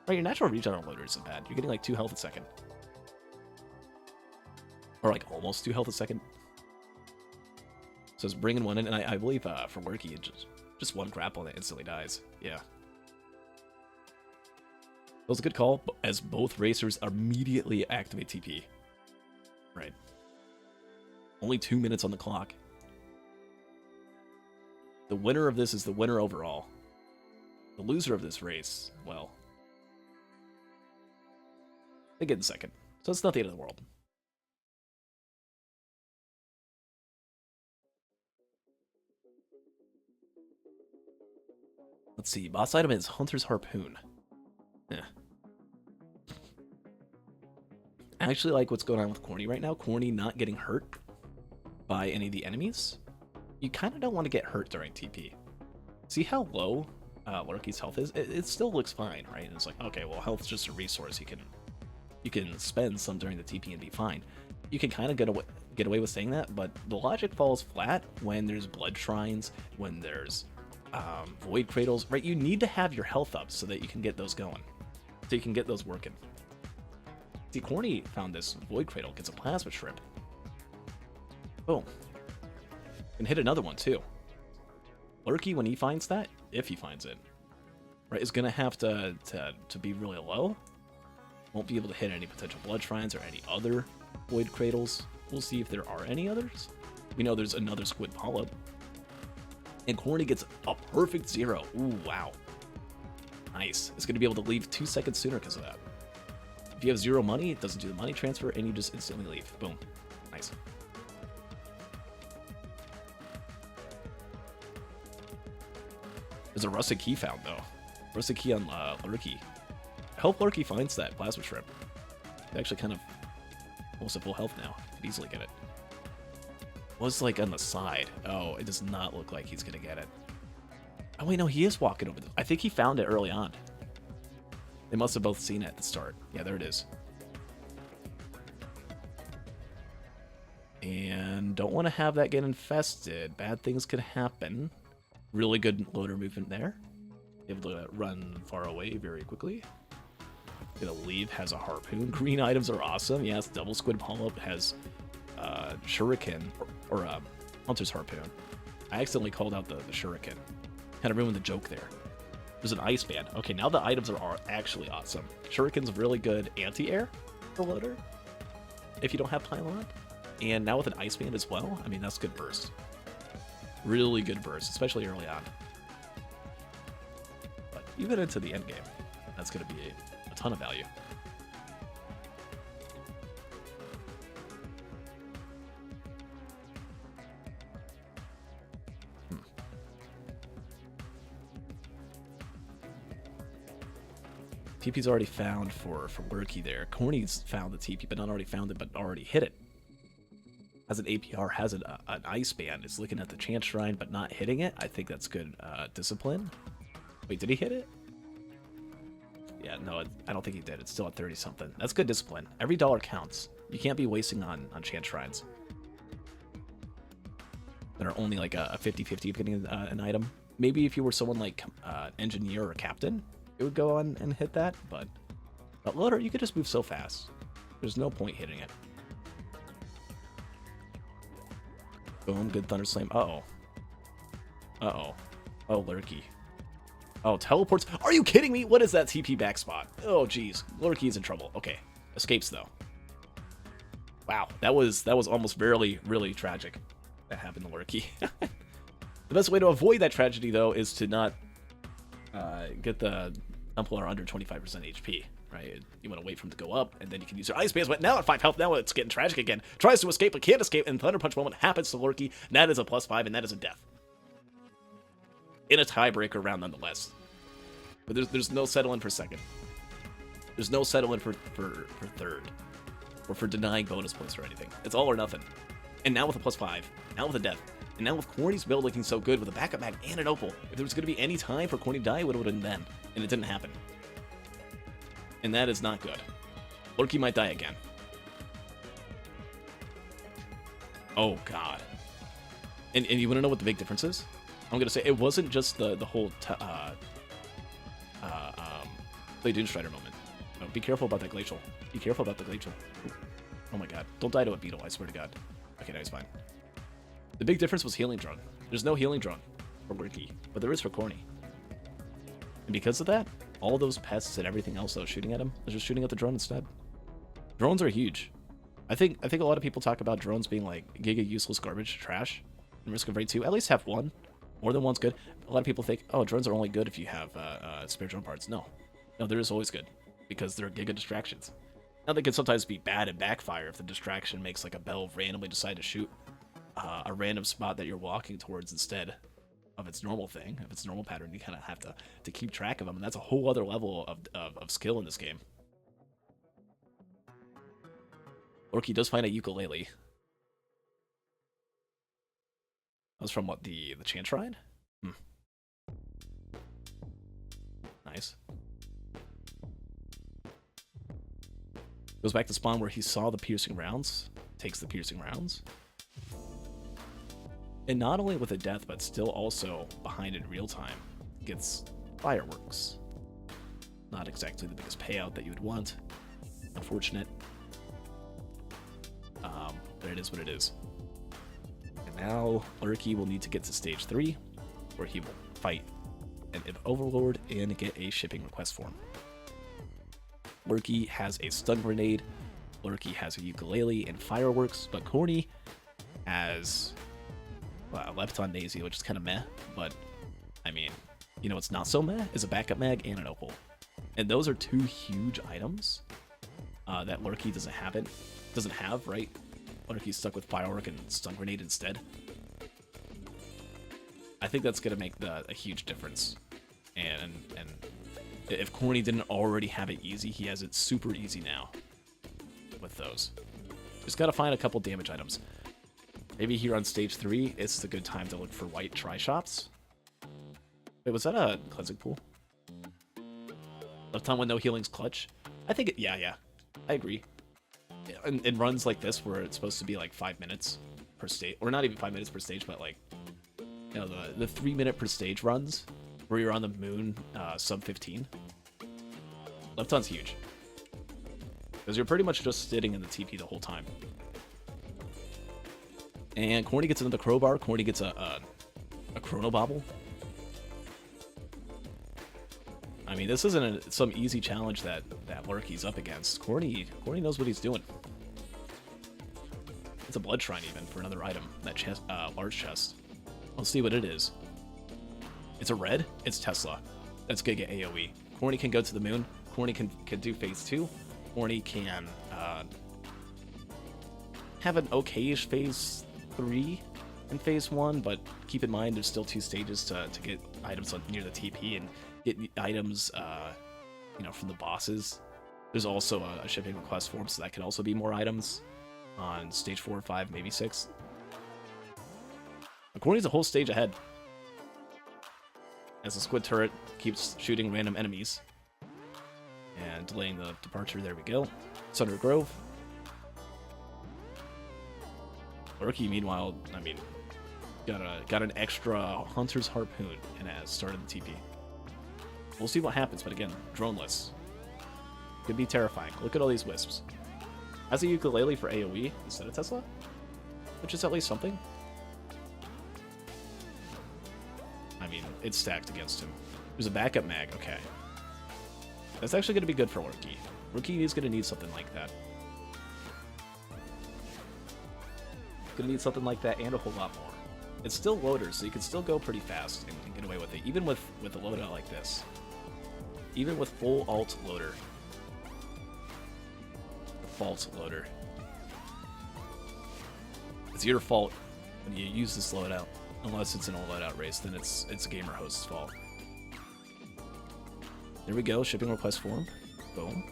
right, your natural regen on loader isn't bad. You're getting like 2 health a second, or like almost 2 health a second. So it's bringing one in, and I believe for Lurky, it just one grapple and it instantly dies. Yeah. That was a good call, as both racers immediately activate TP. Right. Only 2 minutes on the clock. The winner of this is the winner overall. The loser of this race, well, they get in second. So it's not the end of the world. Let's see, boss item is Hunter's Harpoon. Yeah. I actually like what's going on with Corny right now. Corny not getting hurt by any of the enemies. You kind of don't want to get hurt during TP. See how low Lurky's health is? It still looks fine, right? And it's like, okay, well, health's just a resource. You can spend some during the TP and be fine. You can kind of get away with saying that, but the logic falls flat when there's blood shrines, when there's void cradles, right? You need to have your health up so that you can get those going, so you can get those working. See, Corny found this void cradle, gets a plasma shrimp. Boom. Can hit another one too. Lurky, when he finds that, if he finds it, right, is gonna have to be really low. Won't be able to hit any potential blood shrines or any other void cradles. We'll see if there are any others. We know there's another squid polyp. And Corny gets a perfect 0. Ooh, wow. Nice. It's going to be able to leave 2 seconds sooner because of that. If you have 0 money, it doesn't do the money transfer, and you just instantly leave. Boom. Nice. There's a rusted key found, though. Rusted key on Lurky. I hope Lurky finds that plasma shrimp. It's actually kind of almost at full health now. Could easily get it. Was like on the side. Oh, it does not look like he's gonna get it. Oh wait, no, he is walking over. I think he found it early on. They must have both seen it at the start. Yeah, there it is. And don't want to have that get infested. Bad things could happen. Really good loader movement there. Able to run far away very quickly. Gonna leave, has a harpoon. Green items are awesome. Yes, double squid polyp has shuriken or Hunter's Harpoon. I accidentally called out the shuriken. Kind of ruined the joke there. There's an ice band. Okay, now the items are actually awesome. Shuriken's really good anti-air for loader if you don't have pylon. And now with an ice band as well, I mean, that's good burst. Really good burst, especially early on. But even into the end game, that's going to be a ton of value. TP's already found for Lurky there. Corny's found the TP, but not already found it, but already hit it. Has an APR, has an Ice Band, is looking at the Chant Shrine, but not hitting it. I think that's good discipline. Wait, did he hit it? Yeah, no, I don't think he did. It's still at 30-something. That's good discipline. Every dollar counts. You can't be wasting on Chant Shrines that are only like a 50-50 of getting an item. Maybe if you were someone like Engineer or Captain, it would go on and hit that, but Loader, you could just move so fast. There's no point hitting it. Boom, good Thunder Slam. Uh-oh. Uh-oh. Oh, Lurky. Oh, teleports. Are you kidding me? What is that TP back spot? Oh, jeez. Lurky's in trouble. Okay. Escapes, though. Wow. That was almost really tragic. That happened to Lurky. The best way to avoid that tragedy, though, is to not get the Templar under 25% HP. Right? You want to wait for him to go up, and then you can use your Ice Bands, but now at 5 health, now it's getting tragic again. Tries to escape, but can't escape, and Thunder Punch moment happens to Lurky, and that is a +5, and that is a death. In a tiebreaker round, nonetheless. But there's no settling for second. There's no settling for third. Or for denying bonus points or anything. It's all or nothing. And now with a +5, now with a death, and now with Corny's build looking so good with a backup mag and an Opal, if there was going to be any time for Corny to die, it would have been then. And it didn't happen. And that is not good. Lurky might die again. Oh, God. And you want to know what the big difference is? I'm going to say it wasn't just the whole Play Doomstrider moment. No, be careful about that Glacial. Be careful about the Glacial. Oh my God. Don't die to a Beetle, I swear to God. Okay, no, he's fine. The big difference was Healing Drone. There's no Healing Drone for Lurky, but there is for Corny. And because of that, all those pests and everything else that was shooting at him was just shooting at the drone instead. Drones are huge. I think a lot of people talk about drones being like giga useless garbage, trash, and Risk of Raid 2. At least have one. More than one's good. A lot of people think, oh, drones are only good if you have spare drone parts. No, they're just always good because they're giga distractions. Now they can sometimes be bad and backfire if the distraction makes like a bell randomly decide to shoot a random spot that you're walking towards instead of its normal thing. If it's normal pattern, you kind of have to keep track of them, and that's a whole other level of skill in this game. Lurky does find a ukulele. That was from what, the Chant Shrine? Nice. Goes back to spawn where he saw the piercing rounds. Takes the piercing rounds. And not only with a death, but still also behind in real time. Gets fireworks. Not exactly the biggest payout that you would want. Unfortunate. But it is what it is. And now Lurky will need to get to stage 3, where he will fight an Overlord and get a shipping request form. Lurky has a stun grenade. Lurky has a ukulele and fireworks, but Corny has left on Daisy, which is kind of meh, but I mean, you know what's not so meh is a backup mag and an Opal. And those are two huge items that Lurky doesn't have, right? Lurky's stuck with firework and stun grenade instead. I think that's gonna make a huge difference. And if Corny didn't already have it easy, he has it super easy now with those. Just gotta find a couple damage items. Maybe here on stage 3, it's a good time to look for white tri-shots. Wait, was that a cleansing pool? Left time with no healing's clutch? I think yeah. I agree. In runs like this, where it's supposed to be like 5 minutes per stage, or not even 5 minutes per stage, but like, you know, the 3 minute per stage runs, where you're on the moon, sub 15. Left ton's huge. Because you're pretty much just sitting in the TP the whole time. And Corny gets another crowbar. Corny gets a chrono bobble. I mean, this isn't some easy challenge that Lurky's up against. Corny knows what he's doing. It's a blood shrine even for another item. That chest, large chest. Let's see what it is. It's a red. It's Tesla. That's Giga AoE. Corny can go to the moon. Corny can do phase 2. Corny can have an okayish phase 3 in phase 1, but keep in mind there's still 2 stages to get items near the TP and get items from the bosses. There's also a shipping request form, so that can also be more items on stage 4 or 5, maybe 6. Corny's a whole stage ahead, as the squid turret keeps shooting random enemies and delaying the departure. There we go. Sunder Grove. Lurky, meanwhile, I mean, got an extra Hunter's Harpoon and has started the TP. We'll see what happens, but again, droneless. Could be terrifying. Look at all these wisps. Has a ukulele for AoE instead of Tesla, which is at least something. I mean, it's stacked against him. There's a backup mag, okay. That's actually going to be good for Lurky. Lurky is going to need something like that. Going to need something like that and a whole lot more. It's still loaders, so you can still go pretty fast and get away with it, even with a loadout like this. Even with full alt loader. The fault loader. It's your fault when you use this loadout. Unless it's an all loadout race, then it's gamer host's fault. There we go, shipping request form. Boom.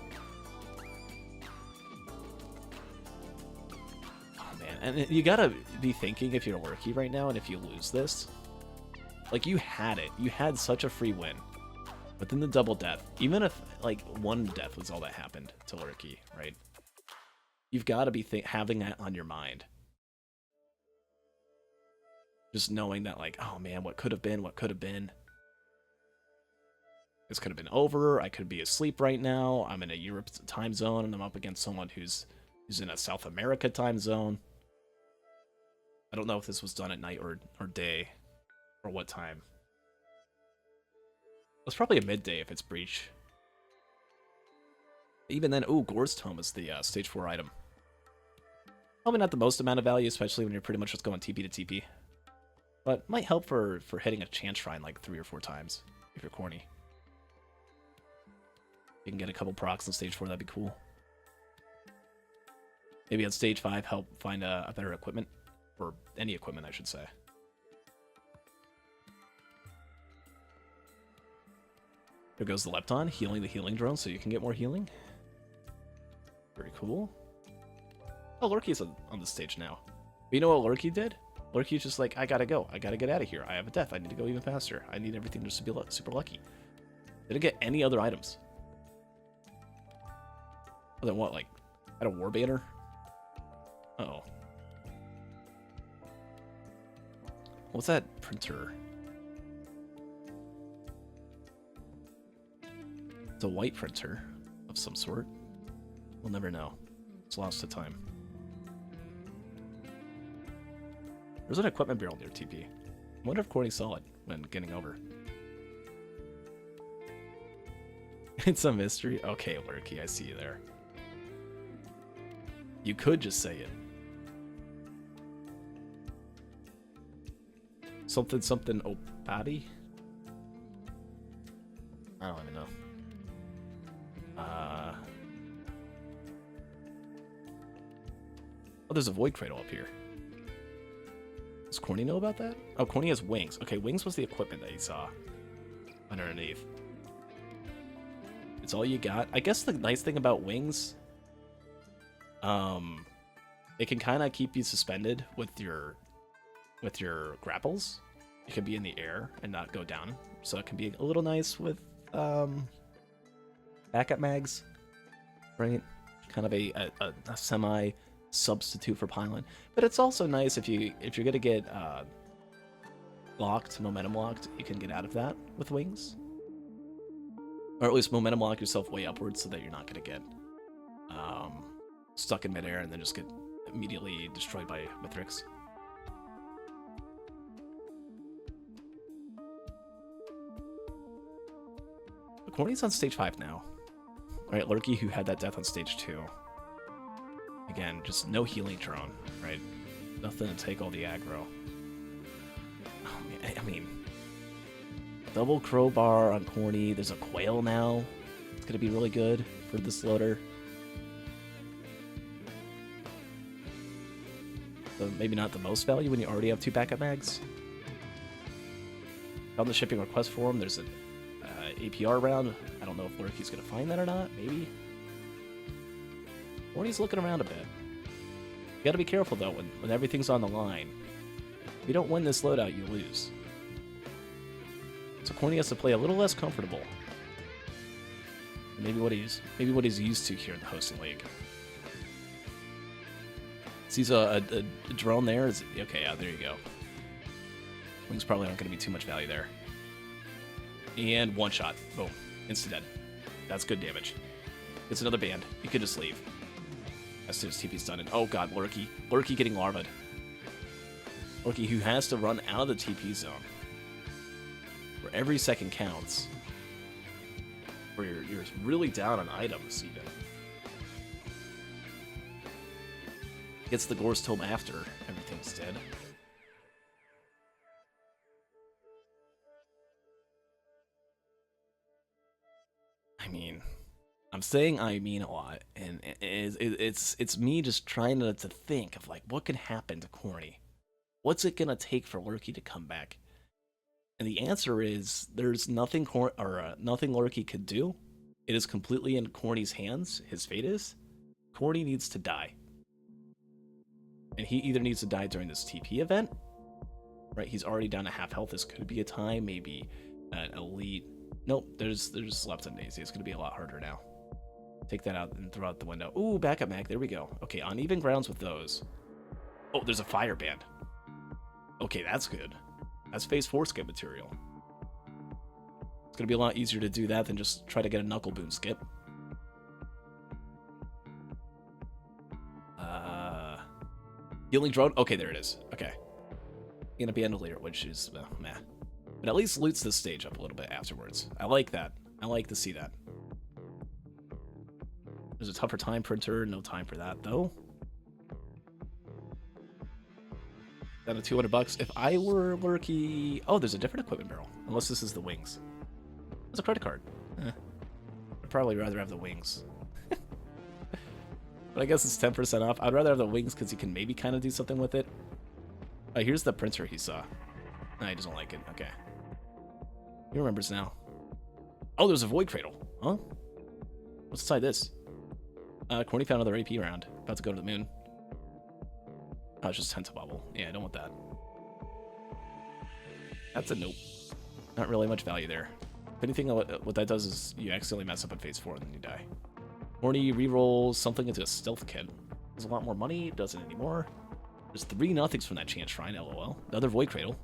Oh man, and you gotta be thinking if you're Lurky right now, and if you lose this, like you had it, you had such a free win. But then the double death, even if like one death was all that happened to Lurky, right? You've got to be having that on your mind. Just knowing that, like, oh man, what could have been, what could have been. This could have been over. I could be asleep right now. I'm in a Europe time zone, and I'm up against someone who's in a South America time zone. I don't know if this was done at night or day, or what time. It's probably a midday if it's Breach. Even then, ooh, Gore's Tome is the stage 4 item. Probably not the most amount of value, especially when you're pretty much just going TP to TP. But might help for hitting a chance shrine like 3 or 4 times if you're corny. You can get a couple procs on stage 4, that'd be cool. Maybe on stage 5 help find a better equipment. Or any equipment, I should say. There goes the Lepton, healing the healing drone so you can get more healing. Very cool. Oh, Lurky's on the stage now. But you know what Lurky did? Lurky's just like, I gotta go. I gotta get out of here. I have a death. I need to go even faster. I need everything just to be super lucky. Didn't get any other items. Other than what, like, I had a war banner? Uh-oh. What's that printer? It's a white printer of some sort. We'll never know. It's lost to time. There's an equipment barrel near TP. I wonder if Corny saw it when getting over. It's a mystery? Okay, Lurky, I see you there. You could just say it. Something Opati? I don't even know. Oh, there's a Void Cradle up here. Does Corny know about that? Oh, Corny has wings. Okay, wings was the equipment that he saw underneath. It's all you got. I guess the nice thing about wings, it can kind of keep you suspended with your grapples. You can be in the air and not go down, so it can be a little nice with backup mags, right? Kind of a semi substitute for pylon, but it's also nice if you're gonna get momentum locked, you can get out of that with wings, or at least momentum lock yourself way upwards so that you're not gonna get stuck in midair and then just get immediately destroyed by Mithrix. Corny's on stage 5 now. Alright, Lurky, who had that death on stage 2. Again, just no healing drone, right? Nothing to take all the aggro. Oh, man, I mean, double crowbar on Corny. There's a quail now. It's going to be really good for this loader. So maybe not the most value when you already have 2 backup mags. On the shipping request form, there's a APR round. I don't know if Lurky's going to find that or not. Maybe. Corny's looking around a bit. You got to be careful, though, when everything's on the line. If you don't win this loadout, you lose. So Corny has to play a little less comfortable. Maybe what he's used to here in the hosting league. Sees a drone there. Okay, yeah, there you go. Wings probably aren't going to be too much value there. And one shot. Boom. Insta-dead. That's good damage. It's another band. You could just leave. As soon as TP's done. And oh god, Lurky. Lurky getting larvaed. Lurky who has to run out of the TP zone. Where every second counts. Where you're really down on items, even. Gets the Gore's Tome after everything's dead. I mean, I'm saying I mean a lot, and it's me just trying to think of, like, what can happen to Corny? What's it gonna take for Lurky to come back? And the answer is, there's nothing nothing Lurky could do. It is completely in Corny's hands, his fate is. Corny needs to die. And he either needs to die during this TP event, right? He's already down to half health. This could be a time, maybe an elite. Nope, there's left on Daisy. It's going to be a lot harder now. Take that out and throw out the window. Ooh, backup mag. There we go. Okay, on even grounds with those. Oh, there's a fire band. Okay, that's good. That's phase 4 skip material. It's going to be a lot easier to do that than just try to get a knuckle boon skip. Healing drone? Okay, there it is. Okay. Gonna be Endolier, which is, meh. But at least loots this stage up a little bit afterwards. I like that. I like to see that. There's a tougher time printer. No time for that, though. Down to $200. If I were Lurky... Oh, there's a different equipment barrel. Unless this is the wings. There's a credit card. I'd probably rather have the wings. But I guess it's 10% off. I'd rather have the wings because you can maybe kind of do something with it. Here's the printer he saw. No, he doesn't like it. Okay. He remembers now. Oh, there's a Void Cradle. Huh? What's inside this? Corny found another AP round. About to go to the moon. Oh, it's just Tenta Bubble. Yeah, I don't want that. That's a nope. Not really much value there. If anything, what that does is you accidentally mess up in phase 4 and then you die. Corny rerolls something into a stealth kit. There's a lot more money. Doesn't anymore. There's 3 nothings from that Chance Shrine, lol. Another Void Cradle.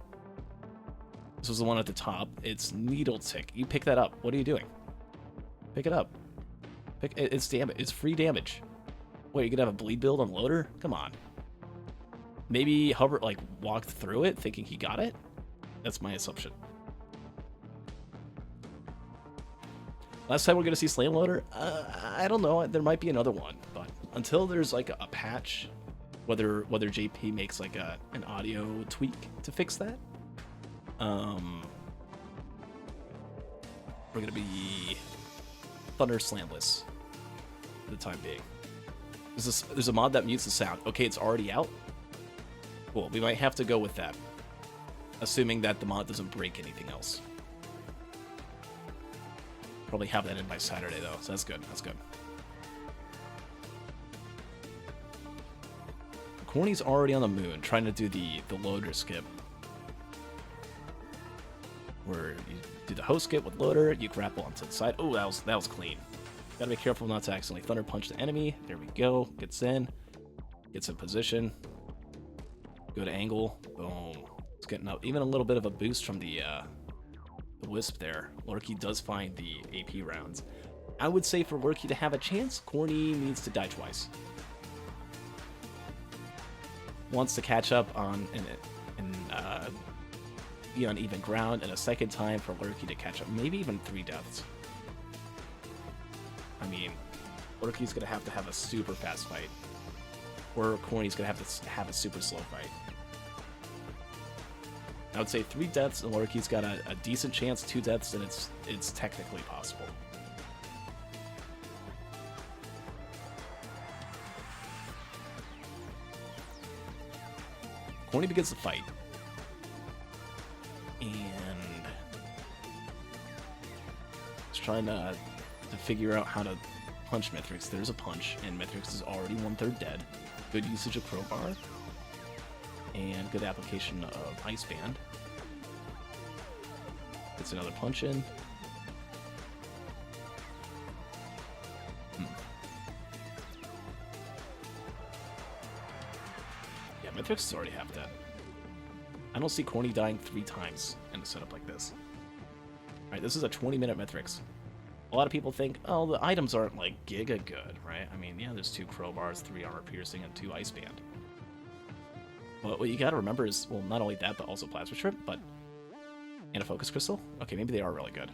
This was the one at the top. It's Needle Tick. You pick that up. What are you doing? Pick it up. It's damage. It's free damage. Wait, you could have a bleed build on loader? Come on. Maybe Hubbard, like, walked through it thinking he got it? That's my assumption. Last time we're going to see Slam Loader? I don't know. There might be another one. But until there's, like, a patch, whether JP makes, like, an audio tweak to fix that, we're going to be Thunder Slamless for the time being. There's a mod that mutes the sound. Okay, it's already out? Cool. We might have to go with that, assuming that the mod doesn't break anything else. Probably have that in by Saturday, though, so that's good. That's good. Corny's already on the moon, trying to do the loader skip. Where you do the host skip with loader, you grapple onto the side. Oh, that was clean. Gotta be careful not to accidentally thunder punch the enemy. There we go. Gets in position. Go to angle. Boom. It's getting up. Even a little bit of a boost from the Wisp there. Lurky does find the AP rounds. I would say for Lurky to have a chance, Corny needs to die twice. Wants to catch up on be on even ground, and a second time for Lurky to catch up. Maybe even 3 deaths. I mean, Lurky's gonna have to have a super fast fight, or Corny's gonna have to have a super slow fight. I would say 3 deaths, and Lurky's got a decent chance. 2 deaths, and it's technically possible. Corny begins the fight. And trying to figure out how to punch Mithrix. There's a punch, and Mithrix is already 1/3 dead. Good usage of Crowbar, and good application of Ice Band. Gets another punch in. Yeah, Mithrix is already half dead. I don't see Corny dying 3 times in a setup like this. Alright, this is a 20-minute Mithrix. A lot of people think, oh, the items aren't, like, giga good, right? I mean, yeah, there's 2 crowbars, 3 armor piercing, and 2 ice band. But what you gotta remember is, well, not only that, but also plasma strip, and a focus crystal? Okay, maybe they are really good.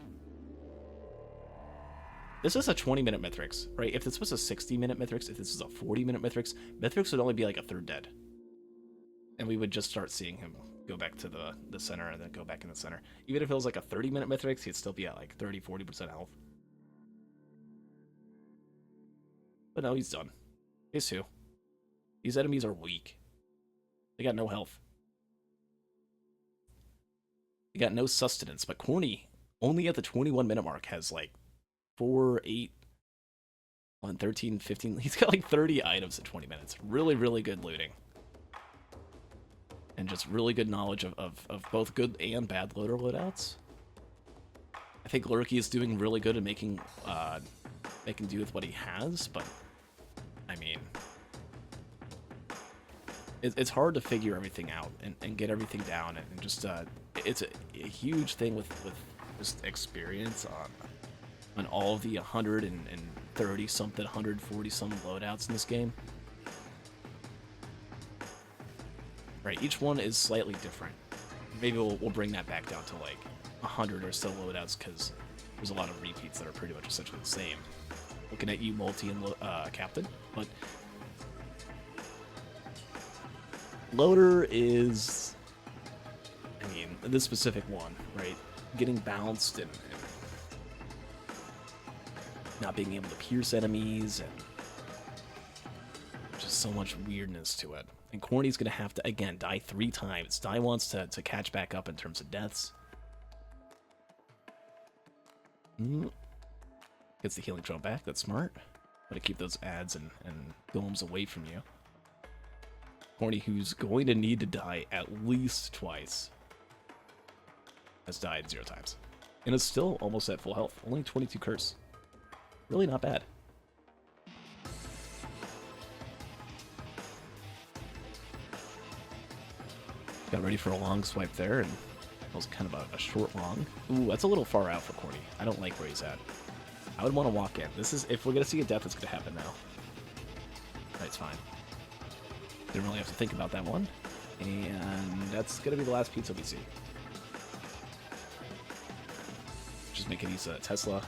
This is a 20-minute Mithrix, right? If this was a 60-minute Mithrix, if this was a 40-minute Mithrix, Mithrix would only be like a 1/3 dead. And we would just start seeing him go back to the center and then go back in the center. Even if it was like a 30-minute Mithrix, he'd still be at like 30-40% health. But no, he's done. Phase 2. These enemies are weak. They got no health. They got no sustenance, but Corny, only at the 21-minute mark, has like 4, 8, 1, 13, 15. He's got like 30 items at 20 minutes. Really, really good looting. And just really good knowledge of both good and bad loader loadouts. I think Lurky is doing really good at making do with what he has, but I mean, it's hard to figure everything out and get everything down, and just it's a huge thing with just experience on all of the 130 something, 140 some loadouts in this game. Right, each one is slightly different. Maybe we'll bring that back down to like 100 or so loadouts, because there's a lot of repeats that are pretty much essentially the same. Looking at you, Multi and Captain, but Loader is, I mean, this specific one, right? Getting bounced and not being able to pierce enemies, and just so much weirdness to it. And Corny's going to have to, again, die 3 times. Die wants to catch back up in terms of deaths. Gets the healing drone back. That's smart. But to keep those ads and golems away from you. Corny, who's going to need to die at least twice, has died 0 times. And is still almost at full health. Only 22 curse. Really not bad. Got ready for a long swipe there, and that was kind of a short long. Ooh, that's a little far out for Corny. I don't like where he's at. I would want to walk in. This is, if we're going to see a death, it's going to happen now. That's fine. Didn't really have to think about that one. And that's going to be the last pizza we see. Just making these Tesla.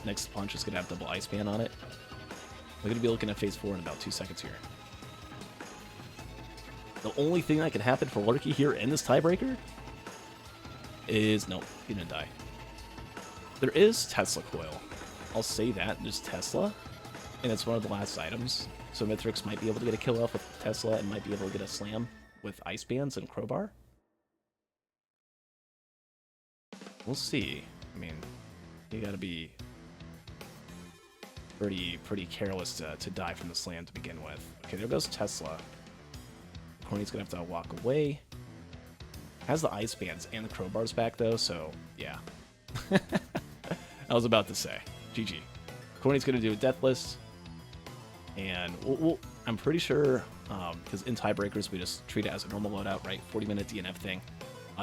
Next punch is going to have double ice band on it. We're going to be looking at phase 4 in about 2 seconds here. The only thing that can happen for Lurky here in this tiebreaker is, nope, he didn't die. There is Tesla Coil. I'll say that. There's Tesla, and it's one of the last items. So Mithrix might be able to get a kill off with Tesla and might be able to get a slam with Ice Bands and Crowbar. We'll see. I mean, you gotta be pretty careless to die from the slam to begin with. Okay, there goes Tesla. Corny's gonna have to walk away. Has the ice bands and the crowbars back though, so yeah. I was about to say, GG. Corny's gonna do a death list, and I'm pretty sure, because in tiebreakers we just treat it as a normal loadout, right? 40-minute DNF thing.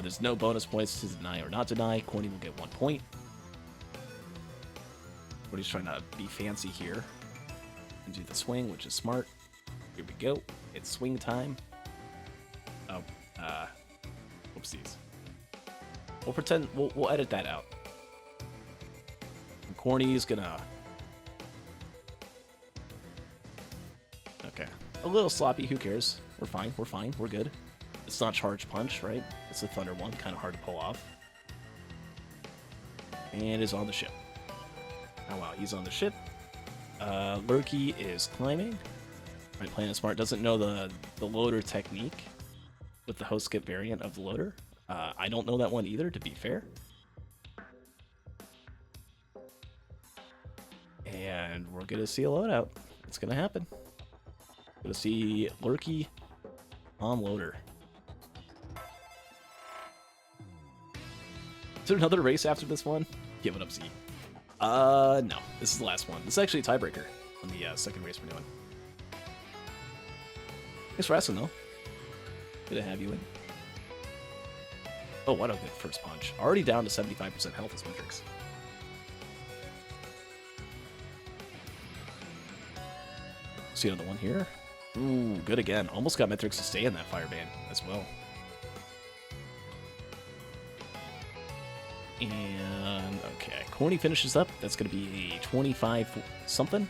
There's no bonus points to deny or not deny. Corny will get 1 point. Corny's trying to be fancy here and do the swing, which is smart. Here we go. It's swing time. Oh, whoopsies. We'll pretend, we'll edit that out. And Corny's gonna... Okay. A little sloppy, who cares? We're fine, we're good. It's not charge punch, right? It's a thunder one, kind of hard to pull off. And is on the ship. Oh wow, he's on the ship. Lurky is climbing. Right, playing it smart. Doesn't know the loader technique with the host skip variant of the loader. I don't know that one either, to be fair. And we're gonna see a loadout. It's gonna happen. Gonna see Lurky on loader. Is there another race after this one? Give it up, Z. No. This is the last one. This is actually a tiebreaker on the second race we're doing. Thanks for asking, though. Good to have you in. Oh, what a good first punch. Already down to 75% health as Matrix. See another one here. Ooh, good again. Almost got Mithrix to stay in that Fireband as well. And, okay, Corny finishes up. That's going to be a 25 something.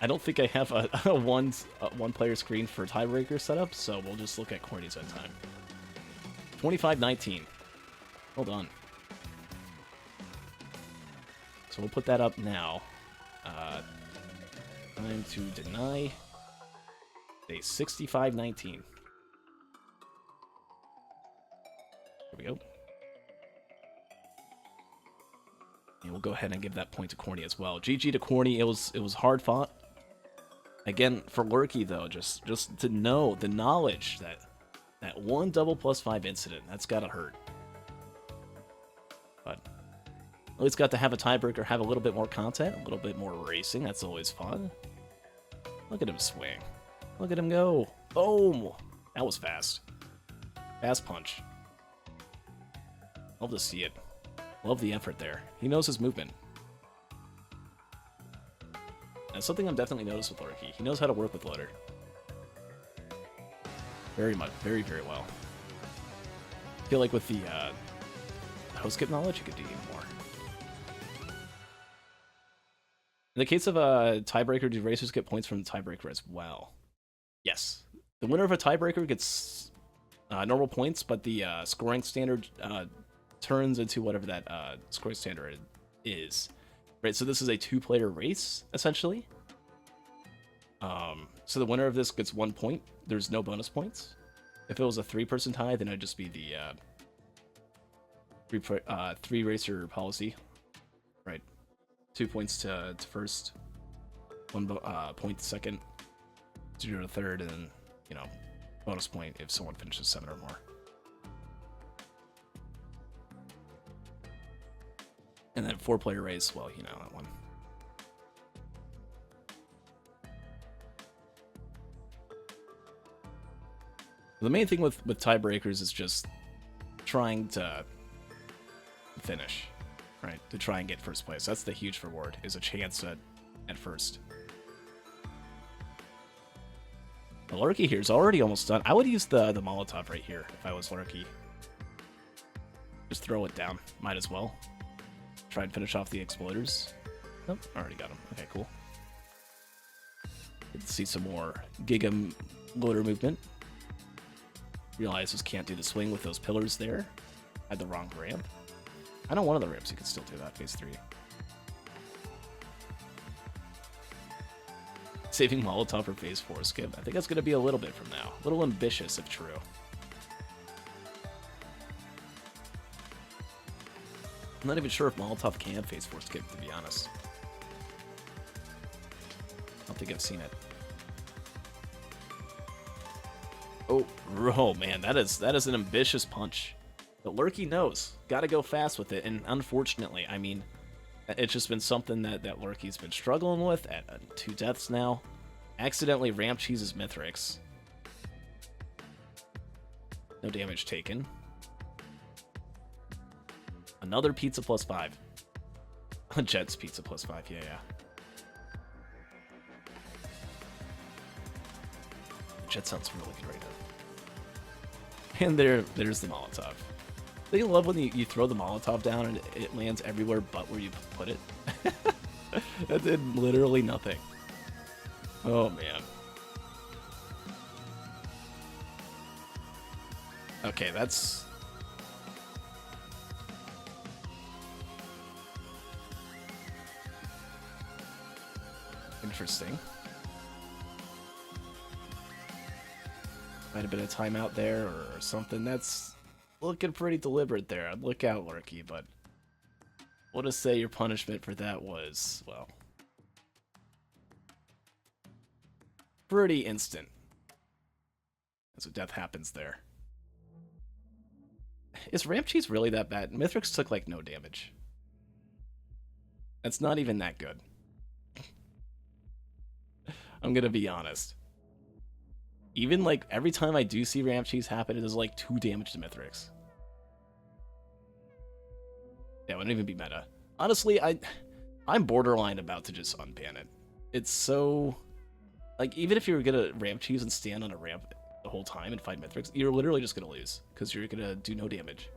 I don't think I have a one-player screen for Tiebreaker setup, so we'll just look at Corny's end time. 25-19. Hold on. So we'll put that up now. Time to deny. A 65-19. Here we go. And we'll go ahead and give that point to Corny as well. GG to Corny. It was hard fought. Again, for Lurky though, just to know the knowledge that one double +5 incident, that's gotta hurt. But at least got to have a tiebreaker, have a little bit more content, a little bit more racing. That's always fun. Look at him swing. Look at him go. Boom! That was fast. Fast punch. Love to see it. Love the effort there. He knows his movement. That's something I'm definitely noticed with Lurky. He knows how to work with loader. Very much. Very, very well. I feel like with the host skip knowledge, you could do even more. In the case of a tiebreaker, do racers get points from the tiebreaker as well? Yes. The winner of a tiebreaker gets normal points, but the scoring standard turns into whatever that scoring standard is. Right, so this is a two-player race, essentially. So the winner of this gets 1 point. There's no bonus points. If it was a three-person tie, then it'd just be the three-racer policy. Right. 2 points to first, 1 point to second, 0 to third, and then, you know, bonus point if someone finishes 7 or more. And then 4-player race, well, you know that one. The main thing with tiebreakers is just trying to finish, right? To try and get first place. That's the huge reward, is a chance at first. The Lurky here is already almost done. I would use the Molotov right here if I was Lurky. Just throw it down. Might as well. Try and finish off the exploders. Nope, already got him. Okay, cool. Get to see some more Giga loader movement. Realize this can't do the swing with those pillars there. Had the wrong ramp. I know one of the ramps you can still do that, phase 3. Saving Molotov for phase 4 skip. I think that's going to be a little bit from now. A little ambitious if true. I'm not even sure if Molotov can phase 4 skip, to be honest. I don't think I've seen it. Oh man, that is an ambitious punch. But Lurky knows. Gotta go fast with it, and unfortunately, I mean, it's just been something that Lurky's been struggling with at 2 deaths now. Accidentally ramp cheeses Mithrix. No damage taken. Another pizza +5. Jet's pizza +5, yeah. Jet sounds really good right now. And there's the Molotov. They love when you throw the Molotov down and it lands everywhere but where you put it. That did literally nothing. Oh man. Okay, that's... interesting. Might have been a timeout there or something. That's looking pretty deliberate there. Look out, Lurky, but we'll just say your punishment for that was, well, pretty instant. So death happens there. Is Ramp Cheese really that bad? Mithrix took like no damage. That's not even that good. I'm gonna be honest. Even like every time I do see Ramp Cheese happen, it does like 2 damage to Mithrix. Yeah, it wouldn't even be meta. Honestly, I'm borderline about to just unban it. It's so like, even if you were gonna Ramp Cheese and stand on a ramp the whole time and fight Mithrix, you're literally just gonna lose because you're gonna do no damage.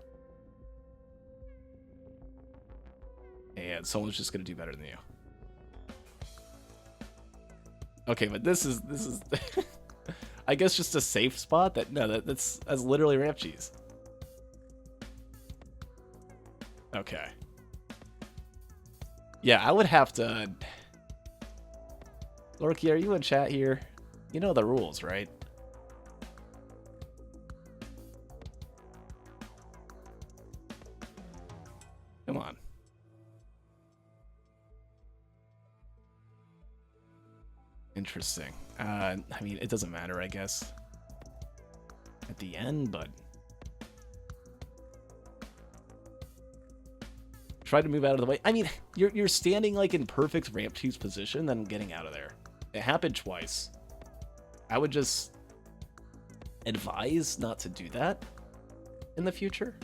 And someone's just gonna do better than you. Okay, but this is I guess just a safe spot. That's literally Ramp Cheese. Okay. Yeah, I would have to. Lorky, are you in chat here? You know the rules, right? Come on. Interesting. I mean, it doesn't matter, I guess, at the end, but try to move out of the way. I mean, you're standing like in perfect Ramp Cheese position, then getting out of there. It happened twice. I would just advise not to do that in the future.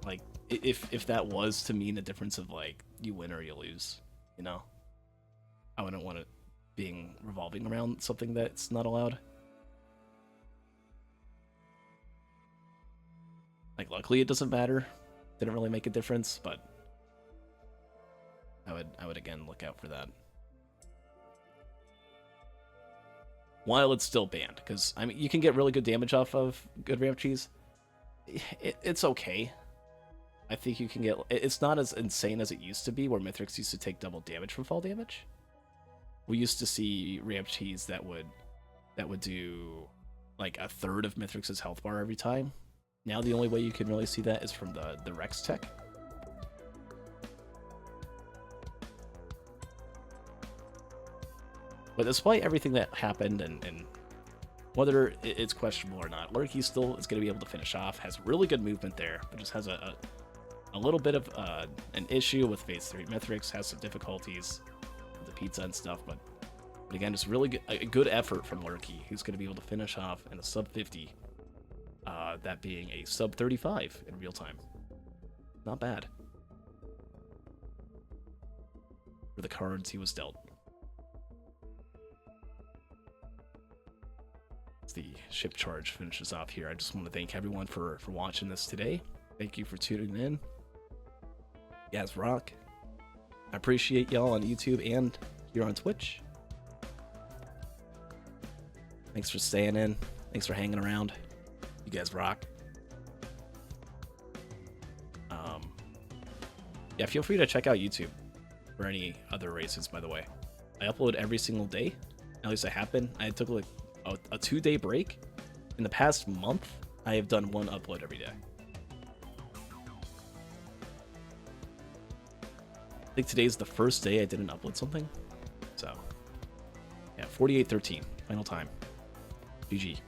Like if that was to mean a difference of like you win or you lose, you know, I wouldn't want it being revolving around something that's not allowed. Like, luckily it doesn't matter. Didn't really make a difference, but I would again look out for that. While it's still banned, because I mean you can get really good damage off of good Ramp Cheese. It's okay. I think you can get. It's not as insane as it used to be, where Mithrix used to take double damage from fall damage. We used to see Ramp Cheese that would do like a third of Mithrix's health bar every time. Now the only way you can really see that is from the Rex tech. But despite everything that happened, and whether it's questionable or not, Lurky still is going to be able to finish off. Has really good movement there, but just has a little bit of an issue with Phase 3. Mithrix has some difficulties with the pizza and stuff, but again, just really good, a good effort from Lurky, who's going to be able to finish off in a sub 50, that being a sub 35 in real time. Not bad for the cards he was dealt. The ship charge finishes off here. I just want to thank everyone for watching this today. Thank you for tuning in. You guys rock. I appreciate y'all on YouTube and here on Twitch. Thanks for staying in. Thanks for hanging around. You guys rock. Yeah, feel free to check out YouTube for any other races, by the way. I upload every single day. At least I have been. I took like a 2-day break. In the past month, I have done 1 upload every day. I think today's the first day I didn't upload something. So, yeah, 48:13, final time. GG.